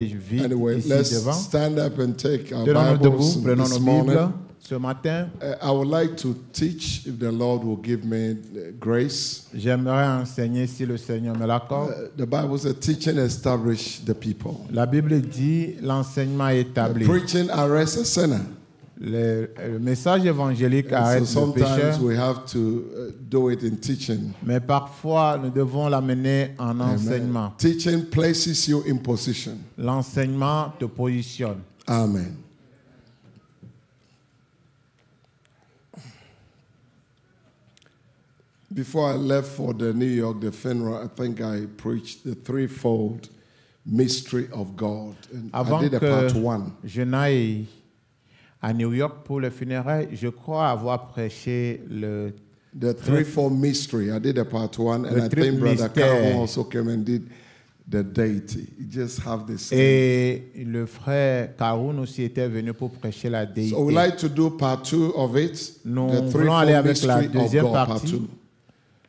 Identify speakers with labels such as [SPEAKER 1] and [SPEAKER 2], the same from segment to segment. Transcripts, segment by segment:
[SPEAKER 1] vite
[SPEAKER 2] Anyway,
[SPEAKER 1] ici
[SPEAKER 2] let's
[SPEAKER 1] devant.
[SPEAKER 2] stand up and take our
[SPEAKER 1] Tenons-nous
[SPEAKER 2] Bibles
[SPEAKER 1] debout, prenons
[SPEAKER 2] this
[SPEAKER 1] nos Bibles
[SPEAKER 2] morning.
[SPEAKER 1] ce matin.
[SPEAKER 2] I would like to teach if the Lord will give me grace.
[SPEAKER 1] J'aimerais enseigner si le Seigneur me l'accorde.
[SPEAKER 2] The Bible says teaching establish the people.
[SPEAKER 1] La Bible dit l'enseignement établit.
[SPEAKER 2] Preaching arrests a sinner.
[SPEAKER 1] Le message évangélique
[SPEAKER 2] So
[SPEAKER 1] arrête le
[SPEAKER 2] sometimes
[SPEAKER 1] pécheur,
[SPEAKER 2] we have to do it in teaching.
[SPEAKER 1] mais parfois nous devons l'amener en enseignement.
[SPEAKER 2] Teaching places you in position.
[SPEAKER 1] L'enseignement te positionne.
[SPEAKER 2] Amen. Before I left for the New York, the funeral, I think I preached the threefold mystery of God. And I
[SPEAKER 1] Avant
[SPEAKER 2] did a part
[SPEAKER 1] que
[SPEAKER 2] one.
[SPEAKER 1] je n'aille à New York pour le funérail, je crois avoir prêché
[SPEAKER 2] The threefold mystery. I did a part one, and
[SPEAKER 1] Le
[SPEAKER 2] I think
[SPEAKER 1] triple
[SPEAKER 2] Brother
[SPEAKER 1] mystère.
[SPEAKER 2] Caron also came and did the deity. You just have this.
[SPEAKER 1] Et le frère Karoun aussi était venu pour prêcher la déité.
[SPEAKER 2] So we like to do part two of it.
[SPEAKER 1] Nous
[SPEAKER 2] The
[SPEAKER 1] voulons aller
[SPEAKER 2] threefold
[SPEAKER 1] avec la
[SPEAKER 2] mystery of
[SPEAKER 1] deuxième
[SPEAKER 2] God, part
[SPEAKER 1] partie,
[SPEAKER 2] two.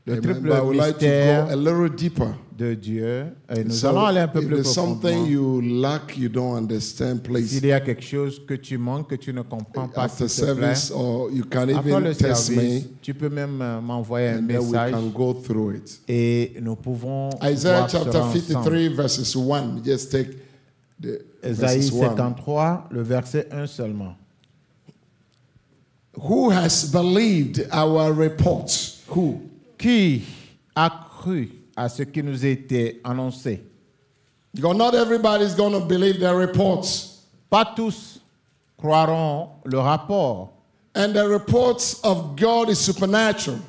[SPEAKER 1] le
[SPEAKER 2] Amen.
[SPEAKER 1] triple
[SPEAKER 2] But I would like to
[SPEAKER 1] mystère
[SPEAKER 2] go a little deeper.
[SPEAKER 1] de Dieu. Et nous
[SPEAKER 2] So
[SPEAKER 1] allons aller un peu
[SPEAKER 2] if
[SPEAKER 1] plus
[SPEAKER 2] there's something
[SPEAKER 1] profondément.
[SPEAKER 2] you lack, you don't understand, please.
[SPEAKER 1] S'il y a quelque chose que tu manques, que tu ne comprends pas,
[SPEAKER 2] After
[SPEAKER 1] s'il te plaît,
[SPEAKER 2] service, or you can
[SPEAKER 1] après
[SPEAKER 2] even
[SPEAKER 1] le
[SPEAKER 2] text
[SPEAKER 1] service,
[SPEAKER 2] me,
[SPEAKER 1] tu peux même m'envoyer un
[SPEAKER 2] and then we
[SPEAKER 1] message
[SPEAKER 2] can go through it.
[SPEAKER 1] et nous pouvons
[SPEAKER 2] Isaiah
[SPEAKER 1] voir
[SPEAKER 2] chapter
[SPEAKER 1] cela ensemble.
[SPEAKER 2] 53, verses 1. Just take the
[SPEAKER 1] Ésaïe
[SPEAKER 2] verses 1.
[SPEAKER 1] 53, le verset 1 seulement.
[SPEAKER 2] Who has believed our reports? Who?
[SPEAKER 1] Qui a cru à ce qui nous a été annoncé?
[SPEAKER 2] Because not everybody's going to believe their reports.
[SPEAKER 1] Pas tous croiront le rapport.
[SPEAKER 2] And the reports of God is supernatural.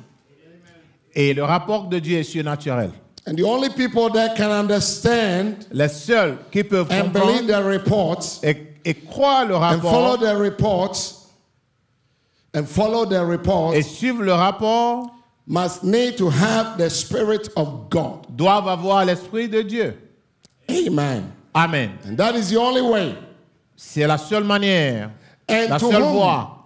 [SPEAKER 1] Et le rapport de Dieu est surnaturel.
[SPEAKER 2] And the only people that can understand
[SPEAKER 1] Les seuls qui peuvent
[SPEAKER 2] and believe
[SPEAKER 1] comprendre
[SPEAKER 2] their reports
[SPEAKER 1] et croire le
[SPEAKER 2] and follow
[SPEAKER 1] rapport
[SPEAKER 2] their reports
[SPEAKER 1] et suivre le rapport
[SPEAKER 2] must need to have the Spirit of God.
[SPEAKER 1] doivent avoir l'Esprit de Dieu.
[SPEAKER 2] Amen.
[SPEAKER 1] Amen.
[SPEAKER 2] And that is the only way.
[SPEAKER 1] C'est la seule manière,
[SPEAKER 2] And
[SPEAKER 1] la
[SPEAKER 2] to
[SPEAKER 1] seule
[SPEAKER 2] whom,
[SPEAKER 1] voie.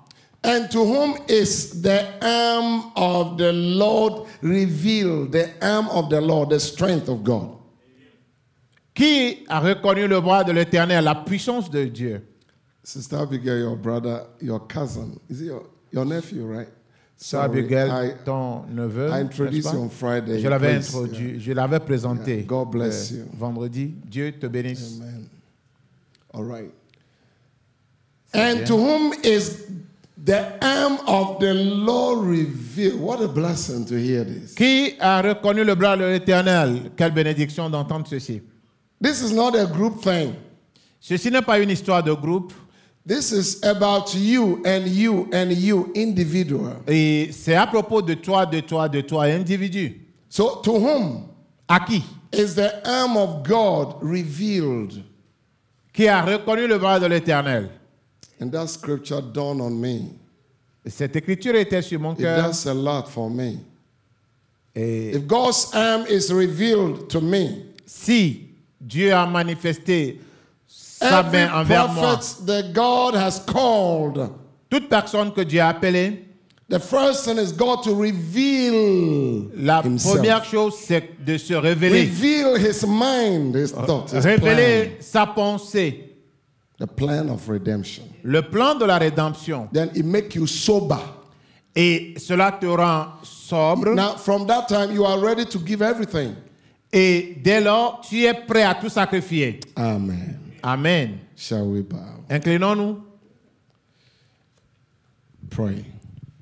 [SPEAKER 2] and to whom is the arm of the Lord revealed, the arm of the Lord, the strength of God.
[SPEAKER 1] Qui a reconnu le bras de l'Éternel, la puissance de Dieu?
[SPEAKER 2] Sister Abigail, your brother, your cousin, is it your nephew, right?
[SPEAKER 1] Sœur Abigail, ton neveu,
[SPEAKER 2] I
[SPEAKER 1] n'est-ce
[SPEAKER 2] introduced
[SPEAKER 1] pas?
[SPEAKER 2] you on Friday.
[SPEAKER 1] Je l'avais
[SPEAKER 2] Please,
[SPEAKER 1] introduit, je l'avais présenté
[SPEAKER 2] Yeah. God bless you.
[SPEAKER 1] vendredi. Dieu te bénisse.
[SPEAKER 2] Amen. All right.
[SPEAKER 1] C'est
[SPEAKER 2] And
[SPEAKER 1] bien.
[SPEAKER 2] to whom is the arm of the Lord revealed? What a blessing to hear this.
[SPEAKER 1] Qui a reconnu le bras de l'Éternel? Quelle bénédiction d'entendre ceci.
[SPEAKER 2] This is not a group thing.
[SPEAKER 1] Ceci n'est pas une histoire de groupe.
[SPEAKER 2] This is about you and you and you, individual.
[SPEAKER 1] Et c'est à propos de toi, individu.
[SPEAKER 2] So to whom
[SPEAKER 1] À qui?
[SPEAKER 2] is the arm of God revealed?
[SPEAKER 1] Qui a reconnu le bras de l'Éternel?
[SPEAKER 2] And that scripture dawned on me.
[SPEAKER 1] Cette écriture était sur mon
[SPEAKER 2] It
[SPEAKER 1] cœur.
[SPEAKER 2] does a lot for me.
[SPEAKER 1] Et
[SPEAKER 2] If God's arm is revealed to me,
[SPEAKER 1] si Dieu a manifesté sa
[SPEAKER 2] every
[SPEAKER 1] main envers moi,
[SPEAKER 2] prophet that God has called,
[SPEAKER 1] toute personne que Dieu a appelée,
[SPEAKER 2] the first thing is God to reveal
[SPEAKER 1] la
[SPEAKER 2] himself.
[SPEAKER 1] première chose, c'est de se révéler.
[SPEAKER 2] Reveal his mind, his thoughts, his
[SPEAKER 1] Révéler sa pensée.
[SPEAKER 2] plan, the plan of redemption.
[SPEAKER 1] Le plan de la rédemption.
[SPEAKER 2] Then it make you sober.
[SPEAKER 1] Et cela te rend sobre.
[SPEAKER 2] Now, from that time, you are ready to give everything.
[SPEAKER 1] Et dès lors, tu es prêt à tout sacrifier.
[SPEAKER 2] Amen.
[SPEAKER 1] Amen.
[SPEAKER 2] Shall we bow?
[SPEAKER 1] Inclinons-nous.
[SPEAKER 2] Pray.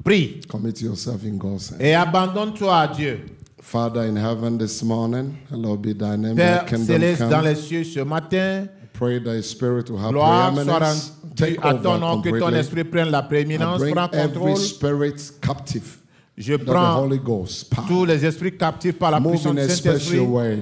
[SPEAKER 1] Prie.
[SPEAKER 2] Commit yourself in God's hands.
[SPEAKER 1] Et abandonne-toi à Dieu.
[SPEAKER 2] Father in heaven this morning, hallowed be thy name, thy
[SPEAKER 1] Père
[SPEAKER 2] kingdom
[SPEAKER 1] céleste dans
[SPEAKER 2] come.
[SPEAKER 1] les cieux ce matin,
[SPEAKER 2] Pray thy spirit will have
[SPEAKER 1] gloire soit
[SPEAKER 2] preeminence.
[SPEAKER 1] rendue
[SPEAKER 2] Take
[SPEAKER 1] à ton
[SPEAKER 2] over
[SPEAKER 1] nom, que ton
[SPEAKER 2] completely.
[SPEAKER 1] esprit prenne la
[SPEAKER 2] I
[SPEAKER 1] prééminence,
[SPEAKER 2] bring
[SPEAKER 1] prend
[SPEAKER 2] every
[SPEAKER 1] contrôle.
[SPEAKER 2] spirit captive.
[SPEAKER 1] Je
[SPEAKER 2] That the
[SPEAKER 1] prends
[SPEAKER 2] Holy Ghost power.
[SPEAKER 1] tous les esprits captifs par la
[SPEAKER 2] Move
[SPEAKER 1] puissance
[SPEAKER 2] in
[SPEAKER 1] du
[SPEAKER 2] a special
[SPEAKER 1] Saint-Esprit.
[SPEAKER 2] way.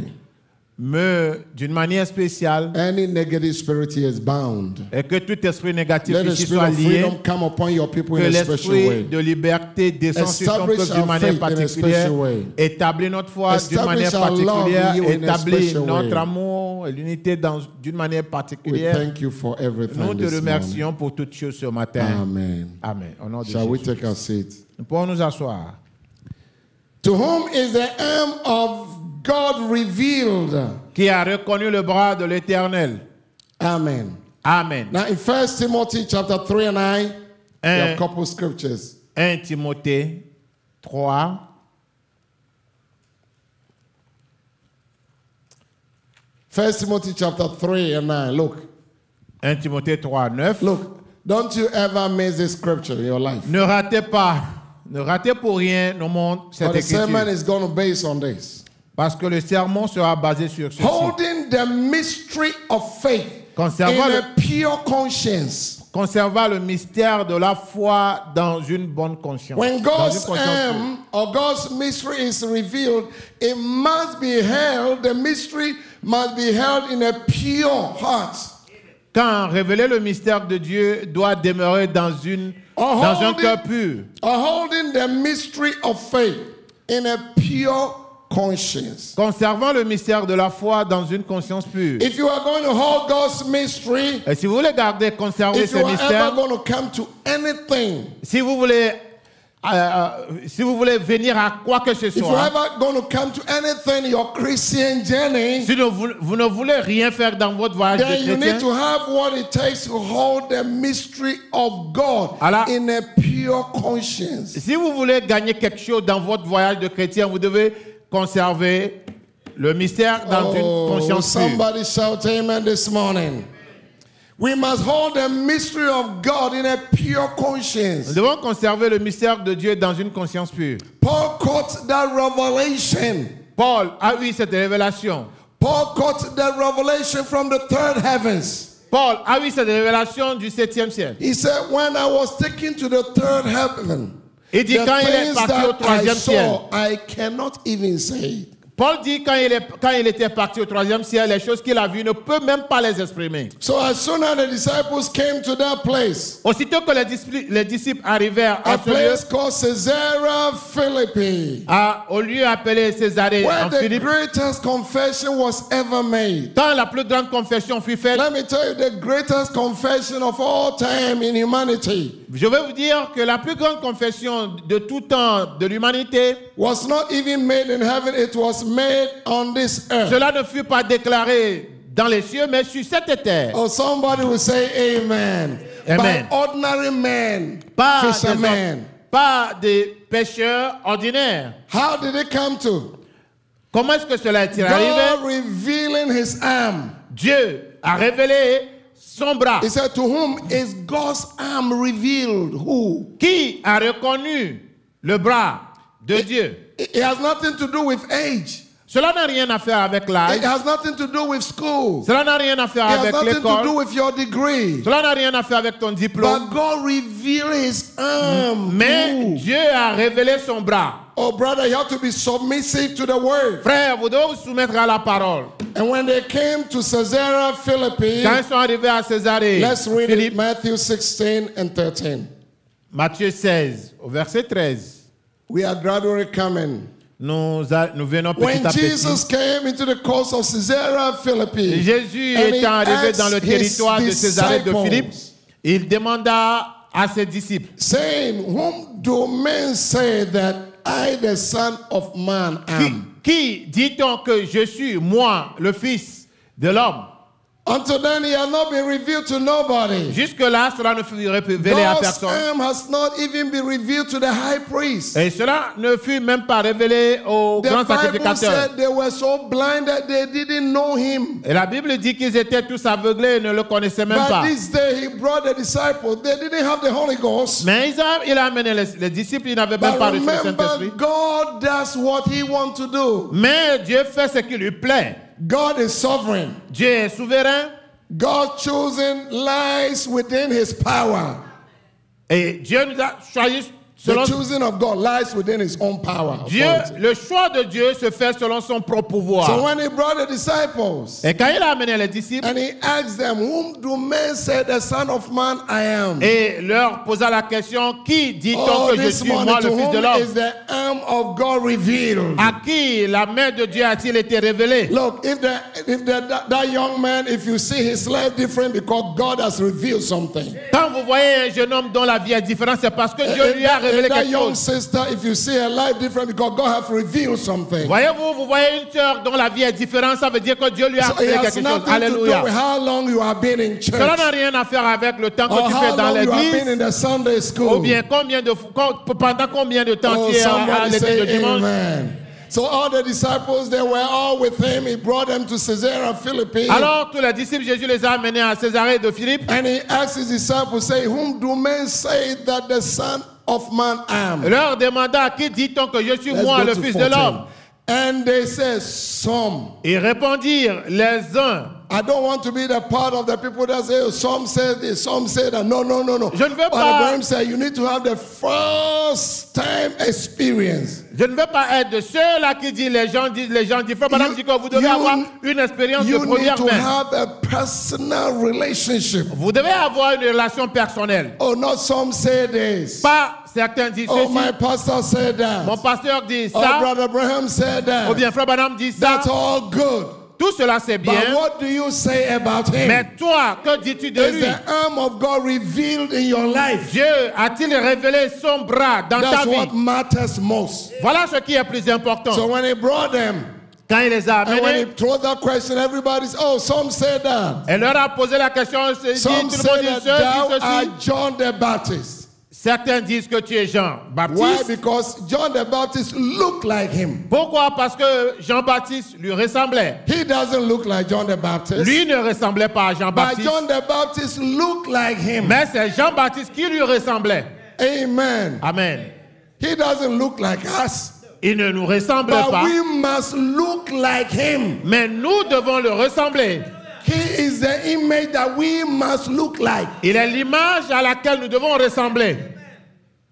[SPEAKER 1] D'une manière spéciale,
[SPEAKER 2] Any negative spirit here is bound.
[SPEAKER 1] et que tout esprit négatif
[SPEAKER 2] Let the
[SPEAKER 1] ici
[SPEAKER 2] spirit
[SPEAKER 1] soit
[SPEAKER 2] of
[SPEAKER 1] lié,
[SPEAKER 2] freedom come upon your people
[SPEAKER 1] que
[SPEAKER 2] in a special
[SPEAKER 1] l'esprit
[SPEAKER 2] way.
[SPEAKER 1] de liberté descende sur ton
[SPEAKER 2] Establish
[SPEAKER 1] peuple d'une
[SPEAKER 2] our
[SPEAKER 1] manière
[SPEAKER 2] faith in a
[SPEAKER 1] particulière,
[SPEAKER 2] special way.
[SPEAKER 1] établis notre foi d'une manière
[SPEAKER 2] Establish our love
[SPEAKER 1] particulière,
[SPEAKER 2] in you in a
[SPEAKER 1] établis
[SPEAKER 2] special
[SPEAKER 1] notre
[SPEAKER 2] way.
[SPEAKER 1] amour et l'unité d'une manière
[SPEAKER 2] We
[SPEAKER 1] particulière.
[SPEAKER 2] thank you for everything
[SPEAKER 1] Nous te
[SPEAKER 2] this morning.
[SPEAKER 1] remercions pour toutes choses ce matin.
[SPEAKER 2] Amen.
[SPEAKER 1] Amen. Au nom de
[SPEAKER 2] Shall we
[SPEAKER 1] Jésus.
[SPEAKER 2] take our seat?
[SPEAKER 1] Nous pouvons nous asseoir.
[SPEAKER 2] To whom is the arm of God revealed?
[SPEAKER 1] Qui a reconnu le bras de l'Éternel?
[SPEAKER 2] Amen.
[SPEAKER 1] Amen.
[SPEAKER 2] Now in 1 Timothy chapter 3 and 9, there are a couple scriptures.
[SPEAKER 1] 1 Timothée 3.
[SPEAKER 2] First Timothy chapter 3 and 9. Look.
[SPEAKER 1] 1 Timothée 3, 9.
[SPEAKER 2] Look. Don't you ever miss this scripture in your life.
[SPEAKER 1] Ne ratez pas, ne ratez pour rien au monde cette
[SPEAKER 2] But the sermon
[SPEAKER 1] écriture.
[SPEAKER 2] is going to be based on this.
[SPEAKER 1] Parce que le sermon sera basé sur ceci.
[SPEAKER 2] Holding the mystery of faith
[SPEAKER 1] Conservant
[SPEAKER 2] in
[SPEAKER 1] le,
[SPEAKER 2] a pure conscience.
[SPEAKER 1] conservant le mystère de la foi dans une bonne conscience.
[SPEAKER 2] When
[SPEAKER 1] Dans
[SPEAKER 2] God's
[SPEAKER 1] une conscience pure.
[SPEAKER 2] or God's mystery is revealed, it must be held, the mystery must be held in a pure heart.
[SPEAKER 1] Quand révéler le mystère de Dieu doit demeurer dans un cœur pur.
[SPEAKER 2] Or holding the mystery of faith in a pure conscience.
[SPEAKER 1] Conservant le mystère de la foi dans une conscience pure.
[SPEAKER 2] If you are going to hold God's mystery,
[SPEAKER 1] Et si vous voulez garder, conserver
[SPEAKER 2] if
[SPEAKER 1] ce
[SPEAKER 2] you are
[SPEAKER 1] mystère,
[SPEAKER 2] ever going to come to anything,
[SPEAKER 1] si vous voulez venir à quoi que ce
[SPEAKER 2] if you're
[SPEAKER 1] soit,
[SPEAKER 2] ever going to come to anything in your Christian journey,
[SPEAKER 1] si vous ne voulez rien faire dans votre voyage de
[SPEAKER 2] then you
[SPEAKER 1] chrétien,
[SPEAKER 2] need to have what it takes to hold the mystery of God
[SPEAKER 1] Alors,
[SPEAKER 2] in a pure conscience.
[SPEAKER 1] si vous voulez gagner quelque chose dans votre voyage de chrétien, vous devez conserver le mystère dans une conscience pure.
[SPEAKER 2] Somebody shout amen this morning. We must hold the mystery of God in a pure conscience.
[SPEAKER 1] Nous devons conserver le mystère de Dieu dans une conscience pure.
[SPEAKER 2] Paul caught that revelation.
[SPEAKER 1] Paul a eu cette révélation.
[SPEAKER 2] Paul caught that revelation from the third heavens.
[SPEAKER 1] Paul a eu cette révélation du 7e ciel.
[SPEAKER 2] He said, when I was taken to the third heaven,
[SPEAKER 1] Il dit
[SPEAKER 2] the
[SPEAKER 1] quand il est
[SPEAKER 2] things
[SPEAKER 1] parti au
[SPEAKER 2] that I
[SPEAKER 1] 3e ciel.
[SPEAKER 2] saw, I cannot even say.
[SPEAKER 1] Paul dit quand il était parti au 3e ciel, les choses qu'il a vues ne peut même pas les exprimer.
[SPEAKER 2] So as soon as the disciples came to that place,
[SPEAKER 1] Aussitôt que les disciples arrivèrent
[SPEAKER 2] a
[SPEAKER 1] à ce lieu,
[SPEAKER 2] place called Caesarea Philippi,
[SPEAKER 1] au lieu appelé Césarée
[SPEAKER 2] where
[SPEAKER 1] en
[SPEAKER 2] the
[SPEAKER 1] Philippe,
[SPEAKER 2] greatest confession was ever made.
[SPEAKER 1] quand la plus grande confession fut faite,
[SPEAKER 2] Let me tell you, the greatest confession of all time in humanity
[SPEAKER 1] je vais vous dire que la plus grande confession de tout temps de l'humanité,
[SPEAKER 2] was not even made in heaven, it was made on this earth.
[SPEAKER 1] cela ne fut pas déclaré dans les cieux, mais sur cette terre.
[SPEAKER 2] Oh, somebody will say amen.
[SPEAKER 1] Amen.
[SPEAKER 2] By ordinary men,
[SPEAKER 1] Pas
[SPEAKER 2] fishermen.
[SPEAKER 1] pas des pêcheurs ordinaires.
[SPEAKER 2] How did it come to?
[SPEAKER 1] Comment est-ce que cela est-il arrivé?
[SPEAKER 2] God revealing his arm.
[SPEAKER 1] Dieu a révélé son bras.
[SPEAKER 2] He said, to whom is God's arm revealed? Who?
[SPEAKER 1] Qui a reconnu le bras de Dieu?
[SPEAKER 2] It has nothing to do with age.
[SPEAKER 1] Cela n'a rien à faire avec l'âge.
[SPEAKER 2] It has nothing to do with school.
[SPEAKER 1] Cela n'a rien à faire
[SPEAKER 2] It has
[SPEAKER 1] avec
[SPEAKER 2] nothing to do
[SPEAKER 1] l'école.
[SPEAKER 2] with your degree.
[SPEAKER 1] Cela n'a rien à faire avec ton diplôme.
[SPEAKER 2] But God revealed his arm.
[SPEAKER 1] Mais
[SPEAKER 2] Who?
[SPEAKER 1] Dieu a révélé son bras.
[SPEAKER 2] Oh, brother, you have to be submissive to the word.
[SPEAKER 1] Frère, vous devez vous soumettre à la parole.
[SPEAKER 2] And when they came to Caesarea Philippi,
[SPEAKER 1] Quand ils sont arrivés à Césarée,
[SPEAKER 2] let's read
[SPEAKER 1] Philippe,
[SPEAKER 2] it, Matthew 16 and 13.
[SPEAKER 1] Matthieu 16, au verset 13.
[SPEAKER 2] We are gradually coming.
[SPEAKER 1] Nous venons petit
[SPEAKER 2] When
[SPEAKER 1] à
[SPEAKER 2] Jesus
[SPEAKER 1] petit.
[SPEAKER 2] came into the coast of Caesarea Philippi,
[SPEAKER 1] Jésus
[SPEAKER 2] and he
[SPEAKER 1] étant arrivé dans le
[SPEAKER 2] asked
[SPEAKER 1] territoire de
[SPEAKER 2] his
[SPEAKER 1] Césarée de
[SPEAKER 2] disciples,
[SPEAKER 1] Philippe, il demanda à ses disciples,
[SPEAKER 2] saying, whom do men say that I, the Son of Man, am?
[SPEAKER 1] qui dit-on que je suis, moi, le Fils de l'homme?
[SPEAKER 2] Until then, he had not been revealed to nobody.
[SPEAKER 1] Jusque-là, cela ne fut révélé à
[SPEAKER 2] God's
[SPEAKER 1] personne.
[SPEAKER 2] arm has not even been revealed to the high priest.
[SPEAKER 1] Et cela ne fut même pas révélé au
[SPEAKER 2] The
[SPEAKER 1] grand
[SPEAKER 2] Bible
[SPEAKER 1] sacrificateur.
[SPEAKER 2] said they were so blind that they didn't know him.
[SPEAKER 1] Et la Bible dit qu'ils étaient tous aveuglés et ne le connaissaient même
[SPEAKER 2] But
[SPEAKER 1] pas.
[SPEAKER 2] this day he brought the disciples. They didn't have the Holy Ghost.
[SPEAKER 1] Mais il a amené les disciples, ils n'avaient même
[SPEAKER 2] But
[SPEAKER 1] pas reçu le
[SPEAKER 2] remember,
[SPEAKER 1] Saint-Esprit.
[SPEAKER 2] God does what he wants to do.
[SPEAKER 1] Mais Dieu fait ce qui lui plaît.
[SPEAKER 2] God is sovereign.
[SPEAKER 1] Dieu est souverain.
[SPEAKER 2] God choosing lies within his power.
[SPEAKER 1] Et Dieu nous a choisi
[SPEAKER 2] The
[SPEAKER 1] selon
[SPEAKER 2] choosing of God lies within his own power.
[SPEAKER 1] Dieu.
[SPEAKER 2] authority.
[SPEAKER 1] Le choix de Dieu se fait selon son propre pouvoir.
[SPEAKER 2] So when he brought the disciples
[SPEAKER 1] Et quand il a amené les disciples
[SPEAKER 2] and he asked them, whom do men say the Son of Man I am?
[SPEAKER 1] et leur posa la question, qui dit-on
[SPEAKER 2] Oh,
[SPEAKER 1] que je
[SPEAKER 2] this
[SPEAKER 1] suis,
[SPEAKER 2] morning,
[SPEAKER 1] moi,
[SPEAKER 2] to
[SPEAKER 1] le Fils de
[SPEAKER 2] whom
[SPEAKER 1] l'homme?
[SPEAKER 2] is the arm of God revealed?
[SPEAKER 1] À qui la main de Dieu a-t-il été révélée?
[SPEAKER 2] Look, if that young man, if you see his life different because God has revealed something.
[SPEAKER 1] Quand vous voyez un jeune homme dont la vie est différente, c'est parce que Dieu lui a révéler
[SPEAKER 2] that
[SPEAKER 1] quelque
[SPEAKER 2] young
[SPEAKER 1] chose.
[SPEAKER 2] sister, if you see her life different, because God has revealed something.
[SPEAKER 1] Voyez-vous, vous voyez une sœur dont la vie est différente, ça veut dire que Dieu lui a
[SPEAKER 2] So it
[SPEAKER 1] révélé
[SPEAKER 2] has
[SPEAKER 1] quelque chose.
[SPEAKER 2] nothing to do
[SPEAKER 1] Alléluia.
[SPEAKER 2] with how long you have been in church,
[SPEAKER 1] Cela n'a rien à faire avec le temps
[SPEAKER 2] or
[SPEAKER 1] que tu fais
[SPEAKER 2] how
[SPEAKER 1] dans
[SPEAKER 2] long you have been
[SPEAKER 1] l'église,
[SPEAKER 2] in the Sunday
[SPEAKER 1] ou
[SPEAKER 2] school.
[SPEAKER 1] bien pendant combien de temps
[SPEAKER 2] Oh,
[SPEAKER 1] tu es à
[SPEAKER 2] somebody
[SPEAKER 1] l'église de
[SPEAKER 2] say
[SPEAKER 1] dimanche.
[SPEAKER 2] amen. So all the disciples, they were all with him. He brought them to Caesarea Philippi.
[SPEAKER 1] Alors tous les disciples, Jésus les a amenés à Césarée de Philippe.
[SPEAKER 2] And he asked his disciples, say, whom do men say that the Son of Man am?
[SPEAKER 1] Leur demanda, qui dit-on que je suis
[SPEAKER 2] Let's
[SPEAKER 1] moi,
[SPEAKER 2] go
[SPEAKER 1] le
[SPEAKER 2] to
[SPEAKER 1] Fils
[SPEAKER 2] 14.
[SPEAKER 1] de l'homme?
[SPEAKER 2] And they said, some.
[SPEAKER 1] Ils répondirent, les uns.
[SPEAKER 2] I don't want to be the part of the people that say, oh, some say this, some say that. No, no, no, no.
[SPEAKER 1] Je ne veux
[SPEAKER 2] But
[SPEAKER 1] pas-
[SPEAKER 2] Abraham said, you need to have the first time experience.
[SPEAKER 1] Je ne veux pas être de ceux-là qui disent, les gens disent. Frère Madame dit que vous devez avoir une expérience de
[SPEAKER 2] You need
[SPEAKER 1] première
[SPEAKER 2] to
[SPEAKER 1] main.
[SPEAKER 2] have a personal relationship.
[SPEAKER 1] Vous devez avoir une relation personnelle.
[SPEAKER 2] Oh, not some say this.
[SPEAKER 1] Pas certains disent
[SPEAKER 2] Oh,
[SPEAKER 1] ceci.
[SPEAKER 2] my pastor said that.
[SPEAKER 1] Mon pasteur dit
[SPEAKER 2] Oh,
[SPEAKER 1] ça.
[SPEAKER 2] Brother Abraham said that.
[SPEAKER 1] Ou bien Frère Madame dit ça.
[SPEAKER 2] That's all good.
[SPEAKER 1] Tout cela c'est
[SPEAKER 2] But
[SPEAKER 1] bien.
[SPEAKER 2] what do you say about him?
[SPEAKER 1] Mais toi, que dis-tu de
[SPEAKER 2] Is
[SPEAKER 1] lui?
[SPEAKER 2] the arm of God revealed in your life?
[SPEAKER 1] Dieu a-t-il révélé son bras dans ta
[SPEAKER 2] That's
[SPEAKER 1] vie?
[SPEAKER 2] what matters most.
[SPEAKER 1] Voilà ce qui est plus important.
[SPEAKER 2] So when he brought them,
[SPEAKER 1] Quand il les a
[SPEAKER 2] and when he
[SPEAKER 1] amenés,
[SPEAKER 2] threw that question, everybody's, oh, some said that.
[SPEAKER 1] elle leur a posé la question. Tout le
[SPEAKER 2] Some
[SPEAKER 1] monde
[SPEAKER 2] say
[SPEAKER 1] dit
[SPEAKER 2] that
[SPEAKER 1] ceux
[SPEAKER 2] thou
[SPEAKER 1] disent
[SPEAKER 2] art
[SPEAKER 1] ceci.
[SPEAKER 2] John the Baptist.
[SPEAKER 1] Certains disent que tu es Jean
[SPEAKER 2] Why?
[SPEAKER 1] Baptiste.
[SPEAKER 2] Because John the Baptist looked like him.
[SPEAKER 1] Pourquoi? Parce que Jean-Baptiste lui ressemblait.
[SPEAKER 2] He doesn't look like John the Baptist.
[SPEAKER 1] Lui ne ressemblait pas à
[SPEAKER 2] But
[SPEAKER 1] Jean-Baptiste.
[SPEAKER 2] John the Baptist looked like him.
[SPEAKER 1] Mais c'est Jean-Baptiste qui lui ressemblait.
[SPEAKER 2] Amen.
[SPEAKER 1] Amen.
[SPEAKER 2] He doesn't look like us.
[SPEAKER 1] Il ne nous ressemble
[SPEAKER 2] But
[SPEAKER 1] pas.
[SPEAKER 2] we must look like him.
[SPEAKER 1] Mais nous devons le ressembler.
[SPEAKER 2] He is the image that we must look like.
[SPEAKER 1] Il est l'image à laquelle nous devons ressembler.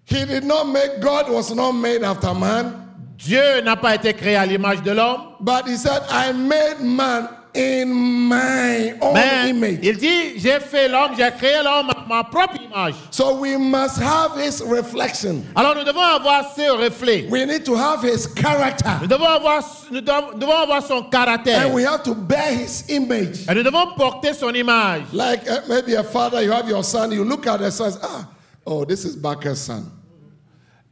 [SPEAKER 2] He did not make, God was not made after man.
[SPEAKER 1] Dieu n'a pas été créé à l'image de l'homme.
[SPEAKER 2] But he said, I made man in my own
[SPEAKER 1] Mais
[SPEAKER 2] image.
[SPEAKER 1] il dit, j'ai fait l'homme, j'ai créé l'homme à ma propre image.
[SPEAKER 2] So we must have his reflection.
[SPEAKER 1] Alors nous devons avoir ce reflet.
[SPEAKER 2] We need to have his character.
[SPEAKER 1] Nous devons avoir son caractère.
[SPEAKER 2] And we have to bear his image.
[SPEAKER 1] Et nous devons porter son image.
[SPEAKER 2] Like maybe a father, you have your son, you look at the son, oh, this is Baka's son.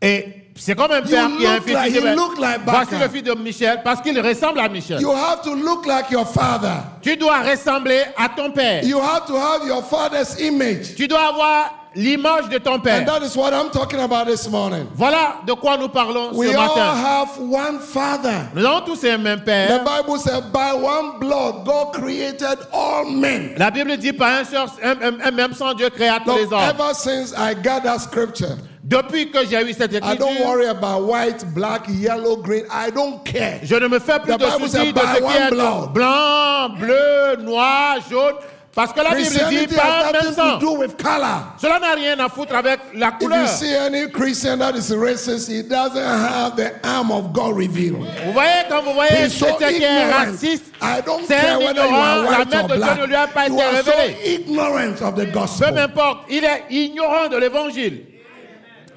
[SPEAKER 1] Et c'est comme un père qui a un
[SPEAKER 2] look
[SPEAKER 1] fils
[SPEAKER 2] like-
[SPEAKER 1] qui dit,
[SPEAKER 2] you look like
[SPEAKER 1] voici
[SPEAKER 2] Baka.
[SPEAKER 1] le fils de Michel, parce qu'il ressemble à Michel.
[SPEAKER 2] You have to look like your father.
[SPEAKER 1] Tu dois ressembler à ton père.
[SPEAKER 2] You have to have your father's image.
[SPEAKER 1] Tu dois avoir l'image de ton père.
[SPEAKER 2] And that is what I'm talking about this morning.
[SPEAKER 1] Voilà de quoi nous parlons
[SPEAKER 2] We
[SPEAKER 1] ce
[SPEAKER 2] all
[SPEAKER 1] matin.
[SPEAKER 2] have one father.
[SPEAKER 1] Nous avons tous un même
[SPEAKER 2] The
[SPEAKER 1] père.
[SPEAKER 2] Bible says, by one blood, God created all men.
[SPEAKER 1] La Bible dit par un même sang, Dieu créa tous les
[SPEAKER 2] Look,
[SPEAKER 1] hommes.
[SPEAKER 2] ever since I got that scripture,
[SPEAKER 1] Depuis que j'ai eu cette
[SPEAKER 2] I don't
[SPEAKER 1] écriture,
[SPEAKER 2] worry about white, black, yellow, green. I don't care.
[SPEAKER 1] je ne me fais plus
[SPEAKER 2] The
[SPEAKER 1] de
[SPEAKER 2] Bible
[SPEAKER 1] soucis
[SPEAKER 2] says,
[SPEAKER 1] de
[SPEAKER 2] by
[SPEAKER 1] ce qui
[SPEAKER 2] one
[SPEAKER 1] est
[SPEAKER 2] blood.
[SPEAKER 1] blanc, bleu, noir, jaune. Parce que la Bible dit
[SPEAKER 2] Christianity
[SPEAKER 1] par
[SPEAKER 2] has
[SPEAKER 1] un même
[SPEAKER 2] nothing
[SPEAKER 1] sang.
[SPEAKER 2] to do with color.
[SPEAKER 1] Cela n'a rien à foutre avec la
[SPEAKER 2] If you
[SPEAKER 1] couleur.
[SPEAKER 2] see any Christian that is racist, he doesn't have the arm of God revealed.
[SPEAKER 1] Vous voyez, quand vous voyez
[SPEAKER 2] He's so
[SPEAKER 1] quelqu'un qui est
[SPEAKER 2] ignorant.
[SPEAKER 1] raciste,
[SPEAKER 2] I don't
[SPEAKER 1] c'est
[SPEAKER 2] care
[SPEAKER 1] un
[SPEAKER 2] whether you
[SPEAKER 1] ignorant.
[SPEAKER 2] are
[SPEAKER 1] La
[SPEAKER 2] white
[SPEAKER 1] main
[SPEAKER 2] or
[SPEAKER 1] de Dieu
[SPEAKER 2] black.
[SPEAKER 1] ne lui a pas
[SPEAKER 2] You
[SPEAKER 1] été
[SPEAKER 2] are so
[SPEAKER 1] révélée.
[SPEAKER 2] ignorant of the
[SPEAKER 1] Peu
[SPEAKER 2] gospel.
[SPEAKER 1] m'importe, il est ignorant de l'évangile.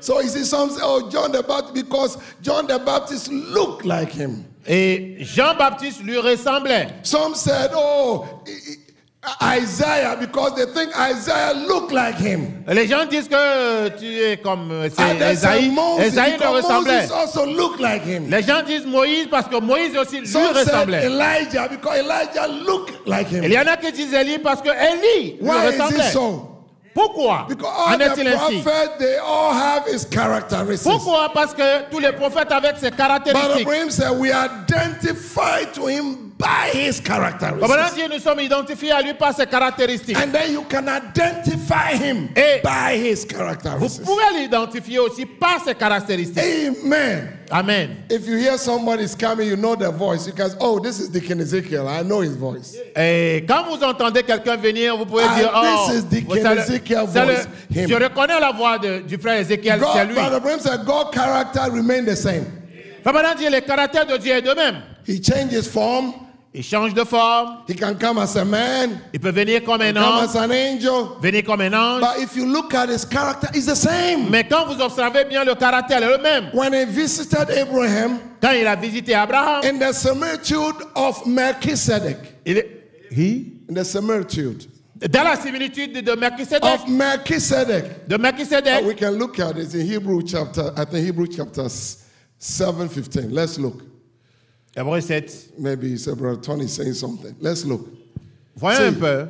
[SPEAKER 2] So you see, some say, oh, John the Baptist, because John the Baptist looked like him.
[SPEAKER 1] Et Jean-Baptiste lui ressemblait.
[SPEAKER 2] Some said, oh, Isaiah, because they think Isaiah looked like him.
[SPEAKER 1] Les gens disent que tu es comme
[SPEAKER 2] And
[SPEAKER 1] c'est
[SPEAKER 2] they said
[SPEAKER 1] Esaïe.
[SPEAKER 2] Moses,
[SPEAKER 1] Esaïe le
[SPEAKER 2] because
[SPEAKER 1] ressemblait.
[SPEAKER 2] Moses also looked like him.
[SPEAKER 1] Les gens disent Moïse parce que Moïse aussi lui
[SPEAKER 2] Some said
[SPEAKER 1] ressemblait.
[SPEAKER 2] Elijah, because Elijah looked like him.
[SPEAKER 1] Il y en a qui disent Élie parce que Élie lui
[SPEAKER 2] Why is it
[SPEAKER 1] ressemblait.
[SPEAKER 2] so?
[SPEAKER 1] Pourquoi
[SPEAKER 2] Because
[SPEAKER 1] en
[SPEAKER 2] all the
[SPEAKER 1] est-il ainsi?
[SPEAKER 2] prophets, they all have his characteristics.
[SPEAKER 1] Pourquoi? Parce que tous les prophètes avaient ces
[SPEAKER 2] But
[SPEAKER 1] caractéristiques.
[SPEAKER 2] Abraham said, we identify to him by his characteristics.
[SPEAKER 1] Maintenant, Dieu, nous sommes identifiés à lui par ses caractéristiques.
[SPEAKER 2] And then you can identify him
[SPEAKER 1] Et
[SPEAKER 2] by his
[SPEAKER 1] vous
[SPEAKER 2] characteristics.
[SPEAKER 1] pouvez l'identifier aussi par ses caractéristiques.
[SPEAKER 2] Amen.
[SPEAKER 1] Amen.
[SPEAKER 2] If you hear somebody's coming, you know the voice. You can say, oh, this is Deacon Ezekiel. I know his voice.
[SPEAKER 1] Et quand vous entendez quelqu'un venir, vous pouvez
[SPEAKER 2] Ah,
[SPEAKER 1] dire, oh,
[SPEAKER 2] this is Deacon
[SPEAKER 1] c'est le-
[SPEAKER 2] Ezekiel
[SPEAKER 1] c'est le-
[SPEAKER 2] voice, him.
[SPEAKER 1] je reconnais la voix du frère Ézéchiel, c'est
[SPEAKER 2] God,
[SPEAKER 1] lui.
[SPEAKER 2] Brother Abraham said, God's character remained the same.
[SPEAKER 1] Enfin, maintenant, dire, les caractères de Dieu est de même.
[SPEAKER 2] He changed his form.
[SPEAKER 1] Il change de forme,
[SPEAKER 2] He can come as a man,
[SPEAKER 1] il peut venir comme un
[SPEAKER 2] come
[SPEAKER 1] homme,
[SPEAKER 2] as an angel.
[SPEAKER 1] venir comme un ange.
[SPEAKER 2] But if you look at his character, it's the same.
[SPEAKER 1] Mais quand vous observez bien le caractère, est le même.
[SPEAKER 2] When he visited Abraham
[SPEAKER 1] Quand il a visité Abraham,
[SPEAKER 2] in the similitude of Melchizedek,
[SPEAKER 1] il est,
[SPEAKER 2] in the similitude,
[SPEAKER 1] Dans la similitude de Melchisedec.
[SPEAKER 2] Of Melchizedek.
[SPEAKER 1] De Melchisedec.
[SPEAKER 2] We can look at it in Hebrew chapter, I think Hebrew chapter 7:15. Let's look.
[SPEAKER 1] Hébreux 7.
[SPEAKER 2] Maybe Brother Tony saying something. Let's look.
[SPEAKER 1] Voyons un peu.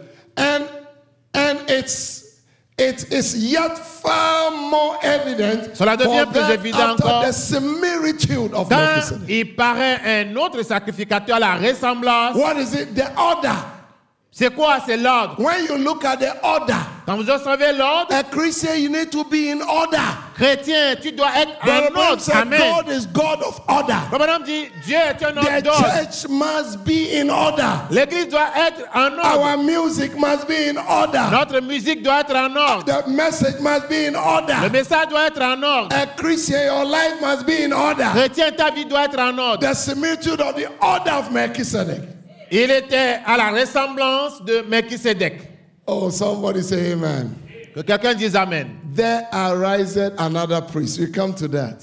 [SPEAKER 2] And it is yet far more evident
[SPEAKER 1] Cela devient plus évident encore
[SPEAKER 2] the similitude of
[SPEAKER 1] quand
[SPEAKER 2] Melchizedek.
[SPEAKER 1] il paraît un autre sacrificateur, la ressemblance.
[SPEAKER 2] What is it? The order.
[SPEAKER 1] C'est quoi? C'est l'ordre.
[SPEAKER 2] When you look at the order,
[SPEAKER 1] Quand vous observez l'ordre,
[SPEAKER 2] a Christian, you need to be in order.
[SPEAKER 1] chrétien, tu dois être
[SPEAKER 2] Brother
[SPEAKER 1] en
[SPEAKER 2] Branham
[SPEAKER 1] ordre.
[SPEAKER 2] said
[SPEAKER 1] Amen.
[SPEAKER 2] God is God of order.
[SPEAKER 1] Madame dit, Dieu est un homme
[SPEAKER 2] The
[SPEAKER 1] d'ordre.
[SPEAKER 2] church must be in order.
[SPEAKER 1] L'église doit être en ordre.
[SPEAKER 2] Our music must be in order.
[SPEAKER 1] Notre musique doit être en ordre.
[SPEAKER 2] The message must be in
[SPEAKER 1] Le
[SPEAKER 2] order.
[SPEAKER 1] message doit être en ordre.
[SPEAKER 2] A Christian, your life must be in order.
[SPEAKER 1] Chrétien, ta vie doit être en ordre.
[SPEAKER 2] The similitude of the order of Melchizedek.
[SPEAKER 1] Il était à la ressemblance de Melchisedec.
[SPEAKER 2] Oh, somebody say amen.
[SPEAKER 1] Que quelqu'un dise Amen.
[SPEAKER 2] There ariseth another priest. We come to that.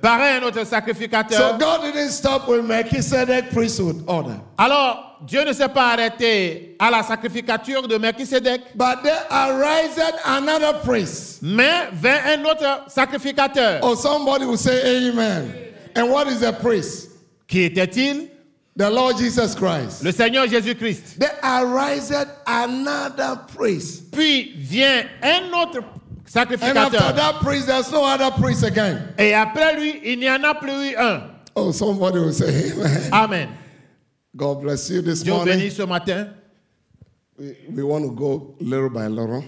[SPEAKER 1] Pareil un autre sacrificateur.
[SPEAKER 2] So God didn't stop with Melchizedek priesthood order.
[SPEAKER 1] Alors, Dieu ne s'est pas arrêté à la sacrificature de Melchisedec,
[SPEAKER 2] But there ariseth another priest.
[SPEAKER 1] mais vint un autre sacrificateur.
[SPEAKER 2] Oh, somebody will say amen. And what is a priest?
[SPEAKER 1] Qui était-il?
[SPEAKER 2] The Lord Jesus Christ.
[SPEAKER 1] Le Seigneur Jésus-Christ.
[SPEAKER 2] There ariseth another priest.
[SPEAKER 1] Puis vient un autre
[SPEAKER 2] And after
[SPEAKER 1] sacrificateur.
[SPEAKER 2] that priest, there's no other priest again.
[SPEAKER 1] Et après lui, il n'y en a plus un.
[SPEAKER 2] Oh, somebody will say amen.
[SPEAKER 1] Amen.
[SPEAKER 2] God bless you this
[SPEAKER 1] Dieu
[SPEAKER 2] morning.
[SPEAKER 1] bénisse ce matin.
[SPEAKER 2] We want to go little by little.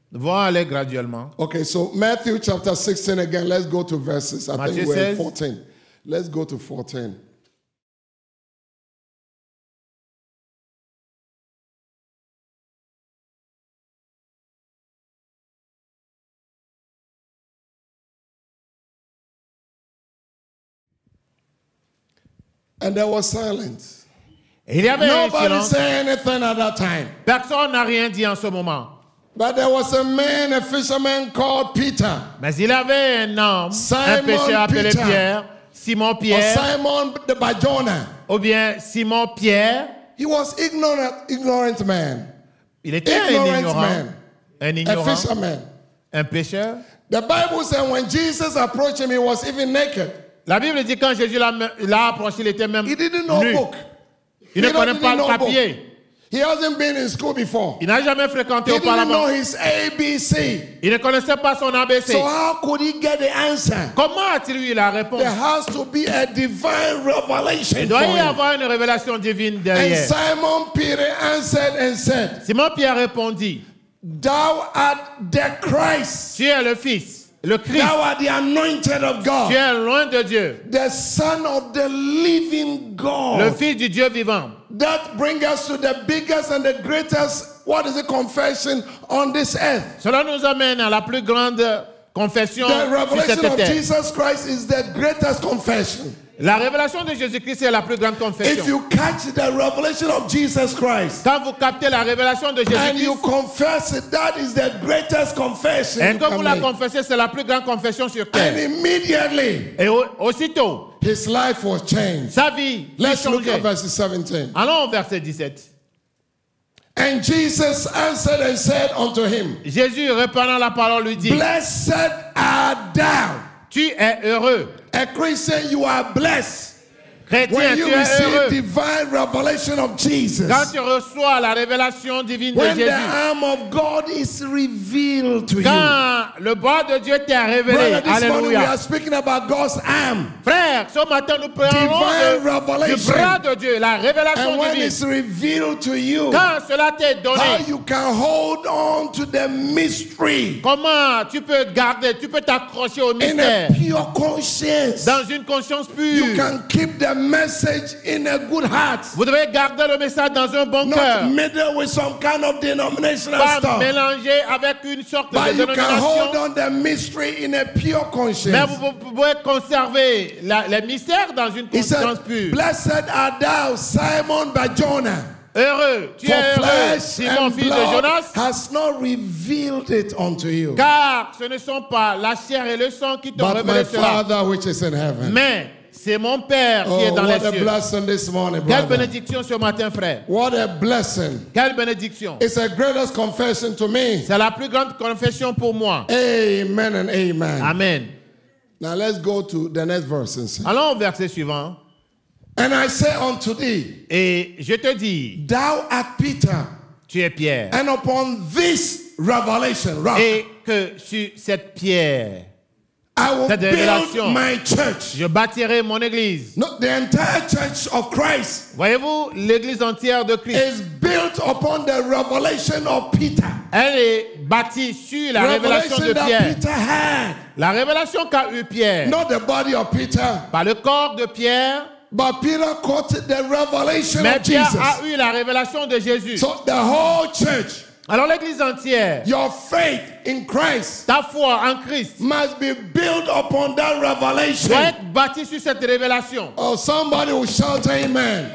[SPEAKER 1] Nous allons aller graduellement.
[SPEAKER 2] Okay, so Matthew chapter 16 again. Let's go to verses. I
[SPEAKER 1] Matthew
[SPEAKER 2] think we're in
[SPEAKER 1] 16.
[SPEAKER 2] 14. Let's go to 14. And there was silence.
[SPEAKER 1] Et il y avait un
[SPEAKER 2] Nobody
[SPEAKER 1] silence.
[SPEAKER 2] said anything at that time.
[SPEAKER 1] Personne n'a rien dit en ce moment.
[SPEAKER 2] But there was a man, a fisherman called Peter.
[SPEAKER 1] Mais il avait un homme,
[SPEAKER 2] Simon
[SPEAKER 1] un pécheur appelé
[SPEAKER 2] Peter.
[SPEAKER 1] Pierre, Simon
[SPEAKER 2] Or
[SPEAKER 1] Pierre,
[SPEAKER 2] Simon the Barjona.
[SPEAKER 1] ou bien Simon Pierre.
[SPEAKER 2] He was ignorant man.
[SPEAKER 1] Il était un
[SPEAKER 2] Ignorant
[SPEAKER 1] ignorant.
[SPEAKER 2] man.
[SPEAKER 1] Un
[SPEAKER 2] A
[SPEAKER 1] ignorant,
[SPEAKER 2] fisherman.
[SPEAKER 1] un pécheur.
[SPEAKER 2] The Bible said when Jesus approached him, he was even naked.
[SPEAKER 1] La Bible dit quand Jésus l'a approché, il était même
[SPEAKER 2] He didn't know
[SPEAKER 1] nu.
[SPEAKER 2] book.
[SPEAKER 1] Il ne
[SPEAKER 2] He
[SPEAKER 1] connaît
[SPEAKER 2] didn't
[SPEAKER 1] pas le
[SPEAKER 2] know book.
[SPEAKER 1] papier.
[SPEAKER 2] He hasn't been in school before.
[SPEAKER 1] Il n'a jamais fréquenté
[SPEAKER 2] He didn't know
[SPEAKER 1] auparavant.
[SPEAKER 2] his ABC.
[SPEAKER 1] Il ne connaissait pas son ABC.
[SPEAKER 2] So how could he get the answer?
[SPEAKER 1] Comment a-t-il eu la réponse?
[SPEAKER 2] There has to be a divine revelation
[SPEAKER 1] Il
[SPEAKER 2] for
[SPEAKER 1] doit y
[SPEAKER 2] him.
[SPEAKER 1] avoir une révélation divine
[SPEAKER 2] And
[SPEAKER 1] derrière.
[SPEAKER 2] Simon Peter answered and said,
[SPEAKER 1] Simon Pierre répondit,
[SPEAKER 2] Thou art the Christ.
[SPEAKER 1] tu es le Fils, le Christ.
[SPEAKER 2] Thou art the anointed of
[SPEAKER 1] Tu
[SPEAKER 2] God.
[SPEAKER 1] es loin de Dieu,
[SPEAKER 2] The Son of the living
[SPEAKER 1] le
[SPEAKER 2] God.
[SPEAKER 1] Fils du Dieu vivant.
[SPEAKER 2] That brings us to the biggest and the greatest, what is it, confession on this earth.
[SPEAKER 1] Cela nous amène à la plus grande confession
[SPEAKER 2] The
[SPEAKER 1] sur
[SPEAKER 2] revelation
[SPEAKER 1] cette
[SPEAKER 2] of
[SPEAKER 1] terre.
[SPEAKER 2] Jesus Christ is the greatest confession.
[SPEAKER 1] La révélation de Jésus-Christ est la plus grande
[SPEAKER 2] If
[SPEAKER 1] confession.
[SPEAKER 2] you catch the revelation of Jesus Christ
[SPEAKER 1] Quand vous captez la révélation de
[SPEAKER 2] and you
[SPEAKER 1] Jésus-Christ,
[SPEAKER 2] confess it, that is the greatest confession.
[SPEAKER 1] et
[SPEAKER 2] you
[SPEAKER 1] quand
[SPEAKER 2] can
[SPEAKER 1] vous la
[SPEAKER 2] make.
[SPEAKER 1] confessez, c'est la plus grande confession sur
[SPEAKER 2] And
[SPEAKER 1] terre.
[SPEAKER 2] immediately
[SPEAKER 1] Et aussitôt,
[SPEAKER 2] his life was changed.
[SPEAKER 1] sa vie fut
[SPEAKER 2] Let's look at
[SPEAKER 1] changée.
[SPEAKER 2] verse 17.
[SPEAKER 1] Allons au verset 17.
[SPEAKER 2] And Jesus answered and said unto him,
[SPEAKER 1] Jésus, reprenant la parole, lui dit,
[SPEAKER 2] Blessed art thou.
[SPEAKER 1] tu es heureux.
[SPEAKER 2] A Christian, you are blessed
[SPEAKER 1] Chrétien,
[SPEAKER 2] when
[SPEAKER 1] tu
[SPEAKER 2] you
[SPEAKER 1] es
[SPEAKER 2] receive
[SPEAKER 1] heureux.
[SPEAKER 2] divine revelation of Jesus.
[SPEAKER 1] Quand tu reçois la révélation divine de
[SPEAKER 2] When the
[SPEAKER 1] Jésus.
[SPEAKER 2] arm of God is revealed to you.
[SPEAKER 1] Quand le bras de Dieu t'est révélé.
[SPEAKER 2] Brother, this morning we
[SPEAKER 1] Alléluia.
[SPEAKER 2] are speaking about God's arm.
[SPEAKER 1] Frère, ce matin nous parlons
[SPEAKER 2] Divine
[SPEAKER 1] du
[SPEAKER 2] revelation.
[SPEAKER 1] bras de Dieu, la révélation
[SPEAKER 2] And when
[SPEAKER 1] divine.
[SPEAKER 2] it's revealed to you,
[SPEAKER 1] Quand cela t'est
[SPEAKER 2] how
[SPEAKER 1] donné,
[SPEAKER 2] you can hold on to the mystery
[SPEAKER 1] comment tu peux garder, tu peux t'accrocher au
[SPEAKER 2] in a
[SPEAKER 1] mystère
[SPEAKER 2] pure conscience.
[SPEAKER 1] dans une conscience
[SPEAKER 2] You
[SPEAKER 1] pure.
[SPEAKER 2] can keep the message in a good heart.
[SPEAKER 1] Vous devez garder le message dans un bon cœur.
[SPEAKER 2] Not middle with some kind of denominational
[SPEAKER 1] Pas
[SPEAKER 2] stuff.
[SPEAKER 1] mélanger avec une sorte
[SPEAKER 2] But
[SPEAKER 1] de
[SPEAKER 2] you can hold
[SPEAKER 1] dénomination.
[SPEAKER 2] on the mystery in a pure
[SPEAKER 1] Mais
[SPEAKER 2] conscience.
[SPEAKER 1] vous pouvez conserver les mystères dans une
[SPEAKER 2] He said,
[SPEAKER 1] conscience pure.
[SPEAKER 2] Blessed art thou, Simon Barjona.
[SPEAKER 1] Heureux, tu
[SPEAKER 2] For
[SPEAKER 1] es heureux,
[SPEAKER 2] flesh
[SPEAKER 1] Simon,
[SPEAKER 2] and
[SPEAKER 1] fils de
[SPEAKER 2] blood
[SPEAKER 1] Jonas,
[SPEAKER 2] has not revealed it unto you,
[SPEAKER 1] car ce ne sont pas la chair et le sang qui t'ont
[SPEAKER 2] but my
[SPEAKER 1] révélé cela,
[SPEAKER 2] Father which is in heaven.
[SPEAKER 1] mais c'est mon Père qui est dans les
[SPEAKER 2] what a
[SPEAKER 1] cieux.
[SPEAKER 2] blessing this morning,
[SPEAKER 1] Quelle
[SPEAKER 2] brother.
[SPEAKER 1] bénédiction ce matin, frère.
[SPEAKER 2] What a blessing.
[SPEAKER 1] Quelle bénédiction.
[SPEAKER 2] It's a greatest confession to me.
[SPEAKER 1] C'est la plus grande confession pour moi.
[SPEAKER 2] Amen and amen.
[SPEAKER 1] Amen.
[SPEAKER 2] Now let's go to the next verse and see.
[SPEAKER 1] Allons au verset suivant.
[SPEAKER 2] And I say unto thee,
[SPEAKER 1] Et je te dis,
[SPEAKER 2] thou art Peter,
[SPEAKER 1] tu es Pierre.
[SPEAKER 2] and upon this revelation, rock,
[SPEAKER 1] Et que sur cette pierre,
[SPEAKER 2] I will
[SPEAKER 1] cette
[SPEAKER 2] build
[SPEAKER 1] révélation,
[SPEAKER 2] my church.
[SPEAKER 1] je bâtirai mon église.
[SPEAKER 2] No, the entire church of Christ
[SPEAKER 1] Voyez-vous, l'église entière de Christ,
[SPEAKER 2] is built upon the revelation of Peter.
[SPEAKER 1] elle est bâtie sur la révélation de
[SPEAKER 2] Revelation that
[SPEAKER 1] Pierre.
[SPEAKER 2] Peter had.
[SPEAKER 1] La révélation qu'a eu Pierre,
[SPEAKER 2] Not the body of Peter,
[SPEAKER 1] par le corps de Pierre,
[SPEAKER 2] but Peter caught the revelation
[SPEAKER 1] mais
[SPEAKER 2] of
[SPEAKER 1] Pierre
[SPEAKER 2] Jesus.
[SPEAKER 1] a eu la révélation de Jésus.
[SPEAKER 2] So the whole church,
[SPEAKER 1] Alors l'église entière,
[SPEAKER 2] your faith in Christ
[SPEAKER 1] ta foi en Christ,
[SPEAKER 2] must be built upon that
[SPEAKER 1] doit
[SPEAKER 2] revelation.
[SPEAKER 1] être bâtie sur cette révélation.
[SPEAKER 2] Oh, somebody will shout amen.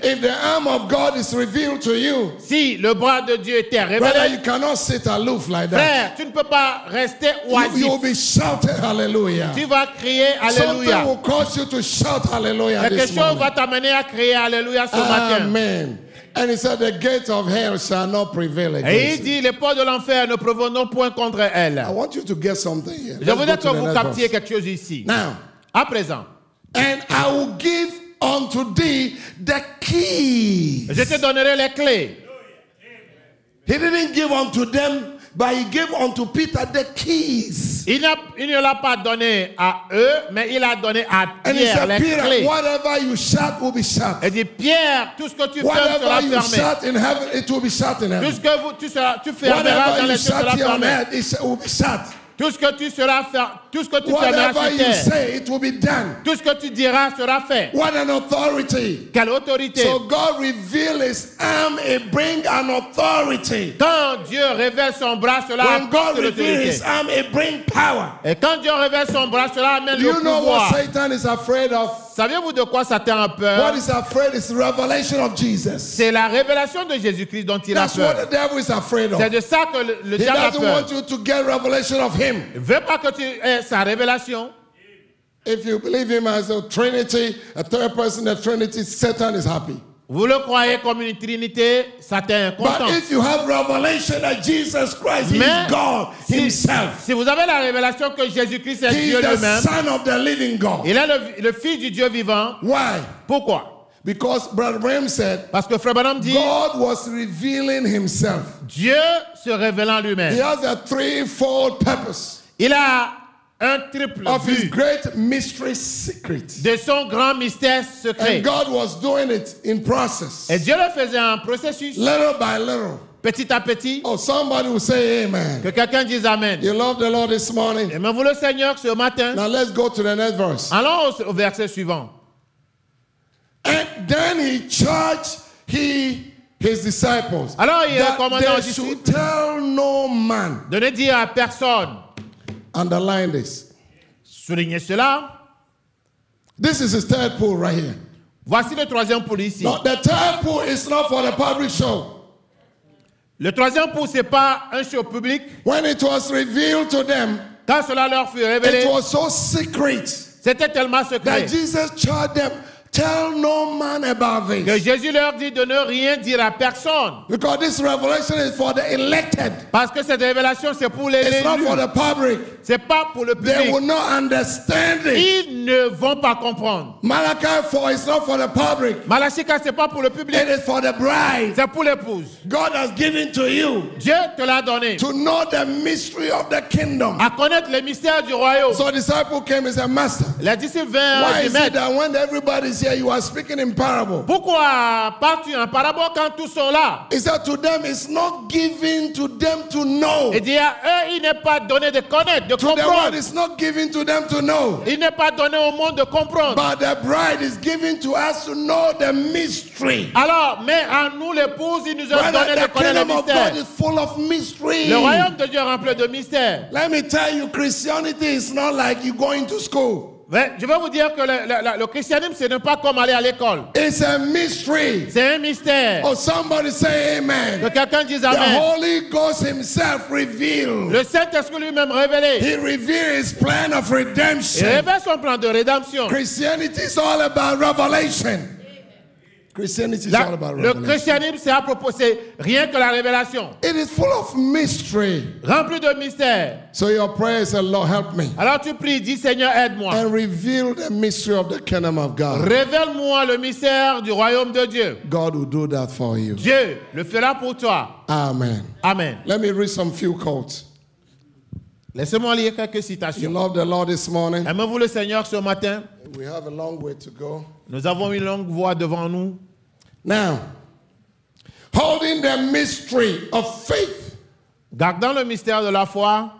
[SPEAKER 2] If the arm of God is revealed to you,
[SPEAKER 1] Si le bras de Dieu était
[SPEAKER 2] brother,
[SPEAKER 1] révélé,
[SPEAKER 2] you cannot sit aloof like that.
[SPEAKER 1] frère, tu ne peux pas rester
[SPEAKER 2] You will
[SPEAKER 1] oisif.
[SPEAKER 2] be shouting hallelujah.
[SPEAKER 1] Tu vas crier
[SPEAKER 2] Something
[SPEAKER 1] Alléluia.
[SPEAKER 2] will cause you to shout hallelujah
[SPEAKER 1] Quelque
[SPEAKER 2] this
[SPEAKER 1] chose
[SPEAKER 2] morning.
[SPEAKER 1] va t'amener à crier Alléluia ce matin.
[SPEAKER 2] Amen. And he said, the gates of hell shall not prevail
[SPEAKER 1] Et il
[SPEAKER 2] against it.
[SPEAKER 1] dit, les portes de l'enfer ne proviennent point contre elle.
[SPEAKER 2] I want you to get something here.
[SPEAKER 1] Je
[SPEAKER 2] Let's
[SPEAKER 1] voudrais
[SPEAKER 2] go
[SPEAKER 1] que
[SPEAKER 2] to the
[SPEAKER 1] vous
[SPEAKER 2] next
[SPEAKER 1] captiez
[SPEAKER 2] verse.
[SPEAKER 1] quelque chose ici.
[SPEAKER 2] Now,
[SPEAKER 1] À présent,
[SPEAKER 2] and I will give unto thee the keys.
[SPEAKER 1] je te donnerai les clés.
[SPEAKER 2] He didn't give unto them, but he gave unto Peter the keys.
[SPEAKER 1] Il ne l'a pas donné à eux, mais il a donné à
[SPEAKER 2] And he
[SPEAKER 1] Pierre
[SPEAKER 2] said,
[SPEAKER 1] les
[SPEAKER 2] Peter,
[SPEAKER 1] clés.
[SPEAKER 2] whatever you shut will be shut.
[SPEAKER 1] Il dit, Pierre, tout ce que tu fermes
[SPEAKER 2] Whatever
[SPEAKER 1] sera
[SPEAKER 2] you
[SPEAKER 1] fermé.
[SPEAKER 2] shut in heaven, it will be shut in
[SPEAKER 1] Tout
[SPEAKER 2] heaven.
[SPEAKER 1] ce que tu fermeras
[SPEAKER 2] Whatever
[SPEAKER 1] dans
[SPEAKER 2] you
[SPEAKER 1] les cieux
[SPEAKER 2] shut
[SPEAKER 1] sera
[SPEAKER 2] here on
[SPEAKER 1] fermé.
[SPEAKER 2] earth, it will be shut.
[SPEAKER 1] Tout ce que tu fermeras
[SPEAKER 2] Whatever
[SPEAKER 1] sur
[SPEAKER 2] you
[SPEAKER 1] terre,
[SPEAKER 2] say, it will be done.
[SPEAKER 1] tout ce que tu diras sera fait.
[SPEAKER 2] What an authority.
[SPEAKER 1] Quelle autorité!
[SPEAKER 2] So God revealed his arm, it bring an authority.
[SPEAKER 1] Quand Dieu révèle son bras, cela
[SPEAKER 2] When God
[SPEAKER 1] apporte
[SPEAKER 2] revealed
[SPEAKER 1] l'autorité.
[SPEAKER 2] his arm, it bring power.
[SPEAKER 1] Et quand Dieu révèle son bras, cela amène
[SPEAKER 2] Do
[SPEAKER 1] le
[SPEAKER 2] you know what
[SPEAKER 1] pouvoir.
[SPEAKER 2] Satan is afraid of?
[SPEAKER 1] Saviez-vous de quoi Satan a peur?
[SPEAKER 2] What is afraid is the revelation of Jesus.
[SPEAKER 1] C'est la révélation de Jésus-Christ dont il a
[SPEAKER 2] That's what
[SPEAKER 1] peur.
[SPEAKER 2] the devil is afraid of.
[SPEAKER 1] C'est de ça que le
[SPEAKER 2] He
[SPEAKER 1] diable a
[SPEAKER 2] doesn't
[SPEAKER 1] peur.
[SPEAKER 2] want you to get revelation of him.
[SPEAKER 1] Il ne veut pas que tu aies sa révélation.
[SPEAKER 2] If you believe him as a Trinity, a third person of Trinity, Satan is happy.
[SPEAKER 1] Vous le croyez comme une trinité, Satan est content.
[SPEAKER 2] But if you have revelation that Jesus Christ, he
[SPEAKER 1] Mais
[SPEAKER 2] is God himself.
[SPEAKER 1] si vous avez la révélation que Jésus-Christ est
[SPEAKER 2] He
[SPEAKER 1] Dieu
[SPEAKER 2] is the
[SPEAKER 1] lui-même,
[SPEAKER 2] Son of the living God.
[SPEAKER 1] il est le Fils du Dieu vivant.
[SPEAKER 2] Why?
[SPEAKER 1] Pourquoi?
[SPEAKER 2] Because Brother Branham said,
[SPEAKER 1] Parce que Frère Branham dit,
[SPEAKER 2] God was revealing himself.
[SPEAKER 1] Dieu se révélant
[SPEAKER 2] He
[SPEAKER 1] lui-même.
[SPEAKER 2] has a threefold purpose
[SPEAKER 1] Il a un triple
[SPEAKER 2] of his
[SPEAKER 1] but
[SPEAKER 2] great mystery secret.
[SPEAKER 1] de son grand mystère secret.
[SPEAKER 2] And God was doing it in process,
[SPEAKER 1] Et Dieu le faisait en processus,
[SPEAKER 2] little by little.
[SPEAKER 1] petit à petit.
[SPEAKER 2] Oh, somebody will say amen.
[SPEAKER 1] Que quelqu'un dise Amen.
[SPEAKER 2] You love the Lord this morning.
[SPEAKER 1] Aimez-vous le Seigneur ce matin?
[SPEAKER 2] Now let's go to the next verse.
[SPEAKER 1] Allons au verset suivant.
[SPEAKER 2] And then he charged his disciples
[SPEAKER 1] Alors il a
[SPEAKER 2] that
[SPEAKER 1] commandé aux
[SPEAKER 2] they should
[SPEAKER 1] disciples
[SPEAKER 2] tell no man.
[SPEAKER 1] de ne dire à personne.
[SPEAKER 2] Underline this.
[SPEAKER 1] Soulignez cela.
[SPEAKER 2] This is his third pull right here.
[SPEAKER 1] Voici le troisième pouls ici.
[SPEAKER 2] Now, the third pull is not for the public show.
[SPEAKER 1] Le troisième pouls, ce n'est pas un show public.
[SPEAKER 2] When it was revealed to them,
[SPEAKER 1] Quand cela leur fut
[SPEAKER 2] it
[SPEAKER 1] révélé,
[SPEAKER 2] was so secret
[SPEAKER 1] c'était tellement secret
[SPEAKER 2] that Jesus charged them, tell no man about
[SPEAKER 1] que
[SPEAKER 2] this.
[SPEAKER 1] Jésus leur dit de ne rien dire à personne.
[SPEAKER 2] Because this revelation is for the elected.
[SPEAKER 1] Parce que cette révélation, c'est pour les
[SPEAKER 2] It's not
[SPEAKER 1] élus.
[SPEAKER 2] for the public.
[SPEAKER 1] C'est pas pour le
[SPEAKER 2] They will
[SPEAKER 1] public.
[SPEAKER 2] not understand it.
[SPEAKER 1] Ils ne vont pas comprendre.
[SPEAKER 2] Malachi 4 is not for the public.
[SPEAKER 1] Malachi 4, c'est pas pour le public.
[SPEAKER 2] It is for the bride.
[SPEAKER 1] C'est pour l'épouse.
[SPEAKER 2] God has given to you
[SPEAKER 1] Dieu te l'a donné.
[SPEAKER 2] to know the mystery of the kingdom.
[SPEAKER 1] À connaître les mystères du royaume.
[SPEAKER 2] So disciple came and said, Master,
[SPEAKER 1] Les disciples vinrent
[SPEAKER 2] why
[SPEAKER 1] du
[SPEAKER 2] is it
[SPEAKER 1] maître.
[SPEAKER 2] that when everybody's here, you are speaking in parable?
[SPEAKER 1] Pourquoi parles-tu en parabole quand tous sont là?
[SPEAKER 2] He said to them, it's not given to them to know.
[SPEAKER 1] Il dit à eux, il n'est pas donné de connaître, de
[SPEAKER 2] To the world,
[SPEAKER 1] comprendre.
[SPEAKER 2] it's not given to them to know.
[SPEAKER 1] Il n'est pas donné au monde de comprendre.
[SPEAKER 2] But the bride is given to us to know the mystery.
[SPEAKER 1] Alors, mais à nous l'épouse, il nous a
[SPEAKER 2] Brother,
[SPEAKER 1] donné de
[SPEAKER 2] the
[SPEAKER 1] connaître le
[SPEAKER 2] kingdom of God
[SPEAKER 1] mystère.
[SPEAKER 2] is full of mystery.
[SPEAKER 1] Le royaume de Dieu est rempli de mystères.
[SPEAKER 2] Let me tell you, Christianity is not like you going to school.
[SPEAKER 1] Ouais, je vais vous dire que le christianisme, ce n'est pas comme aller à l'école.
[SPEAKER 2] It's a mystery.
[SPEAKER 1] C'est un mystère.
[SPEAKER 2] Oh, somebody say amen.
[SPEAKER 1] Que quelqu'un dise
[SPEAKER 2] The
[SPEAKER 1] amen.
[SPEAKER 2] Holy Ghost himself revealed.
[SPEAKER 1] Le Saint-Esprit lui-même révélé.
[SPEAKER 2] He revealed his plan of
[SPEAKER 1] Il
[SPEAKER 2] redemption.
[SPEAKER 1] révèle son plan de rédemption.
[SPEAKER 2] Christianity is all about revelation. Christianity is all about
[SPEAKER 1] Le
[SPEAKER 2] revelation.
[SPEAKER 1] christianisme, c'est à propos, c'est rien que la révélation.
[SPEAKER 2] It is full of mystery.
[SPEAKER 1] Rempli de mystères.
[SPEAKER 2] So your prayer is, Lord, help me.
[SPEAKER 1] Alors tu pries, dis Seigneur, aide-moi.
[SPEAKER 2] And reveal the mystery of the kingdom of God.
[SPEAKER 1] Révèle-moi le mystère du royaume de Dieu.
[SPEAKER 2] God will do that for you.
[SPEAKER 1] Dieu le fera pour toi.
[SPEAKER 2] Amen.
[SPEAKER 1] Amen.
[SPEAKER 2] Let me read some few quotes.
[SPEAKER 1] Laissez-moi lire quelques
[SPEAKER 2] You
[SPEAKER 1] citations.
[SPEAKER 2] love the Lord this morning.
[SPEAKER 1] Aimez-vous le Seigneur ce matin?
[SPEAKER 2] We have a long way to go.
[SPEAKER 1] Nous avons une longue voie devant nous.
[SPEAKER 2] Now, holding the mystery of faith
[SPEAKER 1] Gardant le mystère de la foi,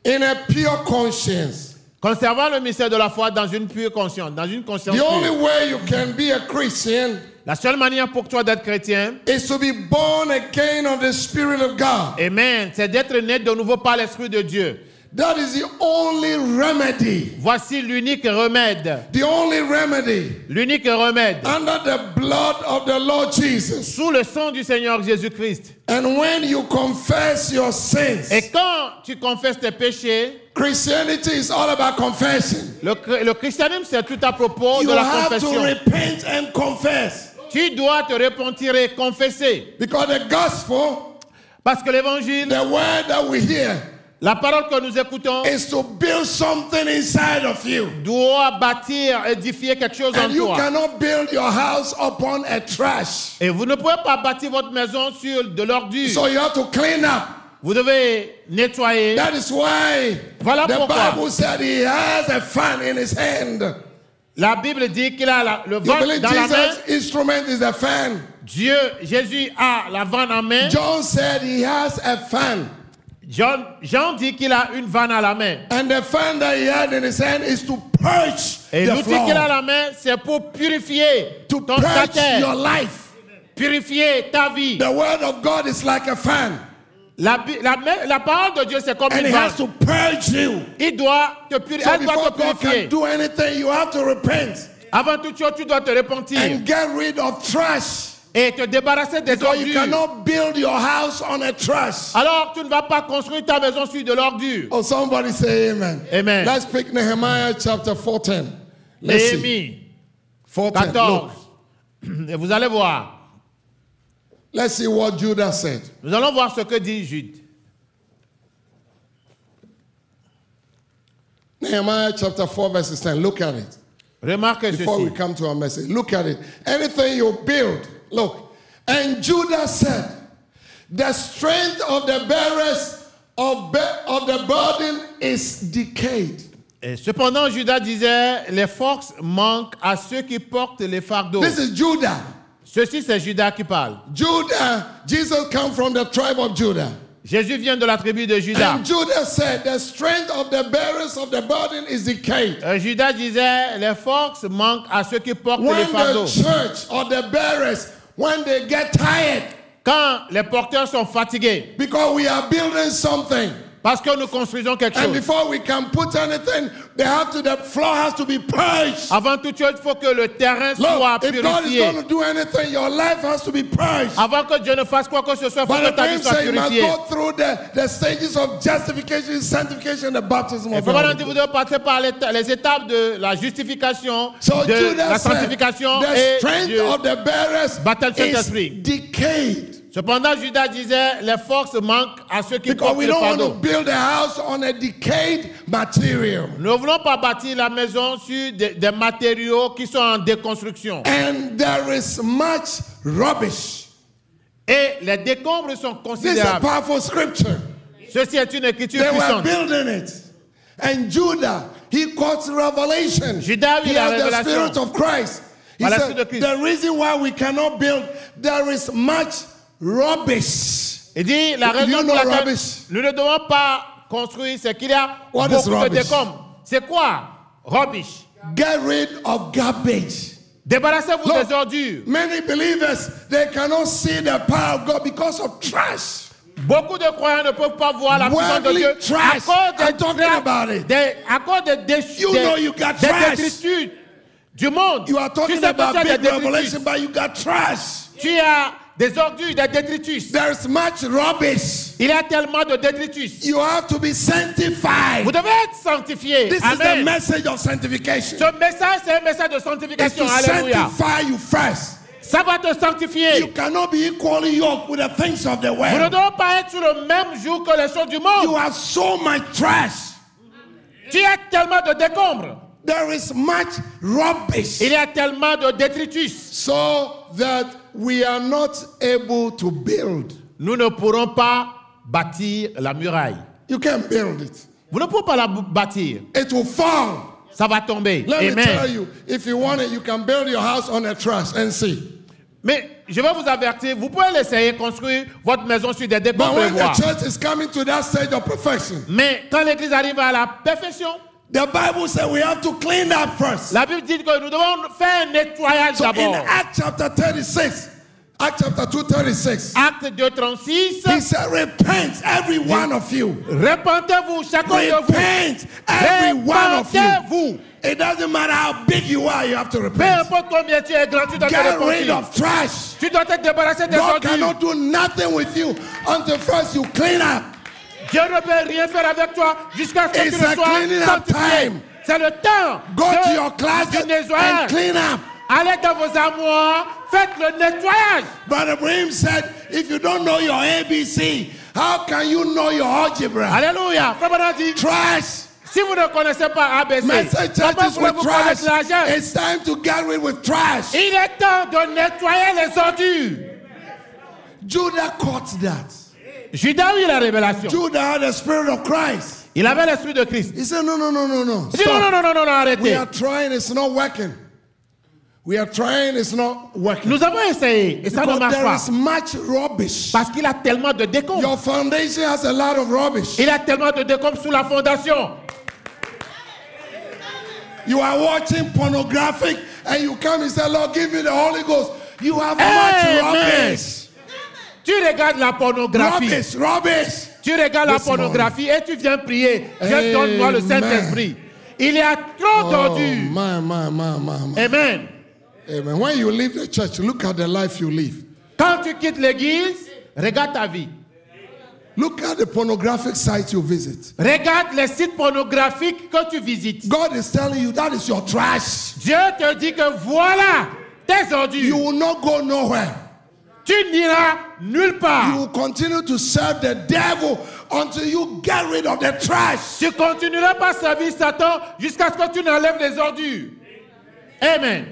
[SPEAKER 2] in a pure conscience.
[SPEAKER 1] conservant le mystère de la foi dans une pure conscience, dans une conscience
[SPEAKER 2] The only
[SPEAKER 1] pure.
[SPEAKER 2] way you can be a Christian
[SPEAKER 1] La seule manière pour toi d'être chrétien,
[SPEAKER 2] is to be born again of the Spirit of God.
[SPEAKER 1] amen, c'est d'être né de nouveau par l'Esprit de Dieu.
[SPEAKER 2] That is the only remedy.
[SPEAKER 1] Voici l'unique remède.
[SPEAKER 2] The only remedy
[SPEAKER 1] L'unique remède.
[SPEAKER 2] under the blood of the Lord Jesus.
[SPEAKER 1] Sous le sang du Seigneur Jésus-Christ.
[SPEAKER 2] And when you confess your sins,
[SPEAKER 1] Et quand tu confesses tes péchés,
[SPEAKER 2] Christianity is all about confession.
[SPEAKER 1] le christianisme, c'est tout à propos
[SPEAKER 2] You
[SPEAKER 1] de la
[SPEAKER 2] have to
[SPEAKER 1] confession.
[SPEAKER 2] repent and confess.
[SPEAKER 1] Tu dois te repentir et confesser.
[SPEAKER 2] Because the gospel,
[SPEAKER 1] Parce que l'évangile,
[SPEAKER 2] the word that we hear,
[SPEAKER 1] la parole que nous écoutons,
[SPEAKER 2] is to build something inside of you.
[SPEAKER 1] doit bâtir, édifier quelque chose en
[SPEAKER 2] And you
[SPEAKER 1] toi.
[SPEAKER 2] cannot build your house upon a trash.
[SPEAKER 1] Et vous ne pouvez pas bâtir votre maison sur de l'ordure.
[SPEAKER 2] So you have to clean up.
[SPEAKER 1] Vous devez nettoyer.
[SPEAKER 2] That is why
[SPEAKER 1] Voilà
[SPEAKER 2] the
[SPEAKER 1] pourquoi.
[SPEAKER 2] Bible said he has a fan in his hand.
[SPEAKER 1] La Bible dit qu'il a le
[SPEAKER 2] You
[SPEAKER 1] vent
[SPEAKER 2] believe
[SPEAKER 1] dans la main.
[SPEAKER 2] Jesus' instrument is a fan?
[SPEAKER 1] Dieu, Jésus a la vanne en main.
[SPEAKER 2] John said he has a fan.
[SPEAKER 1] Jean dit qu'il a une vanne à la main.
[SPEAKER 2] And the fan that he had in his hand is to purge
[SPEAKER 1] Et
[SPEAKER 2] the
[SPEAKER 1] l'outil qu'il a à
[SPEAKER 2] floor.
[SPEAKER 1] la main, c'est pour purifier
[SPEAKER 2] To
[SPEAKER 1] ta
[SPEAKER 2] purge
[SPEAKER 1] terre,
[SPEAKER 2] your life.
[SPEAKER 1] purifier ta vie.
[SPEAKER 2] The word of God is like a fan.
[SPEAKER 1] La parole de Dieu, c'est comme
[SPEAKER 2] And
[SPEAKER 1] une
[SPEAKER 2] he has
[SPEAKER 1] vanne.
[SPEAKER 2] to purge you.
[SPEAKER 1] Il doit te purifier.
[SPEAKER 2] So
[SPEAKER 1] Elle doit
[SPEAKER 2] before
[SPEAKER 1] te
[SPEAKER 2] God
[SPEAKER 1] purifier.
[SPEAKER 2] can do anything, you have to repent
[SPEAKER 1] Avant toute chose, tu dois te repentir
[SPEAKER 2] and get rid of trash.
[SPEAKER 1] et te débarrasser des
[SPEAKER 2] Because you
[SPEAKER 1] ordures.
[SPEAKER 2] cannot build your house on a trash.
[SPEAKER 1] Alors, tu ne vas pas construire ta maison sur de l'ordure.
[SPEAKER 2] Oh, somebody say amen.
[SPEAKER 1] Amen.
[SPEAKER 2] Let's pick Nehemiah chapter 14. Let's see.
[SPEAKER 1] Néhémie
[SPEAKER 2] 14.
[SPEAKER 1] 14.
[SPEAKER 2] Look.
[SPEAKER 1] Et vous allez voir.
[SPEAKER 2] Let's see what Judah said.
[SPEAKER 1] Nous allons voir ce que dit Jude.
[SPEAKER 2] Nehemiah chapter 4 verses 10. Look at it.
[SPEAKER 1] Remarquez
[SPEAKER 2] Before we
[SPEAKER 1] ceci.
[SPEAKER 2] come to our message, look at it. Anything you build, look. And Judah said, the strength of the bearers of the burden is decayed.
[SPEAKER 1] Et cependant, Judas disait, les forces manquent à ceux qui portent les fardeaux.
[SPEAKER 2] This is Judah.
[SPEAKER 1] Ceci, c'est Judas qui parle.
[SPEAKER 2] Judah, Jesus comes from the tribe of Judah.
[SPEAKER 1] Jésus vient de la tribu de Judas.
[SPEAKER 2] And Judah said, the strength of the bearers of the burden is decayed.
[SPEAKER 1] Judas disait, les forces manquent à ceux qui portent les
[SPEAKER 2] When the
[SPEAKER 1] fardeaux.
[SPEAKER 2] church or the bearers, when they get tired,
[SPEAKER 1] Quand les porteurs sont fatigués,
[SPEAKER 2] because we are building something,
[SPEAKER 1] parce que nous construisons quelque
[SPEAKER 2] and
[SPEAKER 1] chose.
[SPEAKER 2] before we can put anything, the floor has to be purged.
[SPEAKER 1] Avant toute chose, il faut que le terrain soit
[SPEAKER 2] Look, if God is
[SPEAKER 1] purifié.
[SPEAKER 2] going to do anything, your life has to be purged.
[SPEAKER 1] Avant que Dieu ne fasse quoi que ce soit, il faut
[SPEAKER 2] But
[SPEAKER 1] que
[SPEAKER 2] the
[SPEAKER 1] ta vie
[SPEAKER 2] Bible
[SPEAKER 1] soit
[SPEAKER 2] says you must
[SPEAKER 1] purifiée.
[SPEAKER 2] go through the stages of justification, sanctification, and the baptism
[SPEAKER 1] Il
[SPEAKER 2] of
[SPEAKER 1] faut
[SPEAKER 2] the Holy
[SPEAKER 1] que vous
[SPEAKER 2] Ghost.
[SPEAKER 1] devez passer par les étapes de la justification,
[SPEAKER 2] So
[SPEAKER 1] de
[SPEAKER 2] Judah
[SPEAKER 1] la
[SPEAKER 2] said,
[SPEAKER 1] sanctification
[SPEAKER 2] the
[SPEAKER 1] et
[SPEAKER 2] strength
[SPEAKER 1] du
[SPEAKER 2] of the bearers
[SPEAKER 1] baptême
[SPEAKER 2] is
[SPEAKER 1] Saint-Esprit.
[SPEAKER 2] decayed.
[SPEAKER 1] Cependant, Judas disait, les forces manquent à ceux qui
[SPEAKER 2] Because
[SPEAKER 1] portent
[SPEAKER 2] we
[SPEAKER 1] le
[SPEAKER 2] don't want to
[SPEAKER 1] fardeau.
[SPEAKER 2] build a house on a decayed material.
[SPEAKER 1] Nous ne voulons pas bâtir la maison sur des matériaux qui sont en déconstruction.
[SPEAKER 2] And there is much rubbish.
[SPEAKER 1] Et les décombres sont
[SPEAKER 2] This is a
[SPEAKER 1] considérables.
[SPEAKER 2] powerful scripture.
[SPEAKER 1] Ceci est une écriture
[SPEAKER 2] They were
[SPEAKER 1] puissante.
[SPEAKER 2] building it. And Judah, he quotes Revelation.
[SPEAKER 1] Judas,
[SPEAKER 2] He
[SPEAKER 1] la
[SPEAKER 2] has the
[SPEAKER 1] révélation.
[SPEAKER 2] Spirit of Christ. He
[SPEAKER 1] Par la
[SPEAKER 2] said,
[SPEAKER 1] suite de Christ.
[SPEAKER 2] the reason why we cannot build, there is much rubbish.
[SPEAKER 1] Il dit, la
[SPEAKER 2] You
[SPEAKER 1] raison
[SPEAKER 2] know
[SPEAKER 1] pour laquelle
[SPEAKER 2] rubbish?
[SPEAKER 1] nous ne devons pas construire, c'est qu'il y a
[SPEAKER 2] What is
[SPEAKER 1] beaucoup de
[SPEAKER 2] rubbish?
[SPEAKER 1] décombres. C'est quoi? Rubbish.
[SPEAKER 2] Get rid of garbage.
[SPEAKER 1] Débarrassez-vous
[SPEAKER 2] Look.
[SPEAKER 1] des ordures.
[SPEAKER 2] Many believers, they cannot see the power of God because of trash.
[SPEAKER 1] Beaucoup de croyants ne peuvent pas voir la puissance de Dieu
[SPEAKER 2] Worldly trash. I'm talking about it.
[SPEAKER 1] à cause des détritus du monde.
[SPEAKER 2] You are talking
[SPEAKER 1] Tu sais que
[SPEAKER 2] about
[SPEAKER 1] tu as des
[SPEAKER 2] big
[SPEAKER 1] détritus.
[SPEAKER 2] revelation, but you got trash.
[SPEAKER 1] Tu as des ordures, des détritus.
[SPEAKER 2] There's much rubbish.
[SPEAKER 1] Il y a tellement de détritus.
[SPEAKER 2] You have to be sanctified.
[SPEAKER 1] Vous devez être sanctifiés.
[SPEAKER 2] This is the
[SPEAKER 1] Amen.
[SPEAKER 2] message of sanctification.
[SPEAKER 1] Ce message, c'est un message de
[SPEAKER 2] It's
[SPEAKER 1] sanctification.
[SPEAKER 2] to
[SPEAKER 1] Alléluia.
[SPEAKER 2] sanctify you first.
[SPEAKER 1] Ça va te sanctifier.
[SPEAKER 2] You cannot be equally yoked with the things of the
[SPEAKER 1] Vous ne
[SPEAKER 2] world.
[SPEAKER 1] devez pas être sur le même jour que les choses du monde.
[SPEAKER 2] You have so much trash.
[SPEAKER 1] Tu as tellement de décombres.
[SPEAKER 2] There is much rubbish.
[SPEAKER 1] Il y a tellement de détritus.
[SPEAKER 2] So that we are not able to build.
[SPEAKER 1] Nous ne pourrons pas bâtir la muraille.
[SPEAKER 2] You can't build it.
[SPEAKER 1] Vous ne pouvez pas la bâtir.
[SPEAKER 2] It will fall.
[SPEAKER 1] Ça va tomber.
[SPEAKER 2] Let me tell
[SPEAKER 1] Amen.
[SPEAKER 2] you, if you want it, you can build your house on a trust and see.
[SPEAKER 1] Mais je vais vous avertir, vous pouvez l'essayer, construire votre maison sur des
[SPEAKER 2] But
[SPEAKER 1] décombres et
[SPEAKER 2] when
[SPEAKER 1] voir.
[SPEAKER 2] the church is coming to that stage of perfection,
[SPEAKER 1] Mais quand l'église arrive à la perfection,
[SPEAKER 2] the Bible says we have to clean up first.
[SPEAKER 1] la Bible dit que nous devons faire un nettoyage
[SPEAKER 2] So in
[SPEAKER 1] d'abord.
[SPEAKER 2] Acts chapter 36, Acts chapter 2:36,
[SPEAKER 1] Acte 2:36.
[SPEAKER 2] he said, repent, every one of you.
[SPEAKER 1] Repentez-vous, chacun de vous.
[SPEAKER 2] Repent, every one of you.
[SPEAKER 1] Repentez-vous.
[SPEAKER 2] It doesn't matter how big you are, you have to
[SPEAKER 1] Peu
[SPEAKER 2] repent.
[SPEAKER 1] importe combien tu es grand, tu dois te
[SPEAKER 2] Get rid
[SPEAKER 1] repentir.
[SPEAKER 2] of trash.
[SPEAKER 1] Tu dois te débarrasser des
[SPEAKER 2] God
[SPEAKER 1] ordures.
[SPEAKER 2] cannot do nothing with you until first you clean up.
[SPEAKER 1] Dieu ne peut rien faire avec toi jusqu'à ce que
[SPEAKER 2] It's
[SPEAKER 1] tu
[SPEAKER 2] a
[SPEAKER 1] ne sois
[SPEAKER 2] cleaning up
[SPEAKER 1] sanctifié.
[SPEAKER 2] time.
[SPEAKER 1] C'est le temps
[SPEAKER 2] Go to your
[SPEAKER 1] du
[SPEAKER 2] closet and
[SPEAKER 1] nettoyage.
[SPEAKER 2] clean up.
[SPEAKER 1] Allez dans vos armoires, faites le nettoyage.
[SPEAKER 2] Brother Ibrahim said, if you don't know your ABC, how can you know your algebra?
[SPEAKER 1] Alléluia. Frère Branham dit,
[SPEAKER 2] Trash.
[SPEAKER 1] si vous ne connaissez pas ABC,
[SPEAKER 2] Message
[SPEAKER 1] comment
[SPEAKER 2] churches with
[SPEAKER 1] pouvez-vous
[SPEAKER 2] trash.
[SPEAKER 1] connaître l'argent?
[SPEAKER 2] It's time to get rid with trash.
[SPEAKER 1] Il est temps de nettoyer les ordures.
[SPEAKER 2] Judah caught that.
[SPEAKER 1] Judas a eu la révélation.
[SPEAKER 2] Judah had the spirit of Christ.
[SPEAKER 1] Il avait l'esprit de Christ.
[SPEAKER 2] He said, no.
[SPEAKER 1] Il dit non,
[SPEAKER 2] Stop.
[SPEAKER 1] non,
[SPEAKER 2] We
[SPEAKER 1] arrêtez.
[SPEAKER 2] are trying, it's not working. We are trying, it's not working.
[SPEAKER 1] Nous avons essayé et ça ne
[SPEAKER 2] Because
[SPEAKER 1] marche
[SPEAKER 2] there
[SPEAKER 1] pas.
[SPEAKER 2] is much rubbish.
[SPEAKER 1] Parce qu'il a tellement de décombres.
[SPEAKER 2] Your foundation has a lot of rubbish.
[SPEAKER 1] Il a tellement de décombres sous la fondation.
[SPEAKER 2] You are watching pornographic and you come and say, Lord, give me the Holy Ghost. You have
[SPEAKER 1] Amen.
[SPEAKER 2] much rubbish.
[SPEAKER 1] Tu regardes la pornographie.
[SPEAKER 2] Rubbish.
[SPEAKER 1] Tu regardes la
[SPEAKER 2] This morning.
[SPEAKER 1] pornographie et tu viens prier. Dieu, donne-moi le
[SPEAKER 2] Amen.
[SPEAKER 1] Saint-Esprit. Il y a trop
[SPEAKER 2] Oh,
[SPEAKER 1] d'ordures.
[SPEAKER 2] man.
[SPEAKER 1] Amen.
[SPEAKER 2] Amen. When you leave the church, look at the life you live.
[SPEAKER 1] Quand tu quittes l'église, regarde ta vie.
[SPEAKER 2] Look at the pornographic sites you visit.
[SPEAKER 1] Regarde les sites pornographiques que tu visites.
[SPEAKER 2] God is telling you that is your trash.
[SPEAKER 1] Dieu te dit que voilà tes ordures.
[SPEAKER 2] You will not go nowhere.
[SPEAKER 1] Tu n'iras nulle
[SPEAKER 2] You
[SPEAKER 1] part.
[SPEAKER 2] will continue to serve the devil until you get rid of the trash.
[SPEAKER 1] Tu continueras pas à servir Satan jusqu'à ce que tu n'enlèves les ordures. Amen.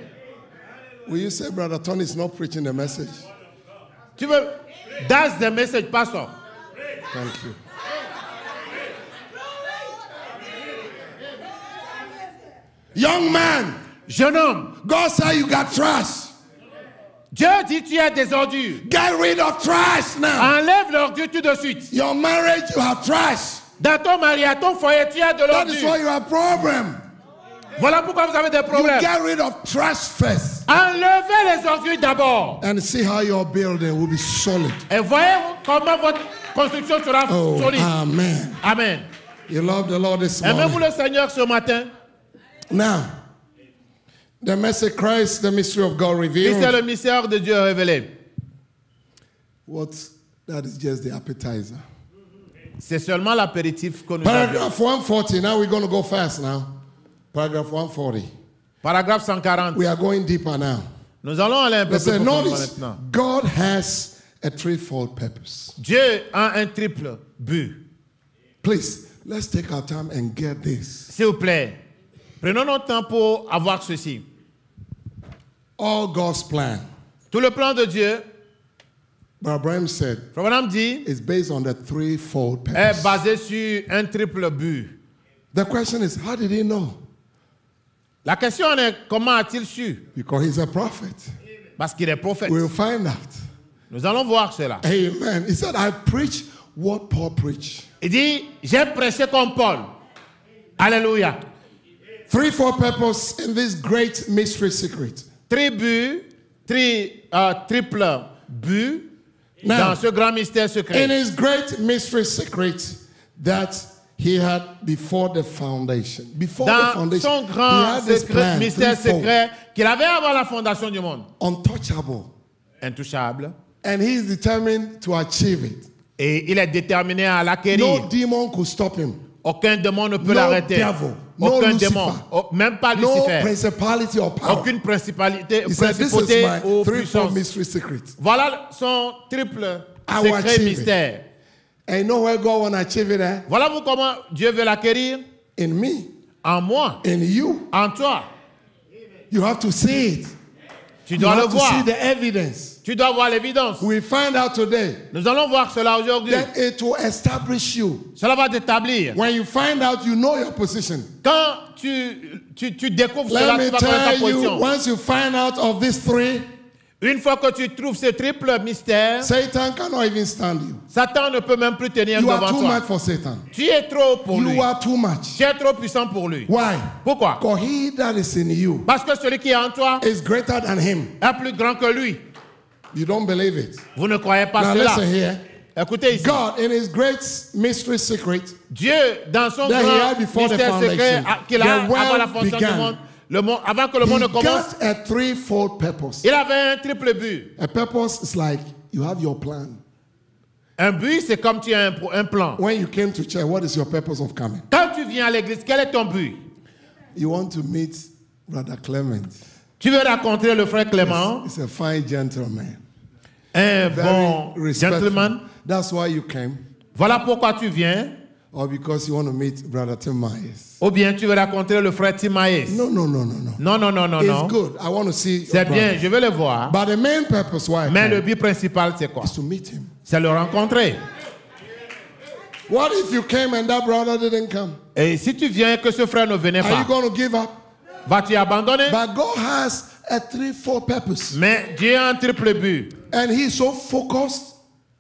[SPEAKER 2] Will you say, Brother Tony is not preaching the message?
[SPEAKER 1] Tu veux? That's the message, pastor.
[SPEAKER 2] Thank you. Young man,
[SPEAKER 1] Jeune homme,
[SPEAKER 2] God said you got trash.
[SPEAKER 1] Dieu dit tu as des ordures.
[SPEAKER 2] Get rid of trash now.
[SPEAKER 1] Enlève l'ordure tout de suite.
[SPEAKER 2] Your marriage, you have trash.
[SPEAKER 1] Dans ton mariage, ton foyer, tu as de
[SPEAKER 2] That is why
[SPEAKER 1] l'ordure.
[SPEAKER 2] you have problem.
[SPEAKER 1] Voilà pourquoi vous avez des
[SPEAKER 2] You
[SPEAKER 1] problèmes.
[SPEAKER 2] get rid of trash first
[SPEAKER 1] Enlevez les ordures d'abord.
[SPEAKER 2] and see how your building will be solid.
[SPEAKER 1] Et voyez comment votre construction sera
[SPEAKER 2] Oh,
[SPEAKER 1] solide.
[SPEAKER 2] amen.
[SPEAKER 1] Amen.
[SPEAKER 2] You love the Lord this
[SPEAKER 1] Aimez-vous
[SPEAKER 2] morning.
[SPEAKER 1] le Seigneur ce matin?
[SPEAKER 2] Now, the message Christ, the mystery of God
[SPEAKER 1] Oui, c'est
[SPEAKER 2] revealed.
[SPEAKER 1] le mystère de Dieu révélé.
[SPEAKER 2] That is just the appetizer.
[SPEAKER 1] C'est seulement l'apéritif que nous avons.
[SPEAKER 2] Paragraph 140. Now we're going to go fast now. Paragraph 140.
[SPEAKER 1] Paragraphe 140.
[SPEAKER 2] We are going deeper now.
[SPEAKER 1] Nous allons aller un peu plus
[SPEAKER 2] Listen,
[SPEAKER 1] profondément
[SPEAKER 2] notice,
[SPEAKER 1] maintenant.
[SPEAKER 2] God has a threefold purpose.
[SPEAKER 1] Dieu a un triple but.
[SPEAKER 2] Please, let's take our time and get this.
[SPEAKER 1] S'il vous plaît, prenons notre temps pour avoir ceci.
[SPEAKER 2] All God's plan,
[SPEAKER 1] Tout le plan de Dieu,
[SPEAKER 2] Brother Abraham said,
[SPEAKER 1] Frère Branham dit,
[SPEAKER 2] is based on the threefold
[SPEAKER 1] est
[SPEAKER 2] purpose.
[SPEAKER 1] basé sur un triple but.
[SPEAKER 2] The question is, how did he know?
[SPEAKER 1] La question est, comment a-t-il su?
[SPEAKER 2] Because he's a prophet.
[SPEAKER 1] Parce qu'il est prophète.
[SPEAKER 2] We'll find out.
[SPEAKER 1] Nous allons voir cela.
[SPEAKER 2] Amen. He said, I preach what Paul preached.
[SPEAKER 1] Il dit, j'ai prêché comme Paul. Alléluia.
[SPEAKER 2] Threefold purpose in this great mystery secret.
[SPEAKER 1] Triple but, dans ce grand mystère secret.
[SPEAKER 2] In his great mystery secret that he had before the foundation. Before the
[SPEAKER 1] Dans
[SPEAKER 2] foundation,
[SPEAKER 1] son
[SPEAKER 2] he
[SPEAKER 1] grand
[SPEAKER 2] had this plan,
[SPEAKER 1] mystère
[SPEAKER 2] threefold,
[SPEAKER 1] secret qu'il avait avant la fondation du monde.
[SPEAKER 2] untouchable.
[SPEAKER 1] Intouchable.
[SPEAKER 2] And he is determined to achieve it.
[SPEAKER 1] Et il est déterminé à l'acquérir.
[SPEAKER 2] No demon could stop him.
[SPEAKER 1] Aucun démon ne peut
[SPEAKER 2] No
[SPEAKER 1] l'arrêter.
[SPEAKER 2] devil, no
[SPEAKER 1] Aucun
[SPEAKER 2] Lucifer,
[SPEAKER 1] démon. Même pas
[SPEAKER 2] No
[SPEAKER 1] Lucifer.
[SPEAKER 2] principality or power.
[SPEAKER 1] Aucune principalité,
[SPEAKER 2] He said, this
[SPEAKER 1] principauté
[SPEAKER 2] is my
[SPEAKER 1] ou
[SPEAKER 2] threefold
[SPEAKER 1] puissance.
[SPEAKER 2] mystery secret.
[SPEAKER 1] Voilà son triple
[SPEAKER 2] I will
[SPEAKER 1] secret
[SPEAKER 2] achieve it.
[SPEAKER 1] mystère.
[SPEAKER 2] And you know where God want to achieve it at?
[SPEAKER 1] Voilà vous comment Dieu veut l'acquérir.
[SPEAKER 2] In me,
[SPEAKER 1] En moi,
[SPEAKER 2] in you.
[SPEAKER 1] en toi.
[SPEAKER 2] You have to see it.
[SPEAKER 1] Tu
[SPEAKER 2] You
[SPEAKER 1] dois le
[SPEAKER 2] have to
[SPEAKER 1] voir.
[SPEAKER 2] see the evidence.
[SPEAKER 1] Tu dois voir l'évidence.
[SPEAKER 2] We find out today
[SPEAKER 1] Nous allons voir cela aujourd'hui.
[SPEAKER 2] that it will establish you.
[SPEAKER 1] Cela va t'établir.
[SPEAKER 2] When you find out, you know your position.
[SPEAKER 1] Quand tu découvres
[SPEAKER 2] Let
[SPEAKER 1] cela,
[SPEAKER 2] me
[SPEAKER 1] tu vas connaître ta
[SPEAKER 2] tell you,
[SPEAKER 1] position.
[SPEAKER 2] once you find out of these three,
[SPEAKER 1] Une fois que tu trouves ce triple mystère,
[SPEAKER 2] Satan cannot even stand you.
[SPEAKER 1] Satan ne peut même plus tenir
[SPEAKER 2] You
[SPEAKER 1] devant
[SPEAKER 2] are too
[SPEAKER 1] toi.
[SPEAKER 2] much for Satan.
[SPEAKER 1] Tu es trop pour lui.
[SPEAKER 2] You are too much.
[SPEAKER 1] Tu es trop puissant pour lui.
[SPEAKER 2] Why?
[SPEAKER 1] Pourquoi?
[SPEAKER 2] Because he that is in you
[SPEAKER 1] Parce que celui qui est en toi
[SPEAKER 2] is greater than him.
[SPEAKER 1] est plus grand que lui.
[SPEAKER 2] You don't believe it.
[SPEAKER 1] Vous ne croyez pas
[SPEAKER 2] Now
[SPEAKER 1] cela?
[SPEAKER 2] listen here.
[SPEAKER 1] Écoutez ici.
[SPEAKER 2] God, in his great mystery secret,
[SPEAKER 1] Dieu, dans son
[SPEAKER 2] that he
[SPEAKER 1] grand
[SPEAKER 2] had before the
[SPEAKER 1] mystère secret
[SPEAKER 2] foundation,
[SPEAKER 1] qu'il a
[SPEAKER 2] the
[SPEAKER 1] avant la
[SPEAKER 2] world
[SPEAKER 1] fondation
[SPEAKER 2] began.
[SPEAKER 1] du monde, avant que le monde ne
[SPEAKER 2] he
[SPEAKER 1] commence,
[SPEAKER 2] got a threefold purpose.
[SPEAKER 1] il avait un triple but.
[SPEAKER 2] A purpose is like you have your plan.
[SPEAKER 1] Un but, c'est comme tu as un plan.
[SPEAKER 2] When you came to church, what is your purpose of coming?
[SPEAKER 1] Quand tu viens à l'église, quel est ton but?
[SPEAKER 2] You want to meet Brother Clement.
[SPEAKER 1] Tu veux rencontrer le frère Clément,
[SPEAKER 2] He's a fine gentleman.
[SPEAKER 1] un
[SPEAKER 2] Very
[SPEAKER 1] bon
[SPEAKER 2] respectful.
[SPEAKER 1] gentleman.
[SPEAKER 2] That's why you came.
[SPEAKER 1] Voilà pourquoi tu viens.
[SPEAKER 2] Or because you want to meet Brother Tim Myers.
[SPEAKER 1] Ou bien tu veux rencontrer le frère Timaïs.
[SPEAKER 2] No.
[SPEAKER 1] Non, non, non, non,
[SPEAKER 2] It's
[SPEAKER 1] non.
[SPEAKER 2] good. I want to see.
[SPEAKER 1] C'est
[SPEAKER 2] your
[SPEAKER 1] bien,
[SPEAKER 2] brother.
[SPEAKER 1] je veux le voir.
[SPEAKER 2] But the main purpose why I
[SPEAKER 1] Mais
[SPEAKER 2] came
[SPEAKER 1] le but principal, c'est quoi?
[SPEAKER 2] is to meet him.
[SPEAKER 1] C'est le rencontrer.
[SPEAKER 2] What if you came and that brother didn't come?
[SPEAKER 1] Et si tu viens et que ce frère ne venait
[SPEAKER 2] Are you
[SPEAKER 1] pas,
[SPEAKER 2] going to give up?
[SPEAKER 1] vas-tu abandonner?
[SPEAKER 2] But God has a threefold purpose.
[SPEAKER 1] Mais Dieu a un triple but.
[SPEAKER 2] And he's so focused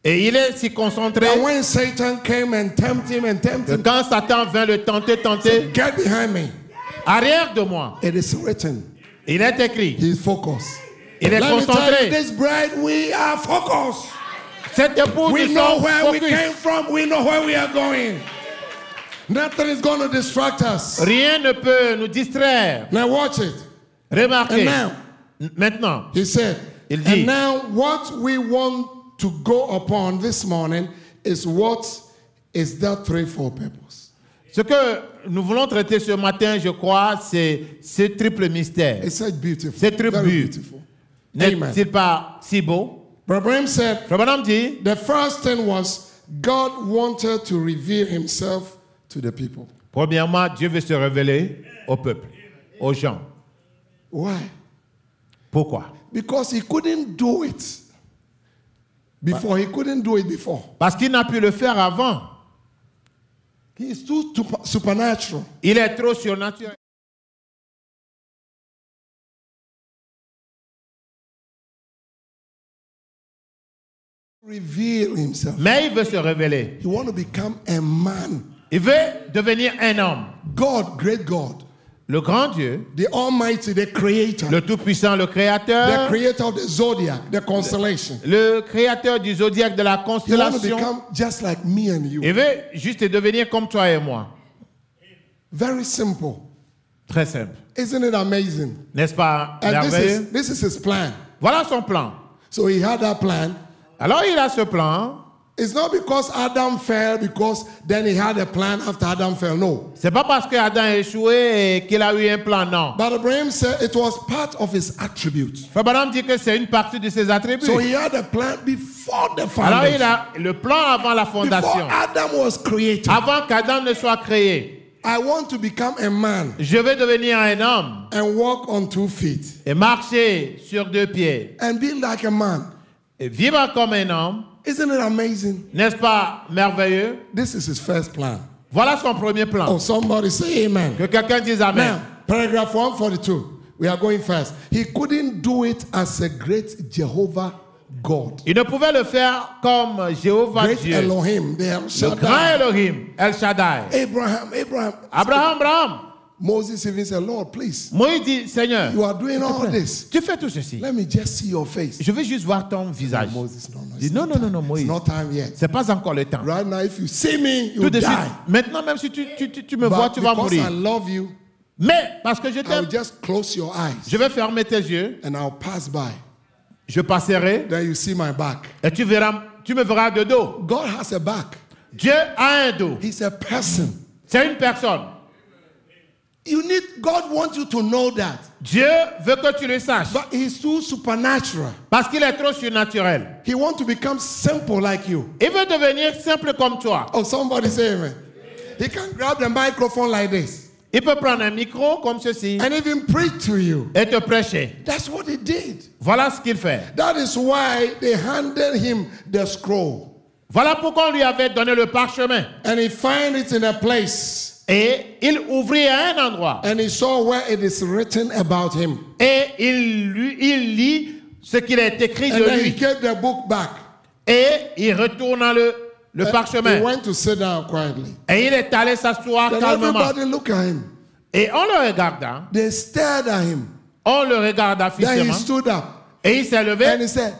[SPEAKER 1] Et il est si concentré
[SPEAKER 2] that when Satan came and tempted him and tempted
[SPEAKER 1] que
[SPEAKER 2] him,
[SPEAKER 1] quand Satan vint le tenter,
[SPEAKER 2] get behind me.
[SPEAKER 1] arrière de moi.
[SPEAKER 2] It is written.
[SPEAKER 1] Il est écrit.
[SPEAKER 2] He's focused.
[SPEAKER 1] Il est
[SPEAKER 2] Let me tell you,
[SPEAKER 1] concentré.
[SPEAKER 2] this bride, we are focused.
[SPEAKER 1] Cet époux,
[SPEAKER 2] We
[SPEAKER 1] nous
[SPEAKER 2] know
[SPEAKER 1] sommes
[SPEAKER 2] where we
[SPEAKER 1] focus.
[SPEAKER 2] came from. We know where we are going. Nothing is going to distract us.
[SPEAKER 1] Rien ne peut nous distraire.
[SPEAKER 2] Now watch it.
[SPEAKER 1] Remarquez.
[SPEAKER 2] And now,
[SPEAKER 1] Maintenant,
[SPEAKER 2] he said,
[SPEAKER 1] Il dit.
[SPEAKER 2] and now what we want to go upon this morning is what is that threefold purpose.
[SPEAKER 1] ce que nous voulons traiter ce matin, je crois, c'est ce triple mystère.
[SPEAKER 2] It's such beautiful.
[SPEAKER 1] C'est très
[SPEAKER 2] Very
[SPEAKER 1] beau.
[SPEAKER 2] beautiful. Amen.
[SPEAKER 1] N'est-il pas si beau?
[SPEAKER 2] Brother Branham said,
[SPEAKER 1] Frère Branham dit,
[SPEAKER 2] the first thing was God wanted to reveal himself to the people.
[SPEAKER 1] premièrement, Dieu veut se révéler au peuple, aux gens.
[SPEAKER 2] Why?
[SPEAKER 1] Pourquoi?
[SPEAKER 2] Because he couldn't do it before. He couldn't do it before.
[SPEAKER 1] Parce qu'il n'a pu le faire avant.
[SPEAKER 2] He is too supernatural.
[SPEAKER 1] Il est trop surnaturel.
[SPEAKER 2] Reveal himself.
[SPEAKER 1] Mais il veut se révéler.
[SPEAKER 2] He want to become a man.
[SPEAKER 1] Il veut devenir un homme.
[SPEAKER 2] God, great God,
[SPEAKER 1] Le grand Dieu,
[SPEAKER 2] the Almighty, the Creator,
[SPEAKER 1] le Tout-Puissant, le
[SPEAKER 2] the
[SPEAKER 1] Créateur,
[SPEAKER 2] Creator of the zodiac, the constellation.
[SPEAKER 1] le Créateur du zodiaque, de la
[SPEAKER 2] He want to
[SPEAKER 1] constellation.
[SPEAKER 2] become just like me and you.
[SPEAKER 1] Il veut juste devenir comme toi et moi.
[SPEAKER 2] Very simple.
[SPEAKER 1] Très simple.
[SPEAKER 2] Isn't it amazing?
[SPEAKER 1] N'est-ce pas
[SPEAKER 2] And
[SPEAKER 1] merveilleux?
[SPEAKER 2] this is his plan.
[SPEAKER 1] Voilà son plan.
[SPEAKER 2] So he had that plan.
[SPEAKER 1] Alors il a ce plan.
[SPEAKER 2] It's not because Adam fell, because then he had a plan after Adam fell. No.
[SPEAKER 1] C'est pas parce que Adam a échoué et qu'il a eu un plan, non.
[SPEAKER 2] But Abraham said it was part of his attributes.
[SPEAKER 1] Frère Branham dit que c'est une partie de ses attributs.
[SPEAKER 2] So he had a plan before the
[SPEAKER 1] Alors il
[SPEAKER 2] foundation.
[SPEAKER 1] a le plan avant la
[SPEAKER 2] Before
[SPEAKER 1] fondation.
[SPEAKER 2] Adam was created.
[SPEAKER 1] Avant qu'Adam ne soit créé.
[SPEAKER 2] I want to become a man
[SPEAKER 1] Je vais devenir un homme
[SPEAKER 2] and walk on 2 feet
[SPEAKER 1] et marcher sur 2 pieds.
[SPEAKER 2] and be like a man.
[SPEAKER 1] Et vivre comme un homme.
[SPEAKER 2] Isn't it amazing?
[SPEAKER 1] N'est-ce pas merveilleux?
[SPEAKER 2] This is his first plan.
[SPEAKER 1] Voilà son premier plan.
[SPEAKER 2] Oh, somebody say amen.
[SPEAKER 1] Que quelqu'un dise Amen.
[SPEAKER 2] Now, paragraph 142. We are going fast. He couldn't do it as a great Jehovah God.
[SPEAKER 1] Il ne pouvait le faire comme Jéhovah
[SPEAKER 2] Great
[SPEAKER 1] Dieu.
[SPEAKER 2] Elohim, the El
[SPEAKER 1] Le grand
[SPEAKER 2] Shaddai.
[SPEAKER 1] Elohim, El Shaddai.
[SPEAKER 2] Abraham.
[SPEAKER 1] Abraham.
[SPEAKER 2] Moses even said, Lord, please,
[SPEAKER 1] Moïse dit, Seigneur,
[SPEAKER 2] you are doing all this.
[SPEAKER 1] tu fais tout ceci.
[SPEAKER 2] Let me just see your face.
[SPEAKER 1] Je veux juste voir ton visage.
[SPEAKER 2] Moses,
[SPEAKER 1] Il dit, non, Moïse.
[SPEAKER 2] It's not time yet.
[SPEAKER 1] C'est pas encore le temps.
[SPEAKER 2] Right now, if you see me, you
[SPEAKER 1] Tout de
[SPEAKER 2] die.
[SPEAKER 1] suite. Maintenant, même si tu me vois, tu vas
[SPEAKER 2] Because
[SPEAKER 1] mourir.
[SPEAKER 2] I love you,
[SPEAKER 1] Mais parce que je
[SPEAKER 2] I will
[SPEAKER 1] t'aime,
[SPEAKER 2] just close your eyes
[SPEAKER 1] je vais fermer tes yeux.
[SPEAKER 2] and I'll pass by.
[SPEAKER 1] Je passerai
[SPEAKER 2] Then you see my back.
[SPEAKER 1] et tu me verras de dos.
[SPEAKER 2] God has a back.
[SPEAKER 1] Dieu a un dos.
[SPEAKER 2] He's a person.
[SPEAKER 1] C'est une personne.
[SPEAKER 2] God wants you to know that.
[SPEAKER 1] Dieu veut que tu le saches.
[SPEAKER 2] But he's too supernatural.
[SPEAKER 1] Parce qu'il est trop surnaturel.
[SPEAKER 2] He wants to become simple like you.
[SPEAKER 1] Il veut devenir simple comme toi.
[SPEAKER 2] Oh, somebody say amen. He can grab the microphone like this
[SPEAKER 1] Il peut prendre un micro comme ceci
[SPEAKER 2] and even preach to you.
[SPEAKER 1] et te prêcher.
[SPEAKER 2] That's what he did.
[SPEAKER 1] Voilà ce qu'il fait.
[SPEAKER 2] That is why they handed him the scroll.
[SPEAKER 1] Voilà pourquoi on lui avait donné le parchemin.
[SPEAKER 2] And he found it in a place.
[SPEAKER 1] Et il ouvrit à un endroit.
[SPEAKER 2] And he saw where it is written about him.
[SPEAKER 1] Et il lit ce qu'il est écrit
[SPEAKER 2] And
[SPEAKER 1] de
[SPEAKER 2] then he
[SPEAKER 1] lui.
[SPEAKER 2] gave the book back.
[SPEAKER 1] Et il retourne dans le
[SPEAKER 2] He
[SPEAKER 1] parchemin.
[SPEAKER 2] went to sit down quietly.
[SPEAKER 1] Et il est allé s'asseoir
[SPEAKER 2] Then
[SPEAKER 1] calmement.
[SPEAKER 2] everybody looked at him.
[SPEAKER 1] Et on le regarda.
[SPEAKER 2] They stared at him.
[SPEAKER 1] On le regarda
[SPEAKER 2] Then he
[SPEAKER 1] fixement.
[SPEAKER 2] stood up
[SPEAKER 1] Et il s'est
[SPEAKER 2] and
[SPEAKER 1] levé.
[SPEAKER 2] he said,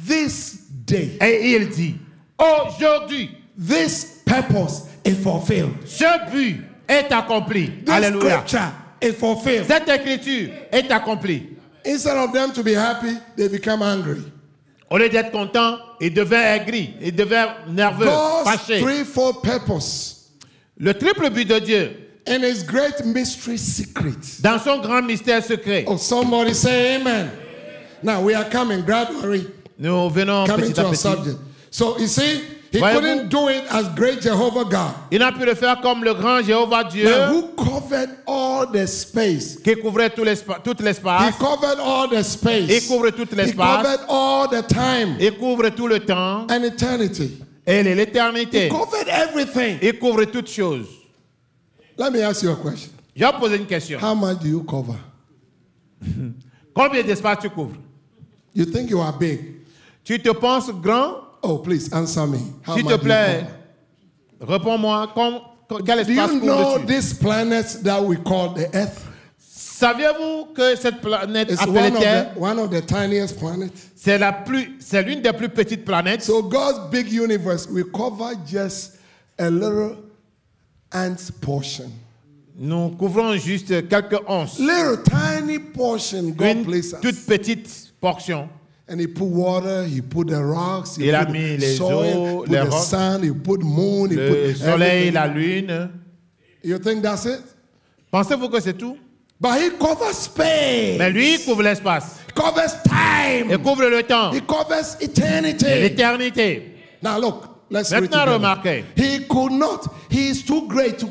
[SPEAKER 2] this day,
[SPEAKER 1] Et il dit, aujourd'hui,
[SPEAKER 2] this purpose is fulfilled.
[SPEAKER 1] ce but est accompli.
[SPEAKER 2] This
[SPEAKER 1] Alléluia.
[SPEAKER 2] scripture is fulfilled.
[SPEAKER 1] Cette écriture est accomplie.
[SPEAKER 2] Instead of them to be happy, they become angry.
[SPEAKER 1] Au lieu d'être content, il devint aigri, il devint nerveux,
[SPEAKER 2] God's
[SPEAKER 1] fâché.
[SPEAKER 2] threefold purpose
[SPEAKER 1] Le triple but de Dieu,
[SPEAKER 2] and his great mystery secret.
[SPEAKER 1] dans son grand mystère secret.
[SPEAKER 2] Oh, somebody say amen. Now we are coming gradually,
[SPEAKER 1] Nous venons
[SPEAKER 2] coming
[SPEAKER 1] petit
[SPEAKER 2] to
[SPEAKER 1] à
[SPEAKER 2] our
[SPEAKER 1] petit.
[SPEAKER 2] subject. So you see, he
[SPEAKER 1] Voyez-vous?
[SPEAKER 2] couldn't do it as great Jehovah God.
[SPEAKER 1] Il n'a pu le faire comme le grand Jéhovah Dieu
[SPEAKER 2] Now, who covered all the space?
[SPEAKER 1] qui couvrait tout
[SPEAKER 2] He
[SPEAKER 1] l'espace.
[SPEAKER 2] covered all the space.
[SPEAKER 1] Il couvre tout
[SPEAKER 2] He
[SPEAKER 1] l'espace.
[SPEAKER 2] covered all the time
[SPEAKER 1] Il couvre tout le temps
[SPEAKER 2] and eternity.
[SPEAKER 1] et
[SPEAKER 2] He
[SPEAKER 1] l'éternité.
[SPEAKER 2] covered everything.
[SPEAKER 1] Il couvre toutes choses.
[SPEAKER 2] Let me ask you a question.
[SPEAKER 1] Je vais poser une question.
[SPEAKER 2] How much do you cover?
[SPEAKER 1] Combien d'espace tu couvres?
[SPEAKER 2] You think you are big?
[SPEAKER 1] Tu te penses grand?
[SPEAKER 2] Oh, please answer me. How
[SPEAKER 1] S'il
[SPEAKER 2] much
[SPEAKER 1] te
[SPEAKER 2] do you
[SPEAKER 1] plaît,
[SPEAKER 2] cover?
[SPEAKER 1] réponds-moi. Quel
[SPEAKER 2] Do
[SPEAKER 1] espace
[SPEAKER 2] you know
[SPEAKER 1] couvres-tu?
[SPEAKER 2] this planet that we call the Earth?
[SPEAKER 1] Saviez-vous que cette planète
[SPEAKER 2] It's
[SPEAKER 1] appelée Terre,
[SPEAKER 2] one of the tiniest planets.
[SPEAKER 1] c'est l'une des plus petites planètes.
[SPEAKER 2] So God's big universe, we cover just a little ant portion.
[SPEAKER 1] Nous couvrons juste quelques onces.
[SPEAKER 2] Little tiny portion God
[SPEAKER 1] Une
[SPEAKER 2] places.
[SPEAKER 1] toute petite portion.
[SPEAKER 2] And he put water, he put the rocks, he
[SPEAKER 1] Il a
[SPEAKER 2] put
[SPEAKER 1] mis
[SPEAKER 2] the
[SPEAKER 1] les
[SPEAKER 2] soil,
[SPEAKER 1] eaux,
[SPEAKER 2] put
[SPEAKER 1] les
[SPEAKER 2] the
[SPEAKER 1] rocs,
[SPEAKER 2] sun, he put moon, he
[SPEAKER 1] Le
[SPEAKER 2] put
[SPEAKER 1] soleil,
[SPEAKER 2] everything.
[SPEAKER 1] la lune.
[SPEAKER 2] You think that's it?
[SPEAKER 1] Pensez-vous que c'est tout?
[SPEAKER 2] But he covers space.
[SPEAKER 1] Mais lui, il couvre l'espace.
[SPEAKER 2] He covers time.
[SPEAKER 1] Il couvre le temps.
[SPEAKER 2] He covers
[SPEAKER 1] Et
[SPEAKER 2] eternity.
[SPEAKER 1] l'éternité.
[SPEAKER 2] Now look, let's read
[SPEAKER 1] Maintenant,
[SPEAKER 2] together.
[SPEAKER 1] remarquez.
[SPEAKER 2] He could not. He is too great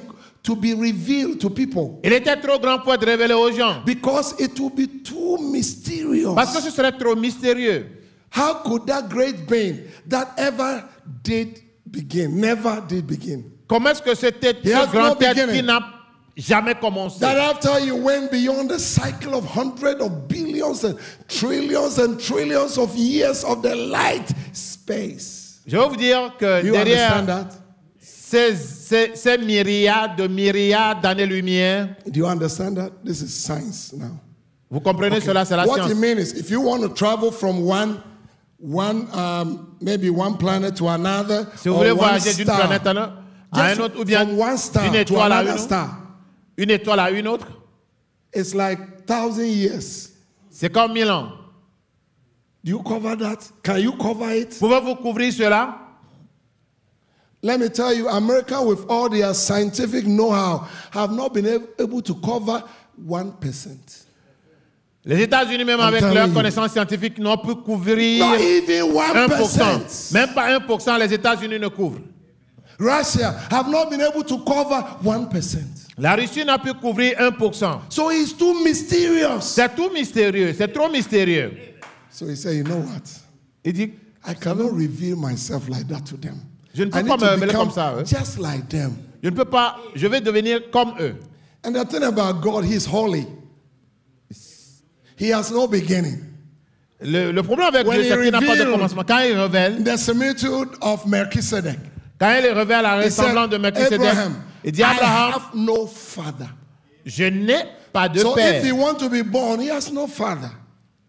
[SPEAKER 2] to be revealed to people
[SPEAKER 1] Il était trop grand pour être révélé aux gens.
[SPEAKER 2] because it would be too mysterious.
[SPEAKER 1] Parce que ce serait trop mystérieux.
[SPEAKER 2] How could that great being that ever did begin, never did begin,
[SPEAKER 1] Comment est-ce que c'était
[SPEAKER 2] He has
[SPEAKER 1] ce grand
[SPEAKER 2] no
[SPEAKER 1] être
[SPEAKER 2] beginning.
[SPEAKER 1] qui n'a jamais commencé?
[SPEAKER 2] that after you went beyond the cycle of hundreds of billions and trillions of years of the light space?
[SPEAKER 1] Je vais vous dire que
[SPEAKER 2] You understand
[SPEAKER 1] derrière
[SPEAKER 2] that?
[SPEAKER 1] ces myriades d'années-lumière,
[SPEAKER 2] Do you understand that? This is science now.
[SPEAKER 1] vous comprenez cela, c'est la
[SPEAKER 2] What
[SPEAKER 1] science.
[SPEAKER 2] it means is if you want to travel from maybe one planet to another,
[SPEAKER 1] Si vous
[SPEAKER 2] or
[SPEAKER 1] voulez
[SPEAKER 2] one
[SPEAKER 1] voyager d'une
[SPEAKER 2] star,
[SPEAKER 1] planète à un
[SPEAKER 2] just
[SPEAKER 1] autre, ou bien
[SPEAKER 2] from one star
[SPEAKER 1] d'une
[SPEAKER 2] to
[SPEAKER 1] étoile à
[SPEAKER 2] another
[SPEAKER 1] une autre,
[SPEAKER 2] star,
[SPEAKER 1] une étoile à une autre,
[SPEAKER 2] it's like 1,000 years.
[SPEAKER 1] c'est comme 1000 ans.
[SPEAKER 2] Do you cover that? Can you cover it?
[SPEAKER 1] Pouvez-vous couvrir cela?
[SPEAKER 2] Let me tell you, America, with all their scientific know-how, have not been able to cover 1%.
[SPEAKER 1] Les États-Unis, même
[SPEAKER 2] I'm
[SPEAKER 1] avec
[SPEAKER 2] telling
[SPEAKER 1] leurs
[SPEAKER 2] you.
[SPEAKER 1] connaissances scientifiques, n'ont pu couvrir
[SPEAKER 2] Not even
[SPEAKER 1] 1%.
[SPEAKER 2] 1%.
[SPEAKER 1] Même pas 1%, les États-Unis ne couvrent.
[SPEAKER 2] Russia have not been able to cover 1%.
[SPEAKER 1] La Russie n'a pu couvrir 1%.
[SPEAKER 2] So it's too mysterious.
[SPEAKER 1] C'est tout mystérieux, c'est trop mystérieux.
[SPEAKER 2] So he said, you know what?
[SPEAKER 1] Il dit,
[SPEAKER 2] I cannot reveal myself like that to them.
[SPEAKER 1] je ne peux
[SPEAKER 2] I
[SPEAKER 1] pas
[SPEAKER 2] need
[SPEAKER 1] me
[SPEAKER 2] to
[SPEAKER 1] révéler comme
[SPEAKER 2] become
[SPEAKER 1] ça. Hein.
[SPEAKER 2] just like them.
[SPEAKER 1] Je ne peux pas, je vais devenir comme eux.
[SPEAKER 2] And the thing about God, He's holy. He has no beginning.
[SPEAKER 1] Le problème avec
[SPEAKER 2] When
[SPEAKER 1] Dieu, c'est
[SPEAKER 2] he
[SPEAKER 1] qu'il n'a pas de
[SPEAKER 2] revealed-
[SPEAKER 1] commencement. Quand il révèle,
[SPEAKER 2] The similitude of Melchizedek.
[SPEAKER 1] quand il révèle la
[SPEAKER 2] He said,
[SPEAKER 1] ressemblance de Melchisedec,
[SPEAKER 2] Abraham,
[SPEAKER 1] il dit
[SPEAKER 2] I
[SPEAKER 1] Abraham,
[SPEAKER 2] have no father.
[SPEAKER 1] je n'ai pas de
[SPEAKER 2] So
[SPEAKER 1] père.
[SPEAKER 2] if he wants to be born, he has no father.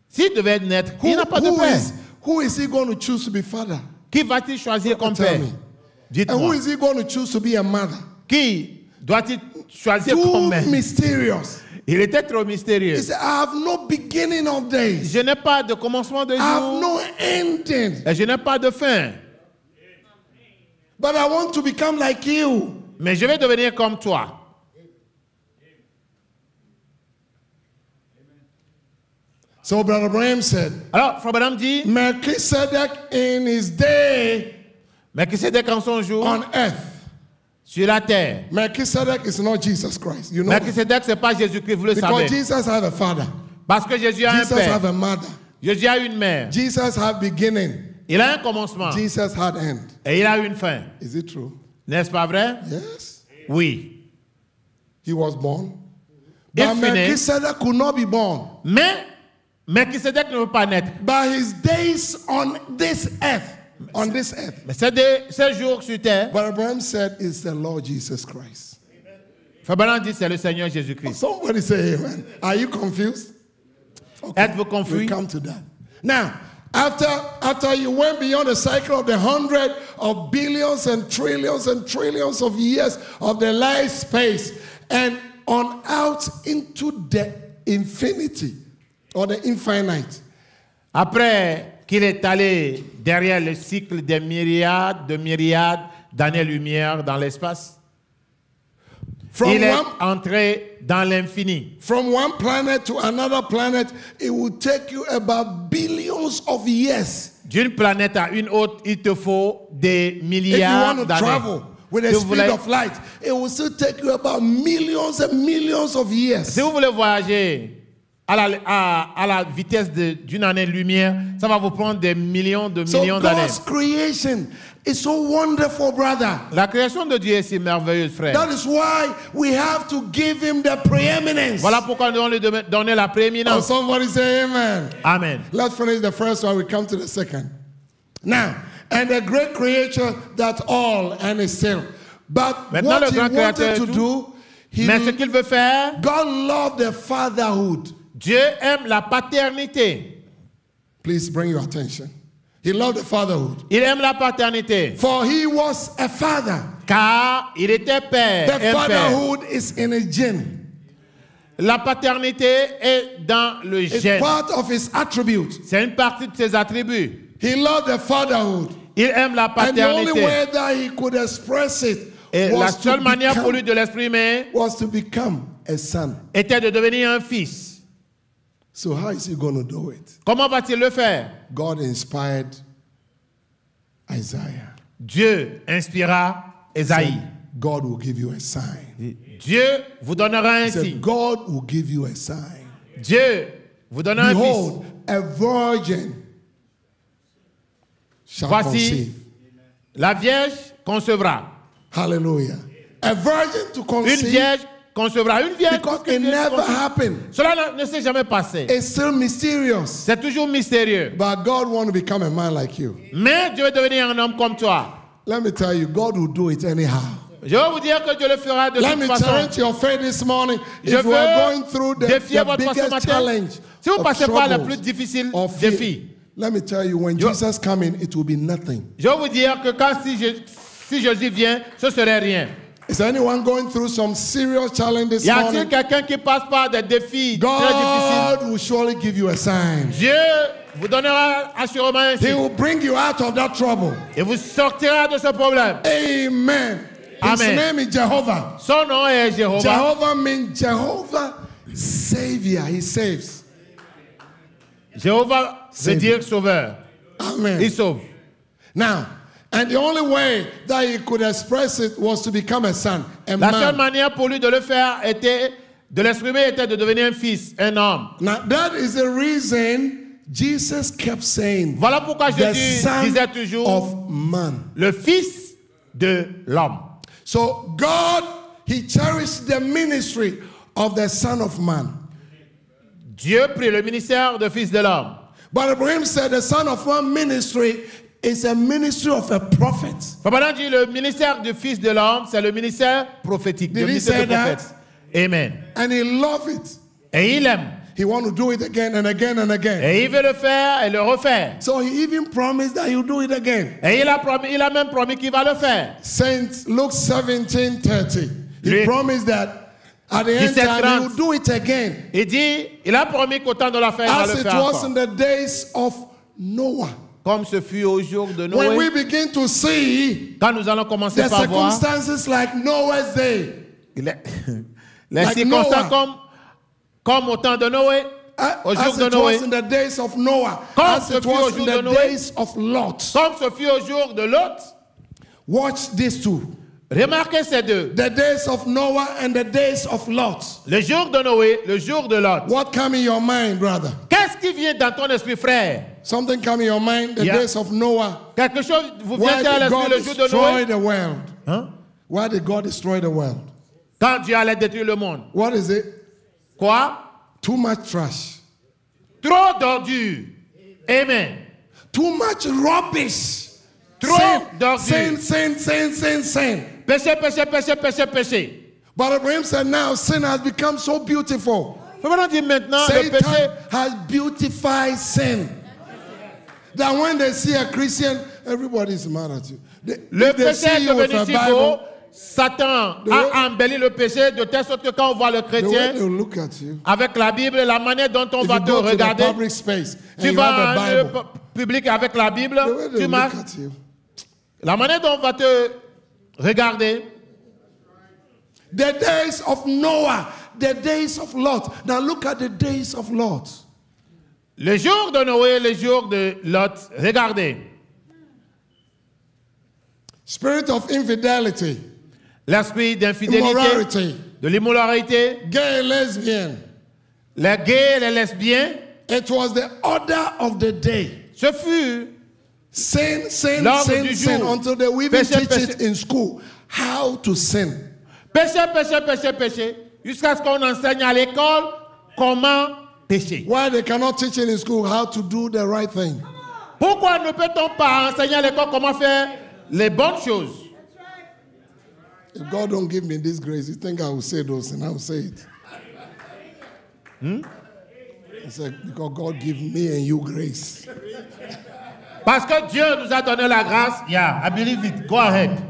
[SPEAKER 1] S'il devait naître, il n'a pas de père.
[SPEAKER 2] Who is he going to choose to be father?
[SPEAKER 1] Qui va-t-il choisir comme
[SPEAKER 2] Tell
[SPEAKER 1] père?
[SPEAKER 2] me. And who
[SPEAKER 1] Dites-moi.
[SPEAKER 2] is he going to choose to be a mother?
[SPEAKER 1] Qui doit-il choisir
[SPEAKER 2] Too
[SPEAKER 1] comme mère?
[SPEAKER 2] mysterious.
[SPEAKER 1] Il était trop
[SPEAKER 2] He
[SPEAKER 1] mystérieux.
[SPEAKER 2] said, I have no beginning of days.
[SPEAKER 1] Je n'ai pas de commencement de
[SPEAKER 2] I have
[SPEAKER 1] jour.
[SPEAKER 2] no ending.
[SPEAKER 1] Et je n'ai pas de fin.
[SPEAKER 2] But I want to become like you.
[SPEAKER 1] Mais je vais devenir comme toi.
[SPEAKER 2] So Brother Abraham said,
[SPEAKER 1] Alors, Frère Branham dit,
[SPEAKER 2] Melchizedek in his day
[SPEAKER 1] Melchisedec en son jour,
[SPEAKER 2] on earth.
[SPEAKER 1] sur la terre.
[SPEAKER 2] Melchizedek is not Jesus Christ. You know that?
[SPEAKER 1] Melchisedec, ce n'est pas Jésus-Christ, vous le
[SPEAKER 2] Because
[SPEAKER 1] savez.
[SPEAKER 2] Jesus had a father.
[SPEAKER 1] Parce que Jésus a un
[SPEAKER 2] Jesus had
[SPEAKER 1] père.
[SPEAKER 2] a mother.
[SPEAKER 1] Jésus a une mère.
[SPEAKER 2] Jesus had beginning.
[SPEAKER 1] Il a un commencement.
[SPEAKER 2] Jesus had end.
[SPEAKER 1] Et il a une fin.
[SPEAKER 2] Is it true?
[SPEAKER 1] N'est-ce pas vrai?
[SPEAKER 2] Yes.
[SPEAKER 1] Oui.
[SPEAKER 2] He was born.
[SPEAKER 1] Il
[SPEAKER 2] But
[SPEAKER 1] fut né.
[SPEAKER 2] Melchizedek could not be born.
[SPEAKER 1] Mais Melchisedec ne veut pas naître.
[SPEAKER 2] But his days on this earth,
[SPEAKER 1] Mais ces jours sur terre,
[SPEAKER 2] but Abraham said, is the Lord Jesus Christ.
[SPEAKER 1] Frère Branham dit c'est le Seigneur Jésus-Christ.
[SPEAKER 2] Somebody say amen. Are you confused?
[SPEAKER 1] Êtes-vous
[SPEAKER 2] We'll
[SPEAKER 1] confus?
[SPEAKER 2] come to that. Now, after you went beyond the cycle of the 100 of billions and trillions of years of the life space and on out into the infinity or the infinite.
[SPEAKER 1] Après qu'il est allé derrière le cycle des myriades d'années-lumière dans l'espace, il est entré dans l'infini.
[SPEAKER 2] From one planet to another planet, it will take you about billions of years.
[SPEAKER 1] D'une planète à une autre, il te faut des
[SPEAKER 2] If you
[SPEAKER 1] milliards
[SPEAKER 2] want to
[SPEAKER 1] d'années.
[SPEAKER 2] travel with the
[SPEAKER 1] Si vous
[SPEAKER 2] speed
[SPEAKER 1] voulez-
[SPEAKER 2] of light, it will still take you about millions and millions of years.
[SPEAKER 1] Si vous voulez voyager à la vitesse d'une année-lumière, ça va vous prendre des millions
[SPEAKER 2] So
[SPEAKER 1] d'années.
[SPEAKER 2] God's creation is so wonderful, brother.
[SPEAKER 1] La création de Dieu est si merveilleuse, frère.
[SPEAKER 2] That is why we have to give him the preeminence.
[SPEAKER 1] Voilà pourquoi nous devons lui donner la
[SPEAKER 2] Oh,
[SPEAKER 1] prééminence.
[SPEAKER 2] somebody say amen.
[SPEAKER 1] Amen.
[SPEAKER 2] Let's finish the first one. We come to the second. Now, and the great creator that all and is still. But
[SPEAKER 1] Maintenant,
[SPEAKER 2] what
[SPEAKER 1] le
[SPEAKER 2] he
[SPEAKER 1] grand créateur
[SPEAKER 2] wanted to
[SPEAKER 1] est
[SPEAKER 2] do,
[SPEAKER 1] Mais ce qu'il veut faire,
[SPEAKER 2] God loved the fatherhood.
[SPEAKER 1] Dieu aime la paternité.
[SPEAKER 2] Please bring your attention. He loved the fatherhood.
[SPEAKER 1] Il aime la paternité.
[SPEAKER 2] For he was a father.
[SPEAKER 1] Car il était père.
[SPEAKER 2] The
[SPEAKER 1] un père.
[SPEAKER 2] fatherhood is in his gene.
[SPEAKER 1] La paternité est dans le
[SPEAKER 2] It's
[SPEAKER 1] gène.
[SPEAKER 2] part of his attribute.
[SPEAKER 1] C'est une partie de ses attributs.
[SPEAKER 2] He loved the fatherhood.
[SPEAKER 1] Il aime la
[SPEAKER 2] And the only
[SPEAKER 1] paternité.
[SPEAKER 2] way that he could express it
[SPEAKER 1] Et la
[SPEAKER 2] was
[SPEAKER 1] seule manière pour
[SPEAKER 2] to,
[SPEAKER 1] lui de l'exprimer
[SPEAKER 2] become a son.
[SPEAKER 1] était de devenir un fils.
[SPEAKER 2] So how is he going to do it?
[SPEAKER 1] Comment va-t-il le faire?
[SPEAKER 2] God inspired Isaiah.
[SPEAKER 1] Dieu inspira Ésaïe.
[SPEAKER 2] God will give you a sign.
[SPEAKER 1] Dieu vous donnera un
[SPEAKER 2] He said,
[SPEAKER 1] signe.
[SPEAKER 2] God will give you a sign.
[SPEAKER 1] Dieu vous donnera un fils.
[SPEAKER 2] Behold, a virgin shall
[SPEAKER 1] Voici,
[SPEAKER 2] conceive.
[SPEAKER 1] la vierge concevra.
[SPEAKER 2] Hallelujah. A virgin to
[SPEAKER 1] Une
[SPEAKER 2] conceive
[SPEAKER 1] vierge concevra. Une vierge.
[SPEAKER 2] because
[SPEAKER 1] une
[SPEAKER 2] it
[SPEAKER 1] vierge
[SPEAKER 2] never
[SPEAKER 1] concevra.
[SPEAKER 2] happened.
[SPEAKER 1] Cela ne s'est jamais passé.
[SPEAKER 2] It's still mysterious.
[SPEAKER 1] C'est toujours mystérieux.
[SPEAKER 2] But God wants to become a man like you.
[SPEAKER 1] Mais Dieu veut devenir un homme comme toi.
[SPEAKER 2] Let me tell you, God will do it anyhow.
[SPEAKER 1] Je vais vous dire que Dieu le fera de
[SPEAKER 2] Let
[SPEAKER 1] toute
[SPEAKER 2] me
[SPEAKER 1] façon.
[SPEAKER 2] challenge your faith this morning.
[SPEAKER 1] Je
[SPEAKER 2] If you are
[SPEAKER 1] veux
[SPEAKER 2] going through the
[SPEAKER 1] défier votre foi ce
[SPEAKER 2] biggest
[SPEAKER 1] matin.
[SPEAKER 2] challenge
[SPEAKER 1] Si vous
[SPEAKER 2] of
[SPEAKER 1] passez par le
[SPEAKER 2] troubles
[SPEAKER 1] plus difficile
[SPEAKER 2] or fear,
[SPEAKER 1] défi,
[SPEAKER 2] let me tell you, when Jesus comes in, it will be nothing.
[SPEAKER 1] je vais vous dire que si Jésus vient, ce serait rien.
[SPEAKER 2] Is anyone going through some serious challenge this
[SPEAKER 1] Y a-t-il
[SPEAKER 2] morning?
[SPEAKER 1] quelqu'un qui passe par des défis très difficiles?
[SPEAKER 2] God will surely give you a sign.
[SPEAKER 1] Dieu vous donnera assurément un
[SPEAKER 2] He
[SPEAKER 1] signe
[SPEAKER 2] will bring you out of that trouble.
[SPEAKER 1] et vous sortira de ce problème.
[SPEAKER 2] Amen. His
[SPEAKER 1] Amen.
[SPEAKER 2] name is Jehovah.
[SPEAKER 1] Son nom est Jéhovah.
[SPEAKER 2] Jehovah means Jehovah Savior. He saves.
[SPEAKER 1] Jéhovah veut dire sauveur.
[SPEAKER 2] Amen.
[SPEAKER 1] Il sauve.
[SPEAKER 2] Now, and the only way that he could express it was to become a son, a
[SPEAKER 1] La seule
[SPEAKER 2] man.
[SPEAKER 1] manière pour lui de le faire de l'exprimer était de devenir un fils, un homme.
[SPEAKER 2] Now, that is the reason Jesus kept saying,
[SPEAKER 1] Voilà pourquoi
[SPEAKER 2] the
[SPEAKER 1] Jésus
[SPEAKER 2] son
[SPEAKER 1] disait toujours
[SPEAKER 2] of man.
[SPEAKER 1] le fils de l'homme.
[SPEAKER 2] So God, he cherished the ministry of the son of man.
[SPEAKER 1] Dieu prit le ministère de fils de l'homme.
[SPEAKER 2] But Abraham said the son of man ministry is a ministry of a prophet.
[SPEAKER 1] Fabana dit le ministère du fils de l'homme, c'est le ministère prophétique.
[SPEAKER 2] Did
[SPEAKER 1] le
[SPEAKER 2] he
[SPEAKER 1] ministère
[SPEAKER 2] say
[SPEAKER 1] du prophète.
[SPEAKER 2] that?
[SPEAKER 1] Amen.
[SPEAKER 2] And he loves it.
[SPEAKER 1] Et il aime.
[SPEAKER 2] He wants to do it again and again and again.
[SPEAKER 1] Et il veut le faire et le refaire.
[SPEAKER 2] So he even promised that he'll do it again.
[SPEAKER 1] Et il a même promis qu'il va le faire.
[SPEAKER 2] Saint Luke 17:30. He promised that at the end time he will do it again.
[SPEAKER 1] Il a promis qu'au temps de la fin, il va le faire
[SPEAKER 2] As it was
[SPEAKER 1] encore.
[SPEAKER 2] in the days of Noah.
[SPEAKER 1] Comme ce fut au jour de
[SPEAKER 2] When we
[SPEAKER 1] Noé.
[SPEAKER 2] begin to see
[SPEAKER 1] Quand nous allons commencer
[SPEAKER 2] the
[SPEAKER 1] par voir
[SPEAKER 2] circumstances like Noah's day.
[SPEAKER 1] les circonstances comme au temps de Noé, au jour
[SPEAKER 2] As
[SPEAKER 1] de
[SPEAKER 2] it was
[SPEAKER 1] Noé,
[SPEAKER 2] in the days of Noah,
[SPEAKER 1] comme
[SPEAKER 2] as
[SPEAKER 1] ce
[SPEAKER 2] it
[SPEAKER 1] fut au
[SPEAKER 2] was
[SPEAKER 1] jour
[SPEAKER 2] in
[SPEAKER 1] de
[SPEAKER 2] the
[SPEAKER 1] Noé,
[SPEAKER 2] days of Lot.
[SPEAKER 1] comme ce fut au jour de Lot.
[SPEAKER 2] Watch these two.
[SPEAKER 1] Remarquez ces deux.
[SPEAKER 2] The days of Noah and the days of Lot.
[SPEAKER 1] Le jour de Noé, le jour de Lot.
[SPEAKER 2] What come in your mind, brother?
[SPEAKER 1] Qu'est-ce qui vient dans ton esprit, frère?
[SPEAKER 2] Something come in your mind, the days of Noah.
[SPEAKER 1] Quelque chose vous vient
[SPEAKER 2] Why
[SPEAKER 1] à
[SPEAKER 2] did
[SPEAKER 1] l'esprit
[SPEAKER 2] God
[SPEAKER 1] le jour de
[SPEAKER 2] destroy
[SPEAKER 1] Noé?
[SPEAKER 2] the world?
[SPEAKER 1] Hein?
[SPEAKER 2] Why did God destroy the world?
[SPEAKER 1] Quand Dieu allait détruire le monde.
[SPEAKER 2] What is it?
[SPEAKER 1] Quoi?
[SPEAKER 2] Too much trash.
[SPEAKER 1] Trop d'ordures. Amen.
[SPEAKER 2] Too much rubbish.
[SPEAKER 1] Trop d'ordures.
[SPEAKER 2] Sin.
[SPEAKER 1] Péché, péché, péché, péché, péché.
[SPEAKER 2] But Abraham said now sin has become so beautiful.
[SPEAKER 1] Comment on dit maintenant le péché?
[SPEAKER 2] Satan has beautified sin. That when they see a Christian, everybody is mad at you.
[SPEAKER 1] Le
[SPEAKER 2] If they
[SPEAKER 1] péché
[SPEAKER 2] see
[SPEAKER 1] est
[SPEAKER 2] you with
[SPEAKER 1] devenu
[SPEAKER 2] a
[SPEAKER 1] si beau.
[SPEAKER 2] Bible,
[SPEAKER 1] Satan a embelli le péché de telle sorte que quand on voit le
[SPEAKER 2] the way
[SPEAKER 1] chrétien
[SPEAKER 2] they will look at you.
[SPEAKER 1] avec la Bible, la manière dont on
[SPEAKER 2] If
[SPEAKER 1] va
[SPEAKER 2] you
[SPEAKER 1] te
[SPEAKER 2] go to the
[SPEAKER 1] regarder,
[SPEAKER 2] public space and
[SPEAKER 1] tu
[SPEAKER 2] you
[SPEAKER 1] vas
[SPEAKER 2] have
[SPEAKER 1] à
[SPEAKER 2] a
[SPEAKER 1] un lieu
[SPEAKER 2] Bible,
[SPEAKER 1] public avec la Bible,
[SPEAKER 2] the way they
[SPEAKER 1] tu
[SPEAKER 2] will
[SPEAKER 1] marches.
[SPEAKER 2] look at you.
[SPEAKER 1] La manière dont on va te regarder.
[SPEAKER 2] The days of Noah, the days of Lot. Now look at the days of Lot.
[SPEAKER 1] Le jour de Noé, le jour de Lot, regardez.
[SPEAKER 2] Spirit of infidelity,
[SPEAKER 1] L'esprit d'infidélité,
[SPEAKER 2] immorality,
[SPEAKER 1] de l'immoralité,
[SPEAKER 2] gay, lesbian.
[SPEAKER 1] les gays, les lesbiens.
[SPEAKER 2] It was the order of the day.
[SPEAKER 1] Ce fut
[SPEAKER 2] Sin,
[SPEAKER 1] l'ordre du jour.
[SPEAKER 2] until they will even
[SPEAKER 1] Péché,
[SPEAKER 2] teach
[SPEAKER 1] péché.
[SPEAKER 2] it in school. How to sin.
[SPEAKER 1] péché, péché, péché, péché, jusqu'à ce qu'on enseigne à l'école comment pécher.
[SPEAKER 2] Why they cannot teach it in school how to do the right thing.
[SPEAKER 1] Pourquoi ne peut-on pas enseigner à l'école comment faire les bonnes choses?
[SPEAKER 2] If God don't give me this grace, you think I will say those and I will say it. I said, because God give me and you grace.
[SPEAKER 1] Parce que Dieu nous a donné la grâce. Yeah, I believe it. Go ahead.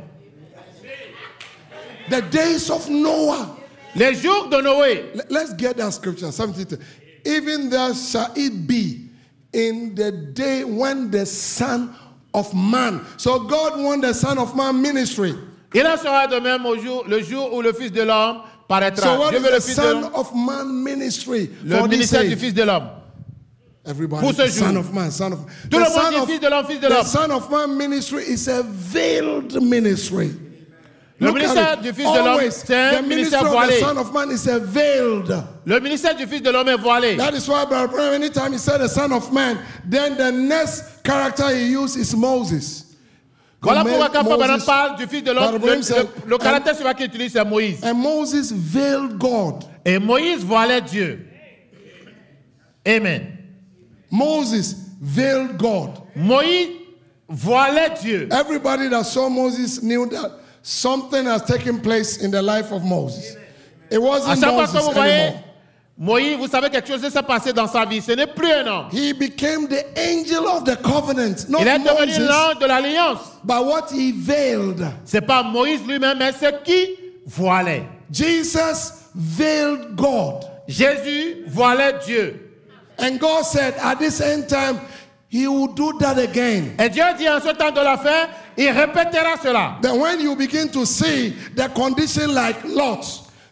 [SPEAKER 2] The days of Noah.
[SPEAKER 1] Les jours de Noé.
[SPEAKER 2] Let's get that scripture. 72. Even there shall it be in the day when the Son of Man. So God wants the Son of Man ministry.
[SPEAKER 1] Il en sera de même le jour où le Fils de l'homme paraîtra.
[SPEAKER 2] So what
[SPEAKER 1] Dieu
[SPEAKER 2] is
[SPEAKER 1] veut
[SPEAKER 2] the
[SPEAKER 1] le Fils de
[SPEAKER 2] Son
[SPEAKER 1] l'homme.
[SPEAKER 2] of Man ministry?
[SPEAKER 1] Le
[SPEAKER 2] for this
[SPEAKER 1] ministère du
[SPEAKER 2] age?
[SPEAKER 1] Fils de l'homme.
[SPEAKER 2] Everybody,
[SPEAKER 1] Pour ce
[SPEAKER 2] Son
[SPEAKER 1] jour.
[SPEAKER 2] of Man, Son of Man.
[SPEAKER 1] Tout le monde dit Fils de l'homme, Fils de
[SPEAKER 2] The
[SPEAKER 1] l'homme.
[SPEAKER 2] Son of Man ministry is a veiled ministry.
[SPEAKER 1] Le
[SPEAKER 2] Look at
[SPEAKER 1] ministère
[SPEAKER 2] it.
[SPEAKER 1] du Fils de l'homme,
[SPEAKER 2] Always,
[SPEAKER 1] c'est un
[SPEAKER 2] the
[SPEAKER 1] ministère
[SPEAKER 2] ministry of the
[SPEAKER 1] voilé.
[SPEAKER 2] Son of Man is a veiled.
[SPEAKER 1] Le ministère du Fils de l'homme est voilé.
[SPEAKER 2] That is why, Brother Branham, anytime he said the Son of Man, then the next character he used is Moses.
[SPEAKER 1] Voilà pourquoi quand Frère Branham
[SPEAKER 2] Moses-
[SPEAKER 1] parle du Fils de l'homme,
[SPEAKER 2] Brother Branham said,
[SPEAKER 1] le caractère sur lequel il utilise c'est Moïse.
[SPEAKER 2] And Moses veiled God.
[SPEAKER 1] Et Moïse voilait Dieu. Amen.
[SPEAKER 2] Moses veiled God.
[SPEAKER 1] Moïse voilait Dieu.
[SPEAKER 2] Everybody that saw Moses knew that something has taken place in the life of Moses. It
[SPEAKER 1] À
[SPEAKER 2] wasn't
[SPEAKER 1] chaque fois que
[SPEAKER 2] Moses
[SPEAKER 1] vous voyez
[SPEAKER 2] anymore.
[SPEAKER 1] Moïse, vous savez quelque chose s'est passé dans sa vie. Ce n'est plus un homme.
[SPEAKER 2] He became the angel of the covenant, not
[SPEAKER 1] Il est devenu
[SPEAKER 2] Moses,
[SPEAKER 1] l'ange de l'alliance.
[SPEAKER 2] but what he veiled.
[SPEAKER 1] C'est pas Moïse lui-même, mais c'est qui voilait.
[SPEAKER 2] Jesus veiled God.
[SPEAKER 1] Jésus voilait Dieu.
[SPEAKER 2] And God said at this end time, he will do that again.
[SPEAKER 1] Et Dieu dit en ce temps de la fin, il répétera cela.
[SPEAKER 2] Then when you begin to see the condition like Lot,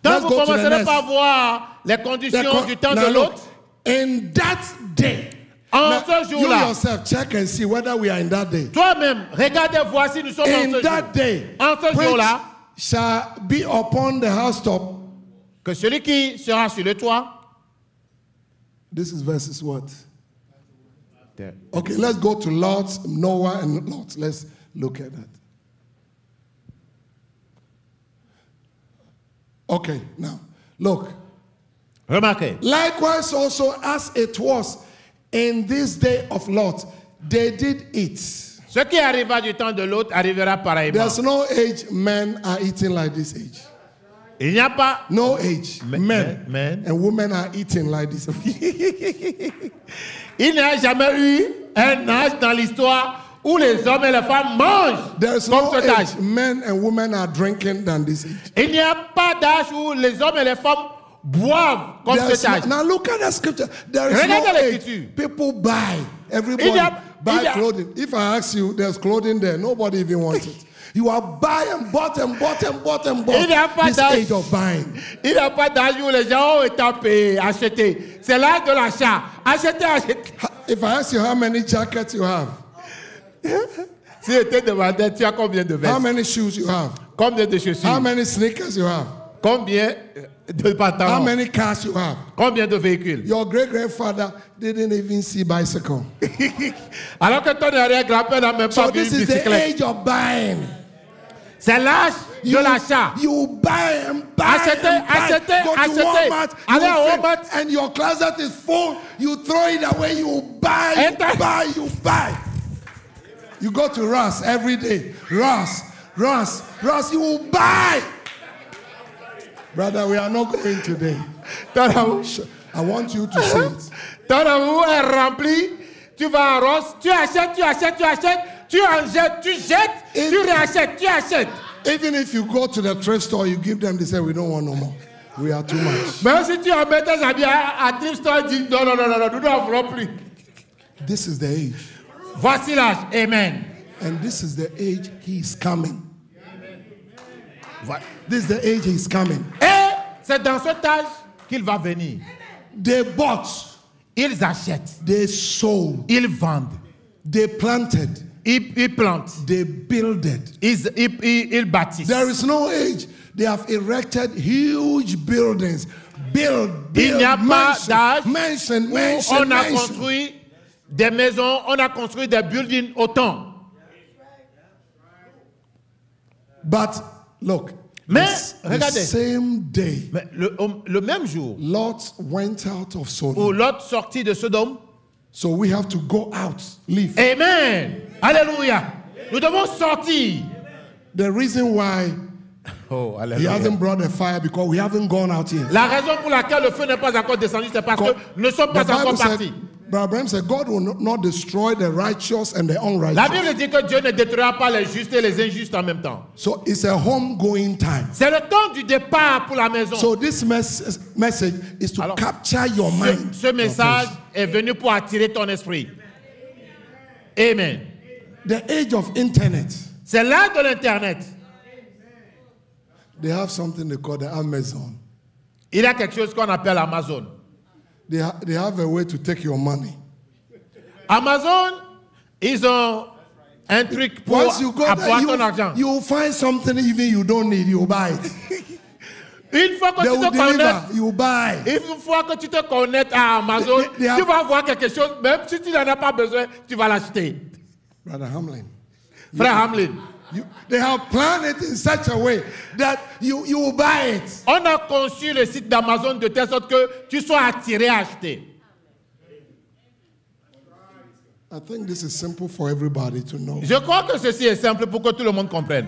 [SPEAKER 1] Quand
[SPEAKER 2] let's
[SPEAKER 1] vous
[SPEAKER 2] go to the
[SPEAKER 1] commencerez
[SPEAKER 2] next.
[SPEAKER 1] par voir les conditions du temps
[SPEAKER 2] Now
[SPEAKER 1] de
[SPEAKER 2] look,
[SPEAKER 1] l'autre,
[SPEAKER 2] in that day,
[SPEAKER 1] en
[SPEAKER 2] now,
[SPEAKER 1] ce
[SPEAKER 2] you
[SPEAKER 1] jour-là,
[SPEAKER 2] yourself check and see whether we are in that day.
[SPEAKER 1] toi-même, regardez, voici, nous sommes
[SPEAKER 2] In
[SPEAKER 1] en ce
[SPEAKER 2] that
[SPEAKER 1] jour.
[SPEAKER 2] day,
[SPEAKER 1] En ce
[SPEAKER 2] which
[SPEAKER 1] jour-là,
[SPEAKER 2] shall be upon the housetop.
[SPEAKER 1] que celui qui sera sur le toit,
[SPEAKER 2] This is verses what? Okay, let's go to Lot, Noah, and Lot. Let's look at that. Okay, now look.
[SPEAKER 1] remarquez,
[SPEAKER 2] Likewise, also as it was in this day of Lot, they did eat.
[SPEAKER 1] ce qui arriva du temps de l'autre arrivera pareillement.
[SPEAKER 2] There's no age men are eating like this age.
[SPEAKER 1] Il n'y a pas.
[SPEAKER 2] No age. Men
[SPEAKER 1] Men.
[SPEAKER 2] and women are eating like this.
[SPEAKER 1] Il n'y a jamais eu un âge dans l'histoire où les hommes et les femmes mangent
[SPEAKER 2] There's
[SPEAKER 1] comme
[SPEAKER 2] no
[SPEAKER 1] cet âge.
[SPEAKER 2] age. Men and women are drinking than this age.
[SPEAKER 1] Il n'y a pas d'âge où les hommes et les femmes boivent comme cet âge.
[SPEAKER 2] Now look at the scripture. There is
[SPEAKER 1] Regardez
[SPEAKER 2] no age.
[SPEAKER 1] l'écriture.
[SPEAKER 2] People buy. Everybody buy clothing. If I ask you, there's clothing there. Nobody even wants it. You are buying, bought and bought and bought and bought.
[SPEAKER 1] Il n'y a pas
[SPEAKER 2] This
[SPEAKER 1] d'âge.
[SPEAKER 2] age of buying.
[SPEAKER 1] Il n'y a pas d'âge où les gens ont été payés, achetés. C'est l'âge de l'achat. Acheter, acheter.
[SPEAKER 2] If I ask you how many jackets you have,
[SPEAKER 1] Si je te demandais, tu as combien de
[SPEAKER 2] how
[SPEAKER 1] vestes?
[SPEAKER 2] many shoes you have,
[SPEAKER 1] Combien de chaussures?
[SPEAKER 2] how many sneakers you have,
[SPEAKER 1] Combien de
[SPEAKER 2] how
[SPEAKER 1] pantalons?
[SPEAKER 2] many cars you have.
[SPEAKER 1] Combien de véhicules?
[SPEAKER 2] Your great-grandfather didn't even see bicycle.
[SPEAKER 1] Alors que ton arrière-grand-père n'a même pas
[SPEAKER 2] So
[SPEAKER 1] vu
[SPEAKER 2] this
[SPEAKER 1] une
[SPEAKER 2] is the
[SPEAKER 1] bicyclette.
[SPEAKER 2] age of buying.
[SPEAKER 1] C'est l'âge de l'achat.
[SPEAKER 2] You buy and buy
[SPEAKER 1] Achetez,
[SPEAKER 2] and buy.
[SPEAKER 1] achetez,
[SPEAKER 2] Go to
[SPEAKER 1] achetez.
[SPEAKER 2] Walmart,
[SPEAKER 1] Allez
[SPEAKER 2] you
[SPEAKER 1] à
[SPEAKER 2] think,
[SPEAKER 1] Walmart.
[SPEAKER 2] and your closet is full. You throw it away. You buy,
[SPEAKER 1] Enter.
[SPEAKER 2] you buy, you buy. You go to Ross every day. Ross, you will buy. Brother, we are not going today.
[SPEAKER 1] Ton amour,
[SPEAKER 2] I want you to say it.
[SPEAKER 1] ton amour est rempli. Tu vas à Ross, tu achètes, tu achètes, tu achètes. Tu en jettes, tu jettes, tu réachètes, tu achètes.
[SPEAKER 2] Even if you go to the thrift store, you give them, they say, we don't want no more. We are too much.
[SPEAKER 1] Même si tu en mets tes habits à thrift store, dis non, nous n'en voulons plus.
[SPEAKER 2] This is the age.
[SPEAKER 1] Voici l'âge. Amen.
[SPEAKER 2] And this is the age he is coming. This is the age he is coming.
[SPEAKER 1] Et c'est dans cet âge qu'il va venir.
[SPEAKER 2] They bought,
[SPEAKER 1] Ils achètent,
[SPEAKER 2] they sold,
[SPEAKER 1] ils vendent,
[SPEAKER 2] they planted,
[SPEAKER 1] ils plantent,
[SPEAKER 2] they builded.
[SPEAKER 1] ils bâtissent.
[SPEAKER 2] There is no age. They have erected huge buildings.
[SPEAKER 1] Il n'y a pas d'âge
[SPEAKER 2] mansion,
[SPEAKER 1] où
[SPEAKER 2] mansion,
[SPEAKER 1] on a
[SPEAKER 2] mansion.
[SPEAKER 1] construit des maisons, on a construit des buildings autant.
[SPEAKER 2] But look,
[SPEAKER 1] Mais,
[SPEAKER 2] the
[SPEAKER 1] regardez.
[SPEAKER 2] same day,
[SPEAKER 1] Mais le même jour
[SPEAKER 2] Lot went out of
[SPEAKER 1] où
[SPEAKER 2] Sodom.
[SPEAKER 1] Lot sortit de Sodome,
[SPEAKER 2] So we have to go out, leave.
[SPEAKER 1] Amen. Alléluia. Nous devons sortir.
[SPEAKER 2] The reason why
[SPEAKER 1] Oh,
[SPEAKER 2] he
[SPEAKER 1] alléluia.
[SPEAKER 2] hasn't brought a fire because we haven't gone out yet.
[SPEAKER 1] La raison pour laquelle le feu n'est pas encore descendu, c'est parce que nous ne sommes pas encore partis.
[SPEAKER 2] Brother Abraham said, God will not destroy the righteous and the
[SPEAKER 1] La
[SPEAKER 2] unrighteous.
[SPEAKER 1] Bible dit que Dieu ne détruira pas les justes et les injustes en même temps.
[SPEAKER 2] So it's a home-going time.
[SPEAKER 1] C'est le temps du départ pour la maison.
[SPEAKER 2] So this message is to
[SPEAKER 1] Alors,
[SPEAKER 2] capture your mind.
[SPEAKER 1] Ce message est venu pour attirer ton esprit. Amen.
[SPEAKER 2] The age of internet.
[SPEAKER 1] C'est l'âge de l'Internet.
[SPEAKER 2] They have something they call the Amazon.
[SPEAKER 1] Il y a quelque chose qu'on appelle Amazon.
[SPEAKER 2] They have a way to take your money.
[SPEAKER 1] Amazon, ils ont un truc pour
[SPEAKER 2] Once you go
[SPEAKER 1] avoir ton argent.
[SPEAKER 2] there, you'll find something even you don't need, you buy it.
[SPEAKER 1] Une fois que
[SPEAKER 2] They
[SPEAKER 1] tu
[SPEAKER 2] will
[SPEAKER 1] te connectes,
[SPEAKER 2] deliver, you buy.
[SPEAKER 1] une fois que tu te connectes à Amazon,
[SPEAKER 2] They have-
[SPEAKER 1] tu vas voir quelque chose, même si tu n'en as pas besoin, tu vas l'acheter.
[SPEAKER 2] Brother Hamlin.
[SPEAKER 1] Frère Hamlin,
[SPEAKER 2] They have planned it in such a way that you will buy it.
[SPEAKER 1] on a conçu le site d'Amazon de telle sorte que tu sois attiré à acheter.
[SPEAKER 2] I think this is simple for everybody to know.
[SPEAKER 1] Je crois que ceci est simple pour que tout le monde comprenne.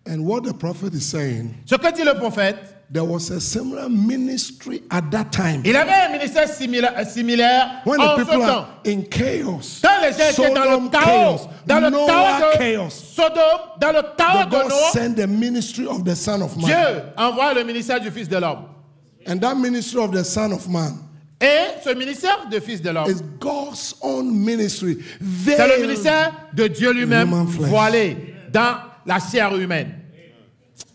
[SPEAKER 2] And what the prophet is saying,
[SPEAKER 1] Ce que dit le prophète,
[SPEAKER 2] there was a similar ministry at that time.
[SPEAKER 1] il avait un ministère similaire
[SPEAKER 2] When
[SPEAKER 1] en
[SPEAKER 2] the
[SPEAKER 1] ce
[SPEAKER 2] people
[SPEAKER 1] temps.
[SPEAKER 2] are in chaos,
[SPEAKER 1] Quand les gens étaient dans le
[SPEAKER 2] Sodom
[SPEAKER 1] chaos,
[SPEAKER 2] chaos,
[SPEAKER 1] dans le
[SPEAKER 2] Noah
[SPEAKER 1] chaos de
[SPEAKER 2] chaos,
[SPEAKER 1] Sodome, dans le chaos
[SPEAKER 2] the
[SPEAKER 1] de
[SPEAKER 2] God
[SPEAKER 1] Noé,
[SPEAKER 2] sent the ministry of the Son of Man.
[SPEAKER 1] Dieu envoie le ministère du Fils de l'homme.
[SPEAKER 2] And that ministry of the Son of Man
[SPEAKER 1] Et ce ministère du Fils de l'homme,
[SPEAKER 2] is God's own ministry.
[SPEAKER 1] c'est le
[SPEAKER 2] Veiled.
[SPEAKER 1] ministère de Dieu lui-même
[SPEAKER 2] Human flesh.
[SPEAKER 1] voilé dans la chair humaine.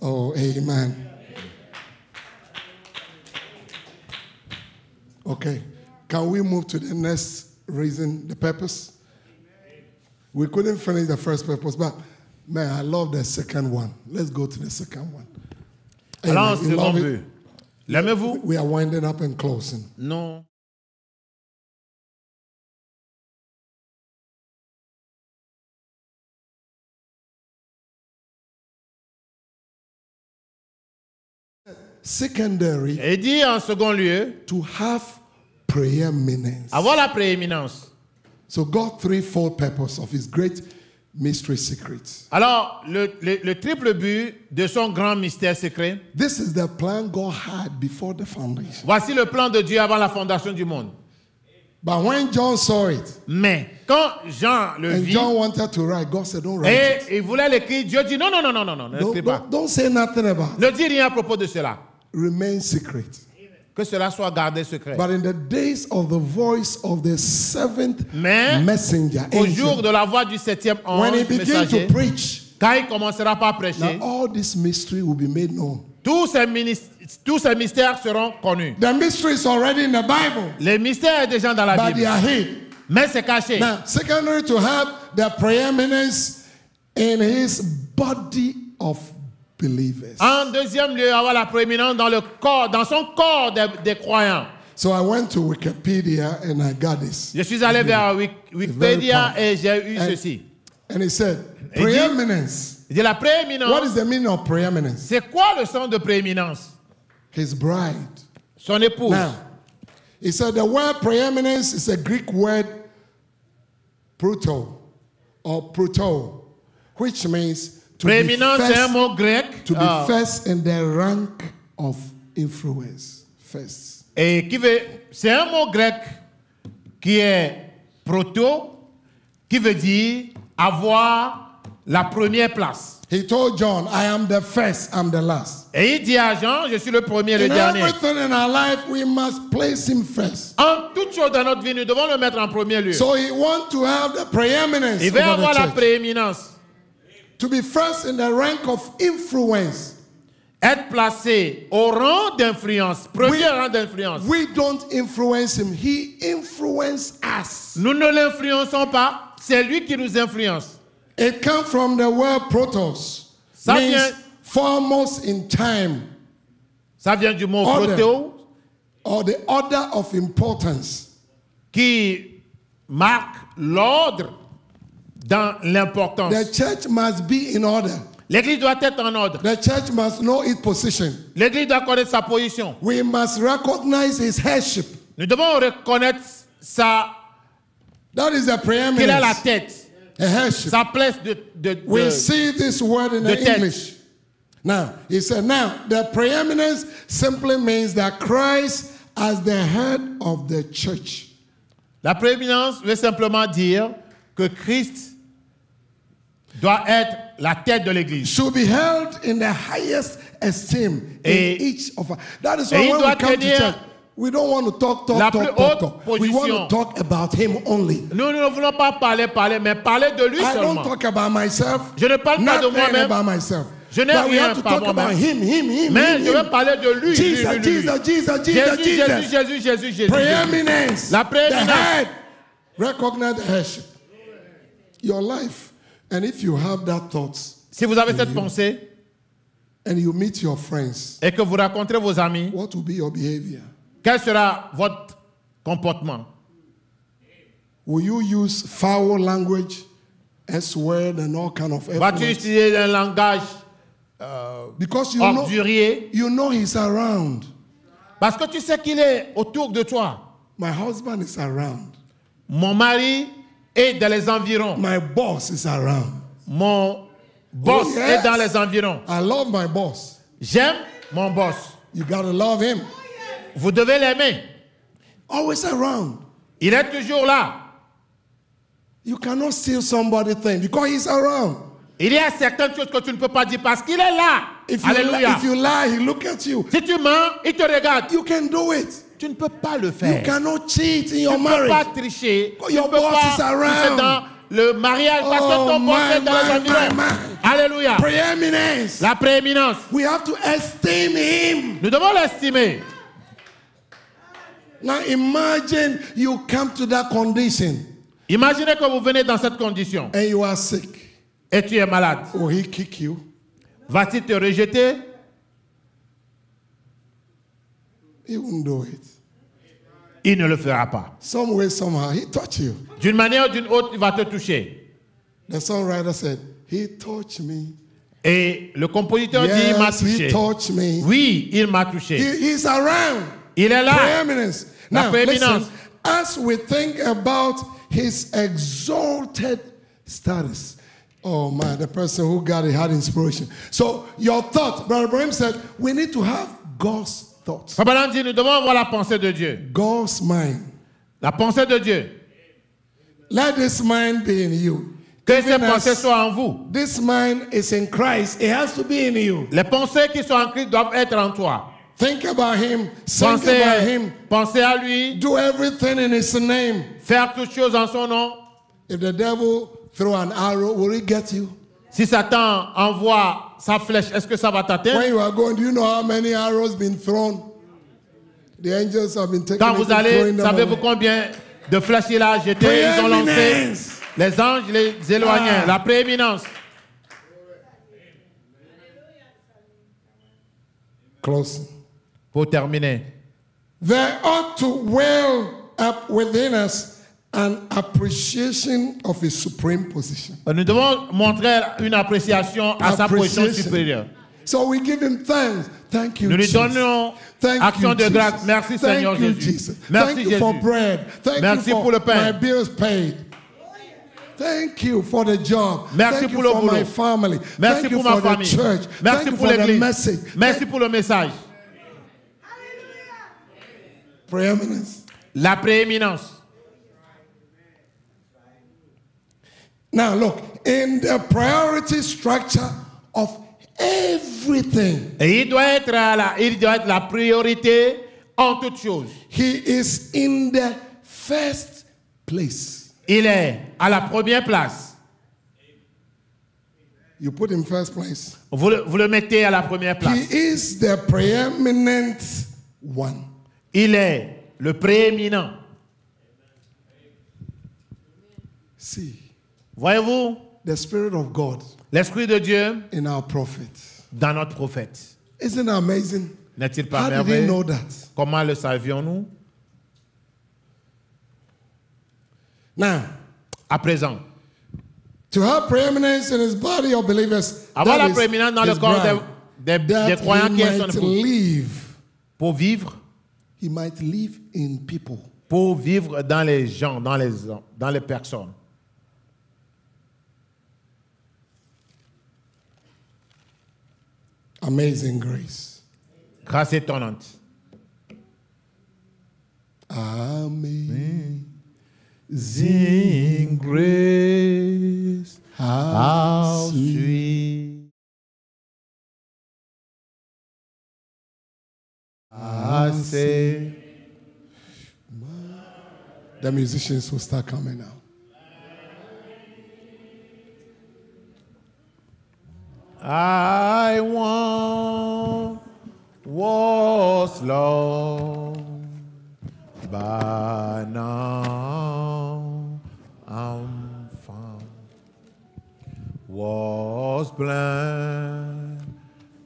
[SPEAKER 2] Oh, amen. Okay. Can we move to the next reason, the purpose? We couldn't finish the first purpose, but man, I love the second one. Let's go to the second one.
[SPEAKER 1] Alors,
[SPEAKER 2] Amen. You love
[SPEAKER 1] second
[SPEAKER 2] it?
[SPEAKER 1] but. L'aimez-vous?
[SPEAKER 2] We are winding up and closing.
[SPEAKER 1] Non.
[SPEAKER 2] Secondary,
[SPEAKER 1] Et dit en second lieu,
[SPEAKER 2] to have prayer meanings.
[SPEAKER 1] avoir la prééminence.
[SPEAKER 2] So God threefold purpose of his great mystery secrets.
[SPEAKER 1] Alors, le triple but de son grand mystère secret.
[SPEAKER 2] This is the plan God had before the foundation.
[SPEAKER 1] Voici le plan de Dieu avant la fondation du monde.
[SPEAKER 2] But when John saw it,
[SPEAKER 1] Mais quand Jean le
[SPEAKER 2] and
[SPEAKER 1] vit,
[SPEAKER 2] John wanted to write, God said, don't write
[SPEAKER 1] et
[SPEAKER 2] it.
[SPEAKER 1] il voulait l'écrire, Dieu dit non, ne l'écris pas.
[SPEAKER 2] Don't say nothing about it.
[SPEAKER 1] Ne dis rien à propos de cela.
[SPEAKER 2] Remain secret.
[SPEAKER 1] Que cela soit gardé secret.
[SPEAKER 2] But in the days of the voice of the seventh
[SPEAKER 1] Mais
[SPEAKER 2] messenger,
[SPEAKER 1] au
[SPEAKER 2] angel,
[SPEAKER 1] jour de la voix du septième
[SPEAKER 2] when he
[SPEAKER 1] ange
[SPEAKER 2] began
[SPEAKER 1] messager,
[SPEAKER 2] to preach,
[SPEAKER 1] quand il commencera par prêcher,
[SPEAKER 2] now all this mystery will be made known.
[SPEAKER 1] tous ces mystères seront connus.
[SPEAKER 2] The mystery is already in the Bible,
[SPEAKER 1] Les mystères des gens dans la
[SPEAKER 2] but they
[SPEAKER 1] Bible,
[SPEAKER 2] are hid.
[SPEAKER 1] mais c'est caché.
[SPEAKER 2] Now, secondary to have the preeminence in his body of believers.
[SPEAKER 1] En deuxième lieu, avoir la prééminence dans le corps, dans son corps des croyants.
[SPEAKER 2] So I went to Wikipedia and I got this.
[SPEAKER 1] Je suis allé vers Wikipédia et j'ai eu ceci.
[SPEAKER 2] And it said,
[SPEAKER 1] Et dit-
[SPEAKER 2] preeminence.
[SPEAKER 1] Il dit la
[SPEAKER 2] What
[SPEAKER 1] prééminence.
[SPEAKER 2] is the meaning of preeminence?
[SPEAKER 1] C'est quoi le sens de prééminence?
[SPEAKER 2] His bride.
[SPEAKER 1] Son épouse.
[SPEAKER 2] Now, he said the word preeminence is a Greek word proto or proto, which means to be
[SPEAKER 1] Prééminence, c'est un
[SPEAKER 2] first,
[SPEAKER 1] mot grec.
[SPEAKER 2] to be first in the rank of influence. First.
[SPEAKER 1] Et c'est un mot grec qui est proto, qui veut dire avoir la première place.
[SPEAKER 2] He told John, I am the first, I'm the last.
[SPEAKER 1] Et il dit à Jean, je suis le premier et le
[SPEAKER 2] In
[SPEAKER 1] dernier.
[SPEAKER 2] everything in our life, we must place him first.
[SPEAKER 1] En toute chose dans notre vie, nous devons le mettre en premier lieu.
[SPEAKER 2] So he wants to have the preeminence
[SPEAKER 1] Il veut
[SPEAKER 2] over
[SPEAKER 1] avoir
[SPEAKER 2] the
[SPEAKER 1] la
[SPEAKER 2] church.
[SPEAKER 1] prééminence.
[SPEAKER 2] To be first in the rank of influence.
[SPEAKER 1] Être placé au rang d'influence, premier rang d'influence.
[SPEAKER 2] We don't influence him. He influences us.
[SPEAKER 1] Nous ne l'influençons pas, c'est lui qui nous influence.
[SPEAKER 2] It comes from the word protos.
[SPEAKER 1] Ça
[SPEAKER 2] Means
[SPEAKER 1] vient-
[SPEAKER 2] foremost in time
[SPEAKER 1] Ça vient du mot
[SPEAKER 2] Order.
[SPEAKER 1] proto,
[SPEAKER 2] or the order of importance.
[SPEAKER 1] qui marque l'ordre dans l'importance.
[SPEAKER 2] The church must be in order.
[SPEAKER 1] L'église doit être en ordre.
[SPEAKER 2] The church must know its position.
[SPEAKER 1] L'église doit connaître sa position.
[SPEAKER 2] We must recognize his headship.
[SPEAKER 1] Nous devons reconnaître
[SPEAKER 2] That is the
[SPEAKER 1] qu'il a la
[SPEAKER 2] preeminence.
[SPEAKER 1] tête,
[SPEAKER 2] A headship.
[SPEAKER 1] sa place
[SPEAKER 2] We see this word in
[SPEAKER 1] de
[SPEAKER 2] the
[SPEAKER 1] tête.
[SPEAKER 2] English. Now, he said, now, the preeminence simply means that Christ as the head of the church.
[SPEAKER 1] La prééminence veut simplement dire que Christ doit être la tête de l'église.
[SPEAKER 2] Should be held in the highest esteem
[SPEAKER 1] Et-
[SPEAKER 2] in each of us. That is
[SPEAKER 1] et
[SPEAKER 2] why
[SPEAKER 1] il
[SPEAKER 2] when
[SPEAKER 1] doit
[SPEAKER 2] we come to
[SPEAKER 1] tenir
[SPEAKER 2] church, we don't want to talk.
[SPEAKER 1] la plus haute
[SPEAKER 2] We want
[SPEAKER 1] position.
[SPEAKER 2] to talk about him only.
[SPEAKER 1] Nous ne voulons pas parler, mais parler de lui
[SPEAKER 2] I don't
[SPEAKER 1] seulement.
[SPEAKER 2] talk about myself.
[SPEAKER 1] Je ne parle pas de
[SPEAKER 2] Nothing
[SPEAKER 1] moi-même.
[SPEAKER 2] about myself.
[SPEAKER 1] Je n'ai
[SPEAKER 2] But we
[SPEAKER 1] rien
[SPEAKER 2] have to
[SPEAKER 1] par
[SPEAKER 2] talk about
[SPEAKER 1] moi-même.
[SPEAKER 2] him,
[SPEAKER 1] Mais je
[SPEAKER 2] him.
[SPEAKER 1] veux parler de lui.
[SPEAKER 2] Jesus,
[SPEAKER 1] lui.
[SPEAKER 2] Jesus.
[SPEAKER 1] Jésus.
[SPEAKER 2] Preeminence.
[SPEAKER 1] La
[SPEAKER 2] The
[SPEAKER 1] prééminence.
[SPEAKER 2] head. Recognize the headship. Your life. And if you have that thought
[SPEAKER 1] Si vous avez cette pensée
[SPEAKER 2] and you meet your friends,
[SPEAKER 1] et que vous rencontrez vos amis,
[SPEAKER 2] what will be your behavior?
[SPEAKER 1] quel sera votre comportement?
[SPEAKER 2] Will you use foul language, S-word, and all kind of
[SPEAKER 1] Vas-tu
[SPEAKER 2] F-words?
[SPEAKER 1] utiliser un langage
[SPEAKER 2] Because
[SPEAKER 1] ordurier?
[SPEAKER 2] you know he's around.
[SPEAKER 1] Parce que tu sais qu'il est autour de toi.
[SPEAKER 2] My husband is around.
[SPEAKER 1] Mon mari est dans les environs.
[SPEAKER 2] My boss is around.
[SPEAKER 1] Mon boss
[SPEAKER 2] Oh, yes.
[SPEAKER 1] est dans les environs.
[SPEAKER 2] I love my boss.
[SPEAKER 1] J'aime mon boss.
[SPEAKER 2] You got to love him.
[SPEAKER 1] Vous devez l'aimer.
[SPEAKER 2] Always around.
[SPEAKER 1] Il est toujours là.
[SPEAKER 2] You cannot steal somebody's thing because he's around.
[SPEAKER 1] Il y a certaines choses que tu ne peux pas dire parce qu'il est là. Alléluia.
[SPEAKER 2] If you lie, he look at you.
[SPEAKER 1] Si tu mens, il te regarde.
[SPEAKER 2] You can do it.
[SPEAKER 1] Tu ne peux pas le
[SPEAKER 2] You
[SPEAKER 1] faire.
[SPEAKER 2] cannot cheat in
[SPEAKER 1] Tu
[SPEAKER 2] your
[SPEAKER 1] ne peux pas
[SPEAKER 2] marriage.
[SPEAKER 1] tricher. Tu
[SPEAKER 2] Your
[SPEAKER 1] ne peux
[SPEAKER 2] boss
[SPEAKER 1] pas
[SPEAKER 2] is around.
[SPEAKER 1] tricher dans le mariage parce que ton boss est dans les environs. Alléluia.
[SPEAKER 2] Preeminence.
[SPEAKER 1] La prééminence.
[SPEAKER 2] We have to esteem him.
[SPEAKER 1] Nous devons l'estimer.
[SPEAKER 2] Now imagine you come to that condition
[SPEAKER 1] Imaginez que vous venez dans cette condition
[SPEAKER 2] and you are sick.
[SPEAKER 1] et tu es malade.
[SPEAKER 2] Will he kick you?
[SPEAKER 1] Va-t-il te rejeter?
[SPEAKER 2] He won't do it.
[SPEAKER 1] Il ne le fera pas.
[SPEAKER 2] Some way, somehow, he touched you.
[SPEAKER 1] D'une manière ou d'une autre, il va te toucher.
[SPEAKER 2] The songwriter said, he touched me.
[SPEAKER 1] Et le compositeur dit, il m'a
[SPEAKER 2] Yes, he
[SPEAKER 1] touché.
[SPEAKER 2] touched me.
[SPEAKER 1] Oui, il m'a touché.
[SPEAKER 2] He's around.
[SPEAKER 1] Il est là.
[SPEAKER 2] Preeminence.
[SPEAKER 1] La
[SPEAKER 2] Now,
[SPEAKER 1] prééminence.
[SPEAKER 2] listen, as we think about his exalted status, Oh man, the person who got it had inspiration. So your thought, Brother Ibrahim said, we need to have God's thoughts.
[SPEAKER 1] Frère Branham dit, nous devons avoir la pensée de Dieu.
[SPEAKER 2] God's mind.
[SPEAKER 1] La pensée de Dieu.
[SPEAKER 2] Let this mind be in you.
[SPEAKER 1] Que
[SPEAKER 2] Even
[SPEAKER 1] ces pensées
[SPEAKER 2] as
[SPEAKER 1] soient en vous.
[SPEAKER 2] this mind is in Christ, it has to be in you.
[SPEAKER 1] Les pensées qui sont en Christ doivent être en toi.
[SPEAKER 2] Think about him, think about him,
[SPEAKER 1] Pensez à lui,
[SPEAKER 2] do everything in his name.
[SPEAKER 1] faire toutes choses en son nom.
[SPEAKER 2] If the devil throw an arrow, will it get you?
[SPEAKER 1] Si Satan envoie sa flèche, est-ce que ça va
[SPEAKER 2] When
[SPEAKER 1] t'atteindre?
[SPEAKER 2] you are going, do you know how many arrows been thrown? The angels have been taking
[SPEAKER 1] Quand
[SPEAKER 2] it
[SPEAKER 1] vous
[SPEAKER 2] and
[SPEAKER 1] allez,
[SPEAKER 2] throwing them
[SPEAKER 1] savez-vous
[SPEAKER 2] away.
[SPEAKER 1] combien de flèches il a jeté, ils ont lancé?
[SPEAKER 2] Preeminence.
[SPEAKER 1] Les anges les éloignaient. La prééminence.
[SPEAKER 2] Close.
[SPEAKER 1] Pour terminer.
[SPEAKER 2] There ought to well up within us an appreciation of his supreme position.
[SPEAKER 1] Nous devons montrer une appréciation à sa position
[SPEAKER 2] Appreciation.
[SPEAKER 1] supérieure.
[SPEAKER 2] So we give him thanks. Thank you,
[SPEAKER 1] Nous lui
[SPEAKER 2] Jesus.
[SPEAKER 1] donnons
[SPEAKER 2] Thank
[SPEAKER 1] action
[SPEAKER 2] you,
[SPEAKER 1] de
[SPEAKER 2] Jesus.
[SPEAKER 1] grâce. Merci,
[SPEAKER 2] Thank
[SPEAKER 1] Seigneur
[SPEAKER 2] you,
[SPEAKER 1] Jésus.
[SPEAKER 2] Jesus.
[SPEAKER 1] Merci,
[SPEAKER 2] Thank you for
[SPEAKER 1] Jésus.
[SPEAKER 2] bread. Thank
[SPEAKER 1] Merci
[SPEAKER 2] you
[SPEAKER 1] pour
[SPEAKER 2] for
[SPEAKER 1] le pain.
[SPEAKER 2] my bills paid. Thank you for the job.
[SPEAKER 1] Merci
[SPEAKER 2] Thank you
[SPEAKER 1] pour le
[SPEAKER 2] for
[SPEAKER 1] boulot.
[SPEAKER 2] my family.
[SPEAKER 1] Merci
[SPEAKER 2] Thank you
[SPEAKER 1] pour ma
[SPEAKER 2] for the
[SPEAKER 1] famille.
[SPEAKER 2] church.
[SPEAKER 1] Merci
[SPEAKER 2] Thank you
[SPEAKER 1] pour
[SPEAKER 2] for the
[SPEAKER 1] l'église.
[SPEAKER 2] message.
[SPEAKER 1] Merci pour le message.
[SPEAKER 2] Preeminence.
[SPEAKER 1] La prééminence.
[SPEAKER 2] Now look, in the priority structure of everything,
[SPEAKER 1] Et il doit être la priorité en toutes choses.
[SPEAKER 2] he is in the first place.
[SPEAKER 1] Il est à la première place.
[SPEAKER 2] You put him first place.
[SPEAKER 1] Vous le mettez à la première place.
[SPEAKER 2] He is the preeminent one.
[SPEAKER 1] Il est le prééminent.
[SPEAKER 2] See,
[SPEAKER 1] Voyez-vous
[SPEAKER 2] the Spirit of God
[SPEAKER 1] l'Esprit de Dieu
[SPEAKER 2] in our prophet.
[SPEAKER 1] dans notre prophète.
[SPEAKER 2] Isn't that amazing?
[SPEAKER 1] N'est-il pas
[SPEAKER 2] How did he
[SPEAKER 1] merveilleux?
[SPEAKER 2] know that?
[SPEAKER 1] Comment le savions-nous?
[SPEAKER 2] Now,
[SPEAKER 1] À présent,
[SPEAKER 2] to have preeminence in his body of believers,
[SPEAKER 1] avoir
[SPEAKER 2] that
[SPEAKER 1] la
[SPEAKER 2] is
[SPEAKER 1] prééminence dans le
[SPEAKER 2] his
[SPEAKER 1] corps
[SPEAKER 2] bride,
[SPEAKER 1] des
[SPEAKER 2] that
[SPEAKER 1] croyants
[SPEAKER 2] he
[SPEAKER 1] qui est son
[SPEAKER 2] might
[SPEAKER 1] épouse.
[SPEAKER 2] live.
[SPEAKER 1] Pour vivre,
[SPEAKER 2] He might live in people.
[SPEAKER 1] pour vivre dans les gens, dans les personnes.
[SPEAKER 2] Amazing grace.
[SPEAKER 1] Grâce étonnante.
[SPEAKER 2] Amazing
[SPEAKER 1] Sing grace, how sweet. I say,
[SPEAKER 2] The musicians will start coming now.
[SPEAKER 1] I once was lost, but now I'm found. Was blind,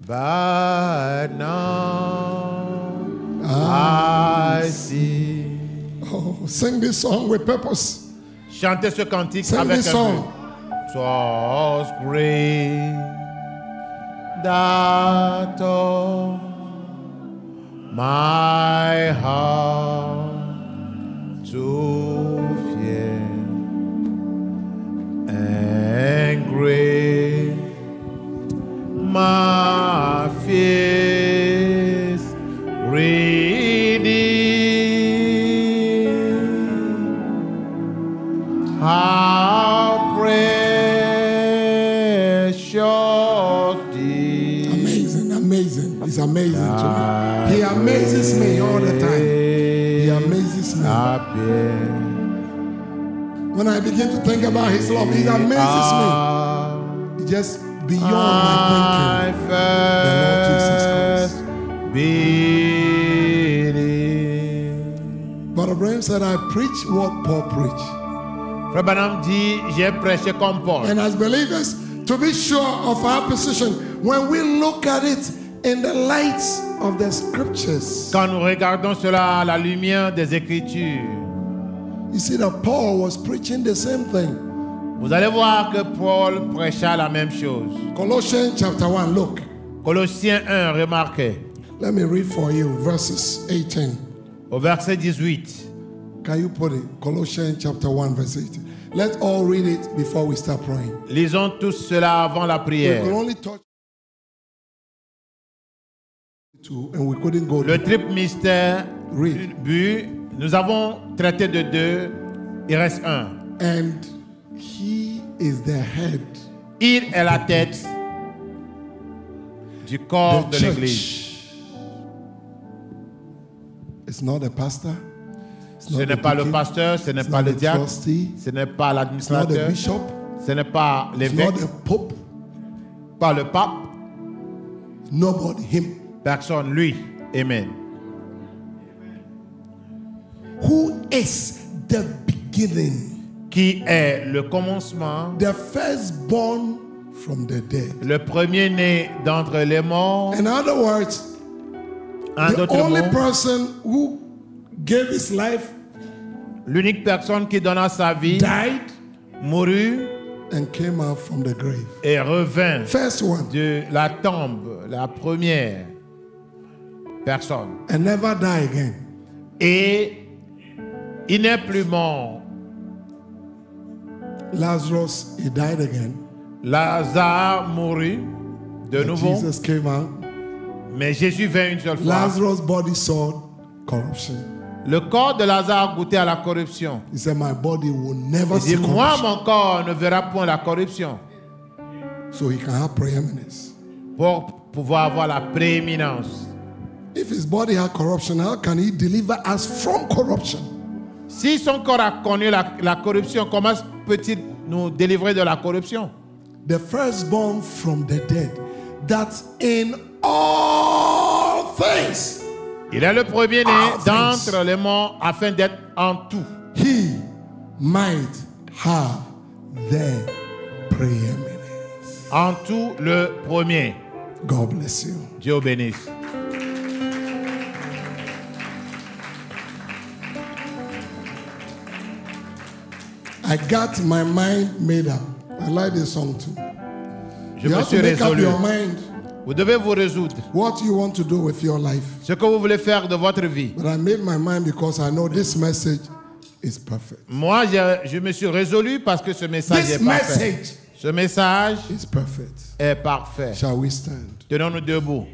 [SPEAKER 1] but now I see.
[SPEAKER 2] Oh, sing this song with purpose.
[SPEAKER 1] Chantez ce cantique
[SPEAKER 2] Sing
[SPEAKER 1] avec
[SPEAKER 2] this
[SPEAKER 1] un
[SPEAKER 2] song.
[SPEAKER 1] peu. 'Twas great that taught my heart to fear, and great my fears redeemed. How precious did
[SPEAKER 2] Amazing, amazing. He's amazing to me. He amazes me all the time. He amazes me.
[SPEAKER 1] appear.
[SPEAKER 2] When I begin to think about his love, he amazes me. It's just beyond my thinking. The Lord Jesus Christ. But Abraham said, I preach what Paul preached.
[SPEAKER 1] Frère Branham dit, j'ai prêché comme Paul.
[SPEAKER 2] And as believers, to be sure of our position, when we look at it in the light of the scriptures,
[SPEAKER 1] Quand nous regardons cela à la lumière des Écritures,
[SPEAKER 2] you see that Paul was preaching the same thing.
[SPEAKER 1] vous allez voir que Paul prêcha la même chose.
[SPEAKER 2] Colossians chapter 1, look.
[SPEAKER 1] Colossiens 1, remarquez,
[SPEAKER 2] Let me read for you verses 18.
[SPEAKER 1] au verset 18.
[SPEAKER 2] Can you put it? Colossians chapter 1, verse 18. Let's all read it before we start praying.
[SPEAKER 1] Lisons tous cela avant la
[SPEAKER 2] We
[SPEAKER 1] prière.
[SPEAKER 2] could only touch two, and we couldn't go.
[SPEAKER 1] Le triple mystère
[SPEAKER 2] Read.
[SPEAKER 1] but nous avons traité de 2, il reste 1.
[SPEAKER 2] And he is the head,
[SPEAKER 1] Il est la tête du corps
[SPEAKER 2] the
[SPEAKER 1] de l'Église.
[SPEAKER 2] church. It's not the pastor. It's
[SPEAKER 1] Ce
[SPEAKER 2] not
[SPEAKER 1] n'est
[SPEAKER 2] the
[SPEAKER 1] pas le
[SPEAKER 2] deacon,
[SPEAKER 1] pasteur, ce n'est
[SPEAKER 2] it's
[SPEAKER 1] pas
[SPEAKER 2] not
[SPEAKER 1] le
[SPEAKER 2] the
[SPEAKER 1] diacre,
[SPEAKER 2] trustee,
[SPEAKER 1] ce n'est pas
[SPEAKER 2] it's not the
[SPEAKER 1] l'administrateur,
[SPEAKER 2] bishop,
[SPEAKER 1] ce n'est pas
[SPEAKER 2] it's not
[SPEAKER 1] l'évêque,
[SPEAKER 2] the pope.
[SPEAKER 1] pas le pape,
[SPEAKER 2] Nobody, him.
[SPEAKER 1] personne, lui. Amen.
[SPEAKER 2] Who is the beginning,
[SPEAKER 1] Qui est le commencement,
[SPEAKER 2] the firstborn from the dead.
[SPEAKER 1] le premier-né d'entre les morts.
[SPEAKER 2] In other words,
[SPEAKER 1] En
[SPEAKER 2] the
[SPEAKER 1] d'autres
[SPEAKER 2] only
[SPEAKER 1] mots,
[SPEAKER 2] person who gave his life,
[SPEAKER 1] l'unique personne qui donna sa vie,
[SPEAKER 2] died,
[SPEAKER 1] mourut
[SPEAKER 2] and came out from the grave.
[SPEAKER 1] et revint
[SPEAKER 2] First one,
[SPEAKER 1] de la tombe, la première personne.
[SPEAKER 2] and never die again.
[SPEAKER 1] Et il n'est plus mort.
[SPEAKER 2] Lazarus, he died again.
[SPEAKER 1] Lazare mourut de
[SPEAKER 2] And
[SPEAKER 1] nouveau,
[SPEAKER 2] Jesus came out.
[SPEAKER 1] mais Jésus vint une seule fois.
[SPEAKER 2] Lazarus' body saw corruption.
[SPEAKER 1] Le corps de Lazare goûtait à la corruption.
[SPEAKER 2] He said, my body will never
[SPEAKER 1] Il
[SPEAKER 2] see
[SPEAKER 1] dit, moi,
[SPEAKER 2] corruption.
[SPEAKER 1] mon corps ne verra point la corruption,
[SPEAKER 2] So he can have preeminence.
[SPEAKER 1] pour pouvoir avoir la prééminence.
[SPEAKER 2] If his body had corruption, how can he deliver us from corruption?
[SPEAKER 1] Si son corps a connu la corruption, comment peut-il nous délivrer de la corruption?
[SPEAKER 2] The firstborn from the dead, that in all things
[SPEAKER 1] Il est le premier-né
[SPEAKER 2] All
[SPEAKER 1] d'entre les morts afin d'être en tout.
[SPEAKER 2] he might have the preeminence.
[SPEAKER 1] En tout, le premier.
[SPEAKER 2] God bless you.
[SPEAKER 1] Dieu vous bénisse.
[SPEAKER 2] I got my mind made up. I like this song too.
[SPEAKER 1] Je
[SPEAKER 2] You
[SPEAKER 1] me
[SPEAKER 2] have
[SPEAKER 1] suis
[SPEAKER 2] to make up
[SPEAKER 1] résolu.
[SPEAKER 2] your mind
[SPEAKER 1] Vous devez vous résoudre.
[SPEAKER 2] what you want to do with your life.
[SPEAKER 1] Ce que vous voulez faire de votre vie.
[SPEAKER 2] But I made my mind because I know this message is perfect.
[SPEAKER 1] Moi, je me suis résolu parce que ce message
[SPEAKER 2] This
[SPEAKER 1] est parfait.
[SPEAKER 2] message
[SPEAKER 1] Ce message
[SPEAKER 2] is perfect.
[SPEAKER 1] est parfait.
[SPEAKER 2] Shall we stand?
[SPEAKER 1] Tenons-nous debout.